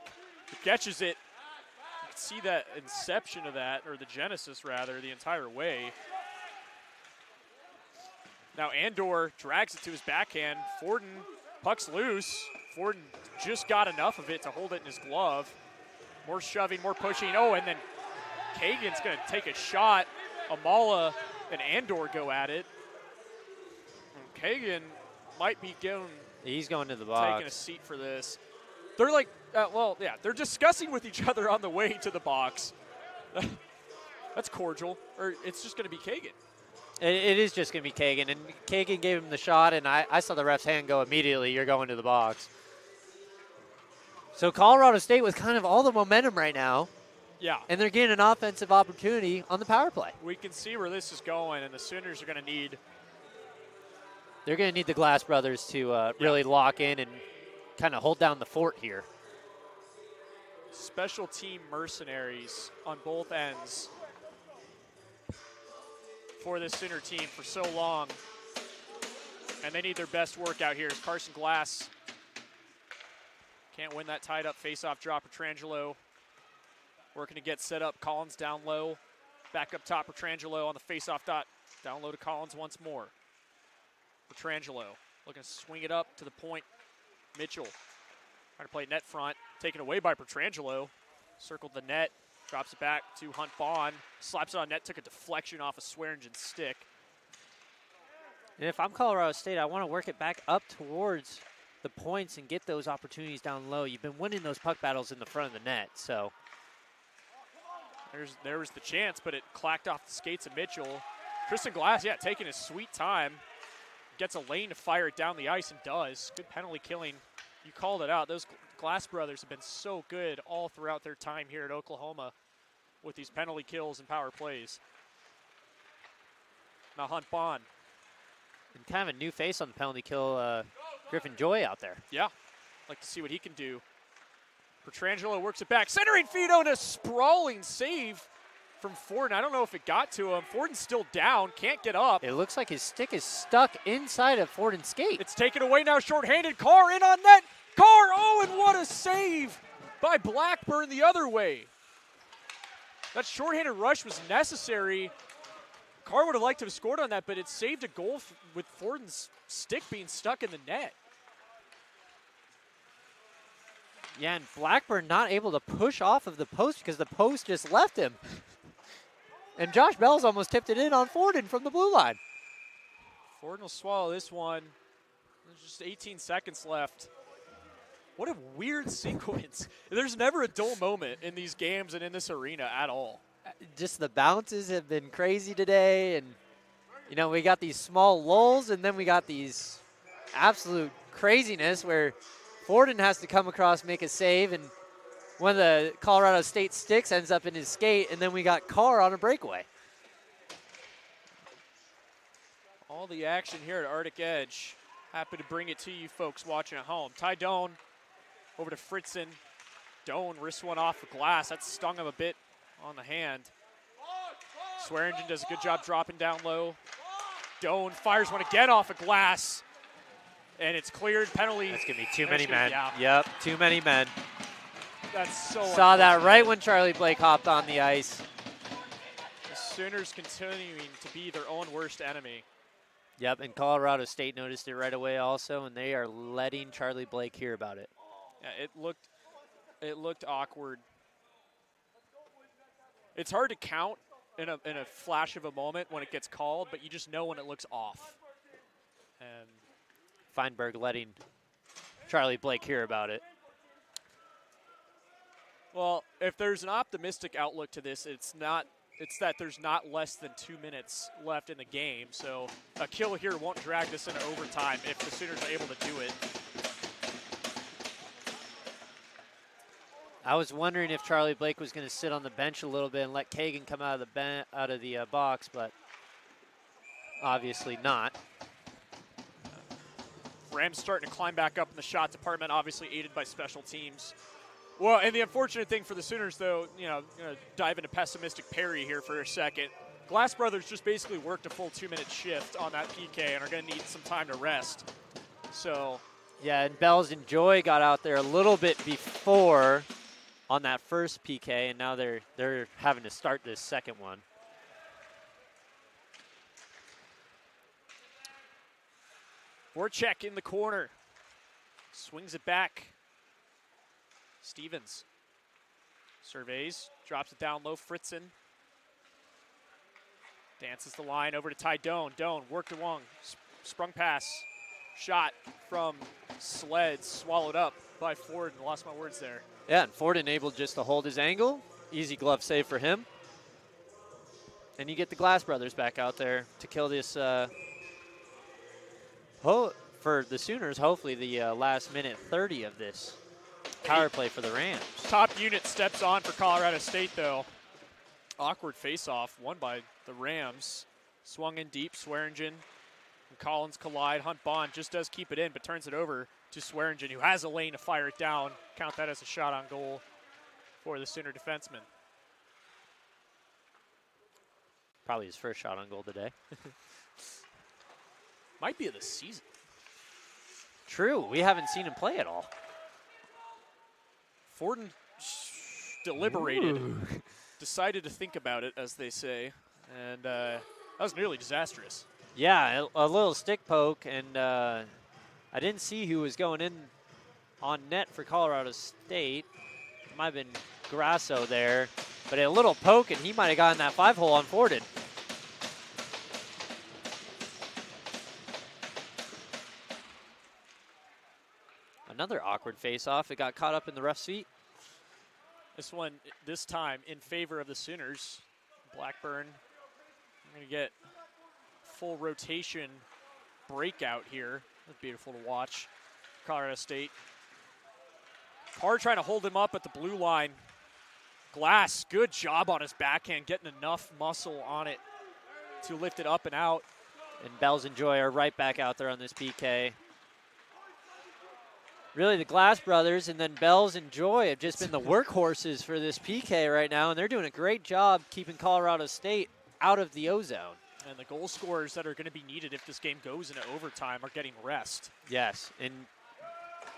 catches it. You can see that inception of that, or the genesis rather, the entire way. Now Andor drags it to his backhand. Forden, puck's loose. Forden just got enough of it to hold it in his glove. More shoving, more pushing. Oh, and then Kagan's going to take a shot. Amala and Andor go at it. And Kagan might be going. He's going to the box. Taking a seat for this. They're like, they're discussing with each other on the way to the box. That's cordial. Or it's just going to be Kagan. It is just going to be Kagan. And Kagan gave him the shot, and I saw the ref's hand go immediately. You're going to the box. So Colorado State with kind of all the momentum right now. Yeah. And they're getting an offensive opportunity on the power play. We can see where this is going, and the Sooners are going to need. They're going to need the Glass brothers to really lock in and kind of hold down the fort here. Special team mercenaries on both ends for this Sooner team for so long. And they need their best work out here. As Carson Glass can't win that tied up face-off drop. Petrangelo working to get set up. Collins down low. Back up top. Petrangelo on the face-off dot. Down low to Collins once more. Petrangelo looking to swing it up to the point. Mitchell trying to play net front. Taken away by Petrangelo. Circled the net. Drops it back to Hunt Bond. Slaps it on net. Took a deflection off a Swearingen's stick. And if I'm Colorado State, I want to work it back up towards the points and get those opportunities down low. You've been winning those puck battles in the front of the net, so. There was the chance, but it clacked off the skates of Mitchell. Tristan Glass, taking his sweet time. Gets a lane to fire it down the ice and does. Good penalty killing. You called it out. Those Glass brothers have been so good all throughout their time here at Oklahoma with these penalty kills and power plays. Now Hunt Bond. And kind of a new face on the penalty kill, Griffin Joy out there. Yeah, like to see what he can do. Petrangelo works it back. Centering feed on a sprawling save from Forden. I don't know if it got to him. Forden's still down, can't get up. It looks like his stick is stuck inside of Forden's skate. It's taken away now, shorthanded. Carr in on net. Carr, and what a save by Blackburn the other way. That shorthanded rush was necessary. Carr would have liked to have scored on that, but it saved a goal with Forden's stick being stuck in the net. Yeah, and Blackburn not able to push off of the post because the post just left him. And Josh Bell's almost tipped it in on Forden from the blue line. Forden will swallow this one. There's just 18 seconds left. What a weird sequence. There's never a dull moment in these games and in this arena at all. Just the bounces have been crazy today. And, we got these small lulls, and then we got these absolute craziness where Forden has to come across, make a save, and one of the Colorado State sticks ends up in his skate, and then we got Carr on a breakaway. All the action here at Arctic Edge. Happy to bring it to you folks watching at home. Ty Doan over to Fritzen. Doan wrists one off the glass. That stung him a bit on the hand. Swearingen does a good job dropping down low. Doan fires one again off a glass. And it's cleared. Penalty. That's going to be too many men. Yeah. Yep, too many men. That's so Saw that right when Charlie Blake hopped on the ice. The Sooners continuing to be their own worst enemy. Yep, and Colorado State noticed it right away also, and they are letting Charlie Blake hear about it. Yeah, it looked awkward. It's hard to count in a flash of a moment when it gets called, but you just know when it looks off. And Feinberg letting Charlie Blake hear about it. well, if there's an optimistic outlook to this, it's that there's not less than 2 minutes left in the game. So a kill here won't drag this into overtime if the Sooners are able to do it. I was wondering if Charlie Blake was going to sit on the bench a little bit and let Kagan come out of the box, but obviously not. Rams starting to climb back up in the shot department, obviously aided by special teams. Well, and the unfortunate thing for the Sooners, though, going to dive into pessimistic Perry here for a second. Glass Brothers just basically worked a full 2-minute shift on that PK and are going to need some time to rest. So, yeah, and Bells and Joy got out there a little bit before on that first PK, and now they're having to start this second one. Voracek in the corner. Swings it back. Stevens surveys, drops it down low. Fritzen dances the line over to Ty Doan. Doan worked to Wong. Sprung pass. Shot from Sled. Swallowed up by Ford. And lost my words there. Yeah, and Ford enabled just to hold his angle. Easy glove save for him. And you get the Glass Brothers back out there to kill this. For the Sooners, hopefully the last minute 30 of this power play for the Rams. Top unit steps on for Colorado State, though. Awkward face-off, won by the Rams. Swung in deep, Swearingen and Collins collide. Hunt Bond just does keep it in, but turns it over to Swearingen, who has a lane to fire it down. Count that as a shot on goal for the Sooner defenseman. Probably his first shot on goal today. Might be of the season. True, we haven't seen him play at all. Forden deliberated, decided to think about it, as they say, and that was nearly disastrous. Yeah, a little stick poke, and I didn't see who was going in on net for Colorado State. It might have been Grasso there, but a little poke, and he might have gotten that 5-hole on Forden. Another awkward face-off. It got caught up in the ref's feet. This one, this time, in favor of the Sooners. Blackburn, we're going to get full rotation breakout here. That's beautiful to watch. Colorado State. Carr trying to hold him up at the blue line. Glass, good job on his backhand, getting enough muscle on it to lift it up and out. And Bells and Joy are right back out there on this PK. Really, the Glass Brothers and then Bells and Joy have just been the workhorses for this PK right now, and they're doing a great job keeping Colorado State out of the O-zone. And the goal scorers that are going to be needed if this game goes into overtime are getting rest. Yes,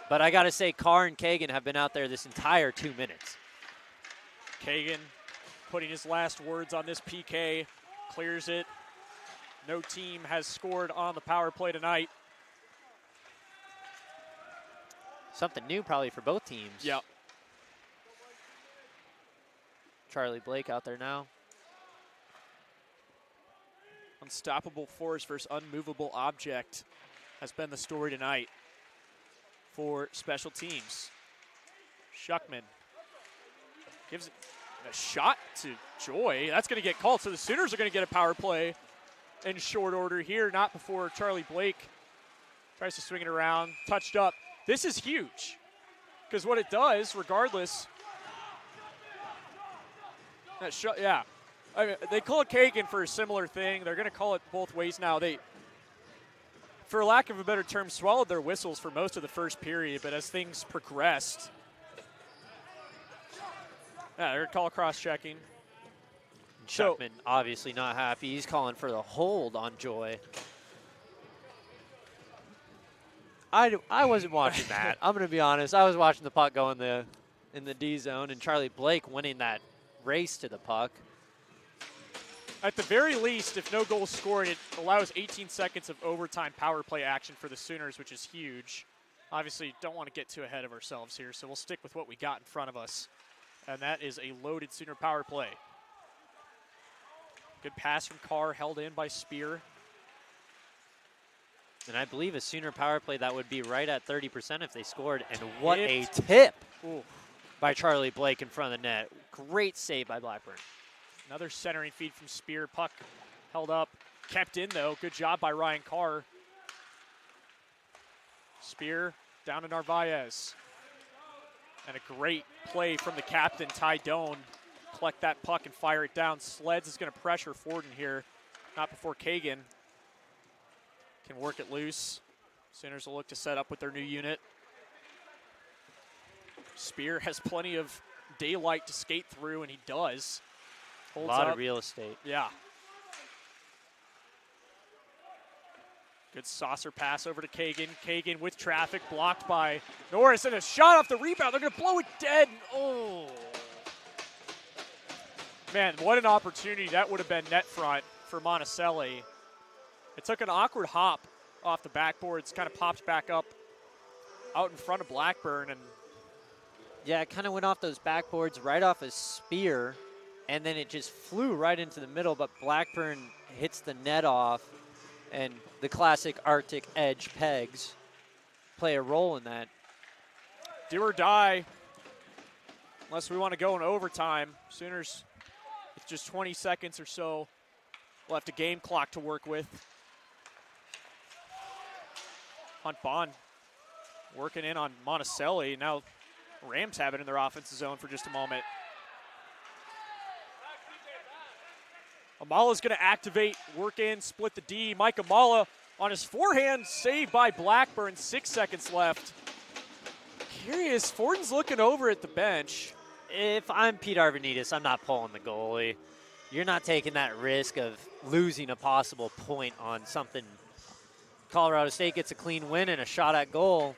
but I got to say, Carr and Kagan have been out there this entire 2 minutes. Kagan putting his last words on this PK, clears it. No team has scored on the power play tonight. Something new probably for both teams. Yep. Charlie Blake out there now. Unstoppable force versus unmovable object has been the story tonight for special teams. Schuckman gives it a shot to Joy. That's going to get called, so the Sooners are going to get a power play in short order here, not before Charlie Blake tries to swing it around, touched up. This is huge because what it does, regardless, yeah. I mean, they call it Kagan for a similar thing. They're going to call it both ways now. They, for lack of a better term, swallowed their whistles for most of the first period, but as things progressed, yeah, they're going to call cross-checking. Schuckman obviously not happy. He's calling for the hold on Joy. I wasn't watching that. I'm going to be honest. I was watching the puck go in the D zone and Charlie Blake winning that race to the puck. At the very least, if no goals scored, it allows 18 seconds of overtime power play action for the Sooners, which is huge. Obviously, don't want to get too ahead of ourselves here, so we'll stick with what we got in front of us. And that is a loaded Sooner power play. Good pass from Carr, held in by Spear. And I believe a Sooner power play that would be right at 30% if they scored. And what a tip by Charlie Blake in front of the net. Great save by Blackburn. Another centering feed from Spear. Puck held up, kept in though. Good job by Ryan Carr. Spear down to Narvaez. And a great play from the captain, Ty Doan. Collect that puck and fire it down. Sleds is going to pressure Forden here. Not before Kagan can work it loose. Sooners will look to set up with their new unit. Spear has plenty of daylight to skate through, and he does. Holds a lot up. Of real estate. Yeah. Good saucer pass over to Kagan. Kagan with traffic, blocked by Norris, and a shot off the rebound. They're going to blow it dead. Oh. Man, what an opportunity that would have been net front for Monticelli. It took an awkward hop off the backboards, kind of popped back up out in front of Blackburn. And yeah, it kind of went off those backboards right off his Spear, and then it just flew right into the middle, but Blackburn hits the net off, and the classic Arctic edge pegs play a role in that. Do or die, unless we want to go in overtime. Sooners, with just 20 seconds or so left, a game clock to work with. Hunt Bond working in on Monticelli. Now Rams have it in their offensive zone for just a moment. Amala's going to activate, work in, split the D. Mike Amala on his forehand, saved by Blackburn. 6 seconds left. Curious, Fortin's looking over at the bench. If I'm Pete Arvanitis, I'm not pulling the goalie. You're not taking that risk of losing a possible point on something. Colorado State gets a clean win and a shot at goal.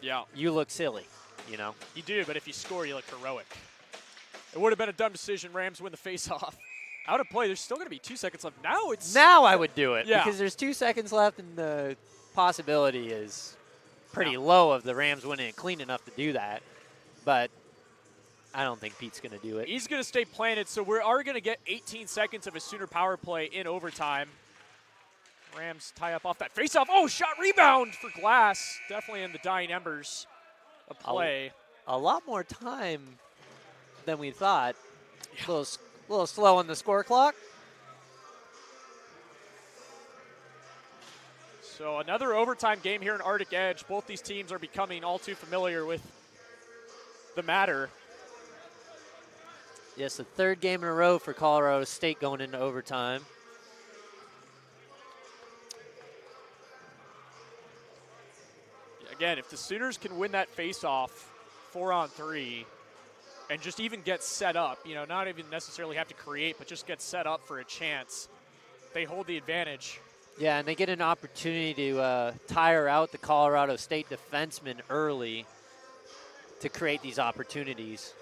Yeah. You look silly, you know? You do, but if you score, you look heroic. It would have been a dumb decision. Rams win the faceoff. Out of play. There's still going to be 2 seconds left. Now I would do it, because there's 2 seconds left, and the possibility is pretty low of the Rams winning it clean enough to do that. But I don't think Pete's going to do it. He's going to stay planted, so we are going to get 18 seconds of a Sooner power play in overtime. Rams tie up off that faceoff. Oh, shot rebound for Glass. Definitely in the dying embers of play. A lot more time than we thought. Yeah. A little slow on the score clock. So another overtime game here in Arctic Edge. Both these teams are becoming all too familiar with the matter. Yes, the third game in a row for Colorado State going into overtime. Again, if the Sooners can win that face-off 4-on-3 and just even get set up, you know, not even necessarily have to create, but just get set up for a chance, they hold the advantage. Yeah, and they get an opportunity to tire out the Colorado State defensemen early to create these opportunities.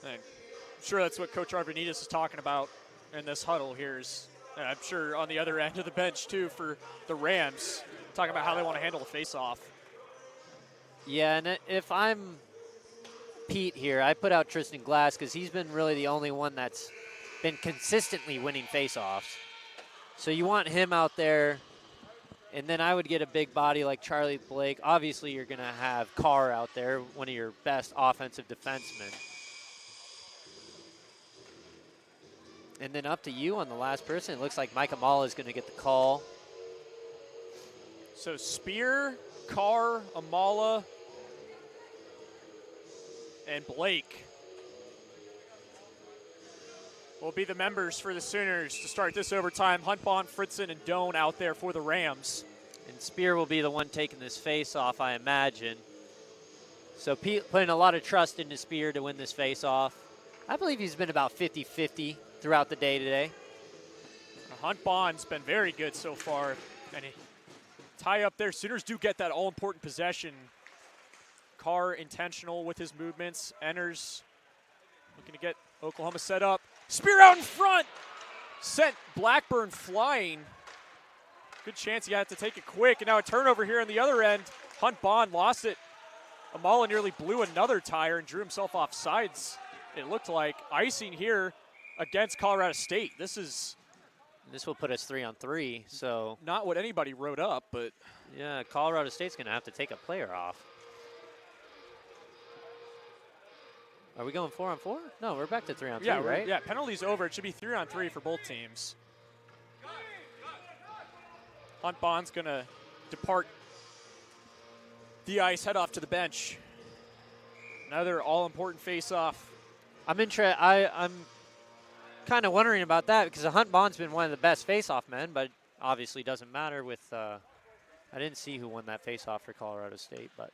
And I'm sure that's what Coach Arvanitis is talking about in this huddle here. And I'm sure on the other end of the bench, too, for the Rams, talking about how they want to handle the face-off. Yeah, and if I'm Pete here, I put out Tristan Glass because he's been really the only one that's been consistently winning face-offs. So you want him out there, and then I would get a big body like Charlie Blake. Obviously, you're going to have Carr out there, one of your best offensive defensemen. And then up to you on the last person. It looks like Mike Amala is going to get the call. So Spear, Carr, Amala, and Blake will be the members for the Sooners to start this overtime. Huntbond, Fritzen, and Doan out there for the Rams. And Spear will be the one taking this face-off, I imagine. So Pete putting a lot of trust into Spear to win this face-off. I believe he's been about 50-50 throughout the day today. Huntbond's been very good so far. And tie up there. Sooners do get that all-important possession. Carr intentional with his movements. Enters, looking to get Oklahoma set up. Spear out in front. sent Blackburn flying. Good chance he had to take it quick. And now a turnover here on the other end. Hunt Bond lost it. Amala nearly blew another tire and drew himself off sides. It looked like icing here against Colorado State. This will put us 3-on-3, so. Not what anybody wrote up, but. Yeah, Colorado State's going to have to take a player off. Are we going 4-on-4? No, we're back to 3-on-3, right? Yeah, penalty's over. It should be 3-on-3 for both teams. Hunt Bond's going to depart the ice, head off to the bench. Another all-important face-off. I'm kind of wondering about that because Hunt Bond's been one of the best face-off men, but obviously doesn't matter with I didn't see who won that face-off for Colorado State, but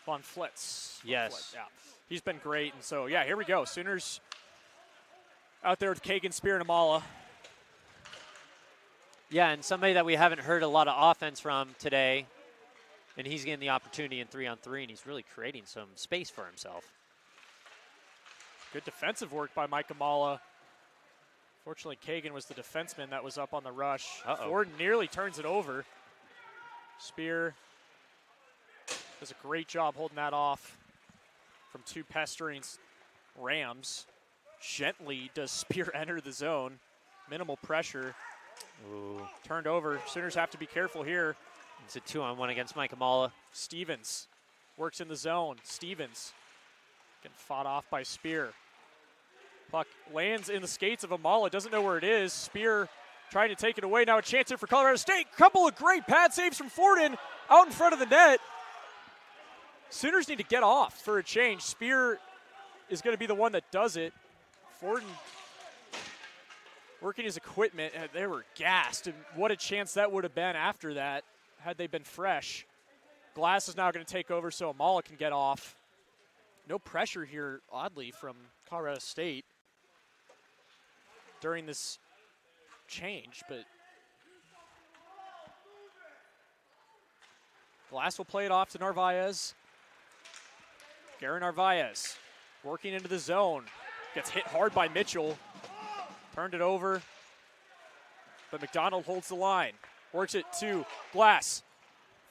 Von Flitz. Yes. Yeah. He's been great, and so yeah, here we go. Sooners out there with Kagan, Spear, and Amala. Yeah, and somebody that we haven't heard a lot of offense from today, and he's getting the opportunity in 3-on-3, and he's really creating some space for himself. Good defensive work by Mike Amala. Fortunately, Kagan was the defenseman that was up on the rush. Ford nearly turns it over. Spear does a great job holding that off from two pestering Rams. Gently does Spear enter the zone. Minimal pressure. Ooh. Turned over. Sooners have to be careful here. It's a 2-on-1 against Mike Amala. Stevens works in the zone. Stevens getting fought off by Spear. Puck lands in the skates of Amala. Doesn't know where it is. Spear trying to take it away. Now a chance here for Colorado State. Couple of great pad saves from Forden out in front of the net. Sooners need to get off for a change. Spear is going to be the one that does it. Forden working his equipment, and they were gassed. And what a chance that would have been after that had they been fresh. Glass is now going to take over so Amala can get off. No pressure here, oddly, from Colorado State during this change, but Glass will play it off to Narvaez. Garen Narvaez working into the zone. Gets hit hard by Mitchell. Turned it over, but McDonald holds the line. Works it to Glass.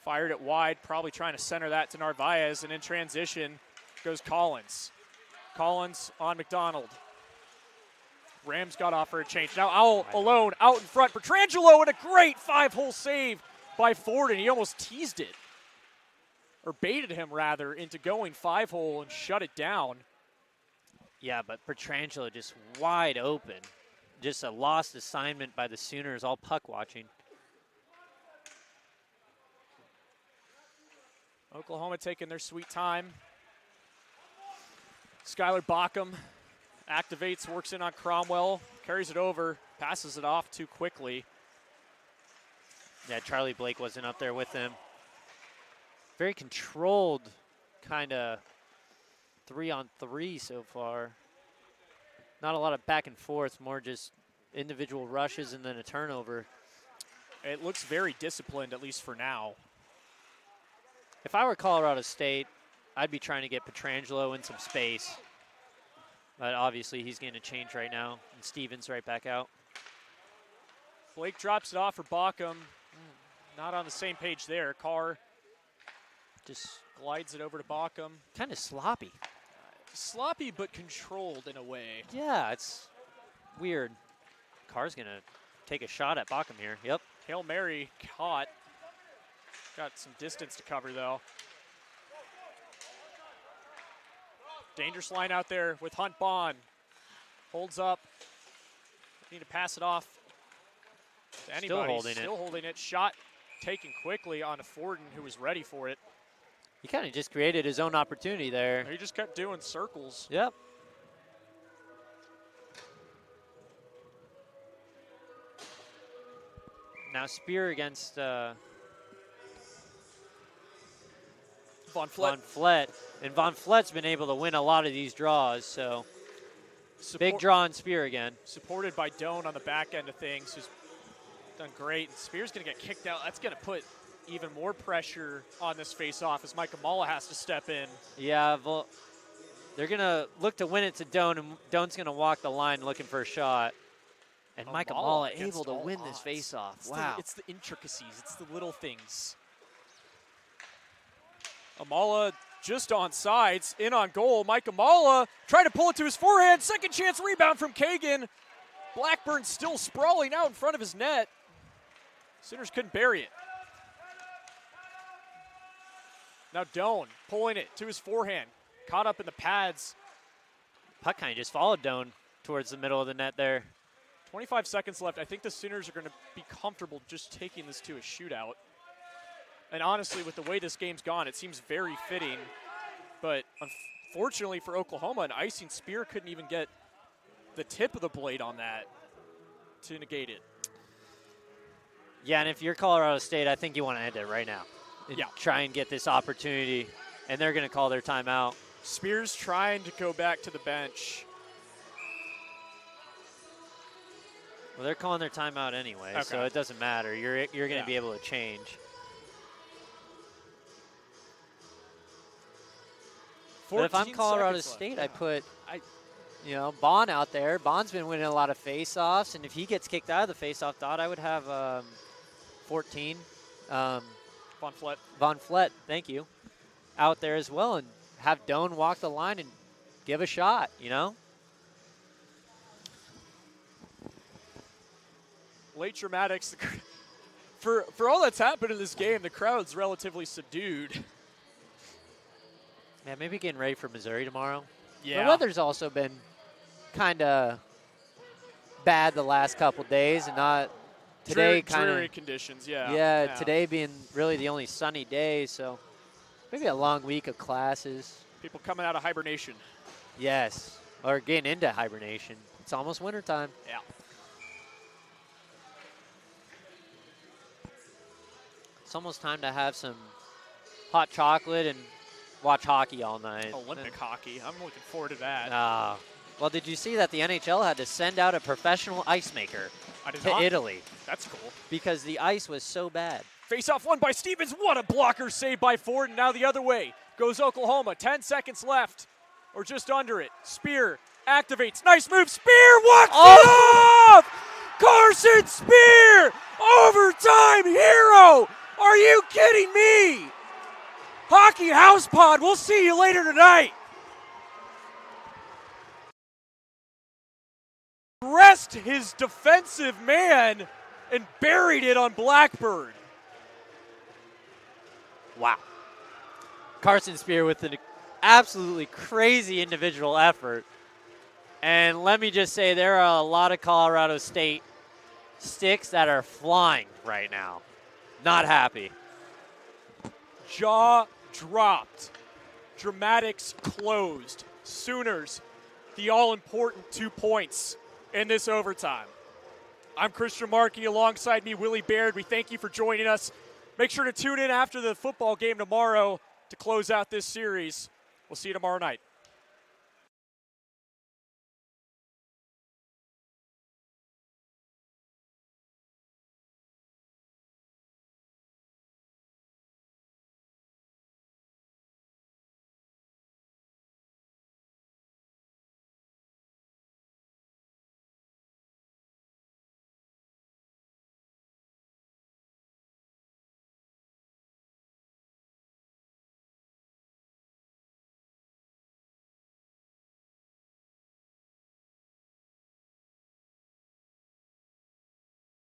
Fired it wide, probably trying to center that to Narvaez, and in transition goes Collins. Collins on McDonald. Rams got off for a change. Now Owl alone out in front. Petrangelo and a great 5-hole save by Ford, and he almost teased it, or baited him rather, into going 5-hole and shut it down. Yeah, but Petrangelo just wide open. Just a lost assignment by the Sooners, all puck watching. Oklahoma taking their sweet time. Skylar Bockham activates, works in on Cromwell, carries it over, passes it off too quickly. Yeah, Charlie Blake wasn't up there with him. Very controlled kind of 3-on-3 so far. Not a lot of back and forth, more just individual rushes and then a turnover. It looks very disciplined, at least for now. If I were Colorado State, I'd be trying to get Petrangelo in some space. But obviously he's getting a change right now. And Stevens right back out. Blake drops it off for Bockham. Not on the same page there. Carr just glides it over to Bockham. Kind of sloppy. Sloppy but controlled in a way. Yeah, it's weird. Carr's going to take a shot at Bockham here. Yep. Hail Mary caught. Got some distance to cover, though. Dangerous line out there with Hunt Bond. Holds up. Need to pass it off to anybody. Still holding it. Shot taken quickly onto Forden, who was ready for it. He kind of just created his own opportunity there. He just kept doing circles. Yep. Now Spear against Von Flett. Von Flett. And Von Flett's been able to win a lot of these draws, so big draw on Spear again. Supported by Doan on the back end of things, who's done great. And Spear's going to get kicked out. That's going to put even more pressure on this face-off as Mike Amala has to step in. Yeah, they're going to look to win it to Doan, and Doan's going to walk the line looking for a shot. And Mike Amala able to win this face-off. Wow. It's the intricacies. It's the little things. Amala just on sides, in on goal. Mike Amala trying to pull it to his forehand. Second chance rebound from Kagan. Blackburn still sprawling out in front of his net. Sooners couldn't bury it. Now Doan pulling it to his forehand. Caught up in the pads. Puck kind of just followed Doan towards the middle of the net there. 25 seconds left. I think the Sooners are going to be comfortable just taking this to a shootout. And honestly, with the way this game's gone, it seems very fitting. But unfortunately for Oklahoma, an icing spear couldn't even get the tip of the blade on that to negate it. Yeah, and if you're Colorado State, I think you want to end it right now. And try and get this opportunity. And they're going to call their timeout. Spears trying to go back to the bench. Well, they're calling their timeout anyway, okay. So it doesn't matter. You're going to be able to change. But if I'm Colorado State, I put Bond out there. Bond's been winning a lot of face-offs, and if he gets kicked out of the face-off dot, I would have 14. Von Flett. Von Flett, thank you. Out there as well, and have Doan walk the line and give a shot, Late dramatics. For all that's happened in this game, the crowd's relatively subdued. Yeah, maybe getting ready for Missouri tomorrow. Yeah. The weather's also been kind of bad the last couple days, and not today. Dreary conditions, yeah. Yeah, today being really the only sunny day, so maybe a long week of classes. People coming out of hibernation. Yes, or getting into hibernation. It's almost wintertime. Yeah. It's almost time to have some hot chocolate and watch hockey all night. Olympic hockey. I'm looking forward to that. Well, did you see that the NHL had to send out a professional ice maker to Italy? That's cool. Because the ice was so bad. Face-off won by Stevens. What a blocker save by Ford. And now the other way goes Oklahoma. 10 seconds left, or just under it. Spear activates. Nice move. Spear walks it off! Carson Spear! Overtime hero! Are you kidding me? Hockey House Pod, we'll see you later tonight. Rest his defensive man and buried it on Blackburn. Wow. Carson Spear with an absolutely crazy individual effort. And let me just say, there are a lot of Colorado State sticks that are flying right now. Not happy. Jaw dropped. Dramatics closed. Sooners, the all-important 2 points in this overtime. I'm Christian Markey. Alongside me, Willie Baird. We thank you for joining us. Make sure to tune in after the football game tomorrow to close out this series. We'll see you tomorrow night.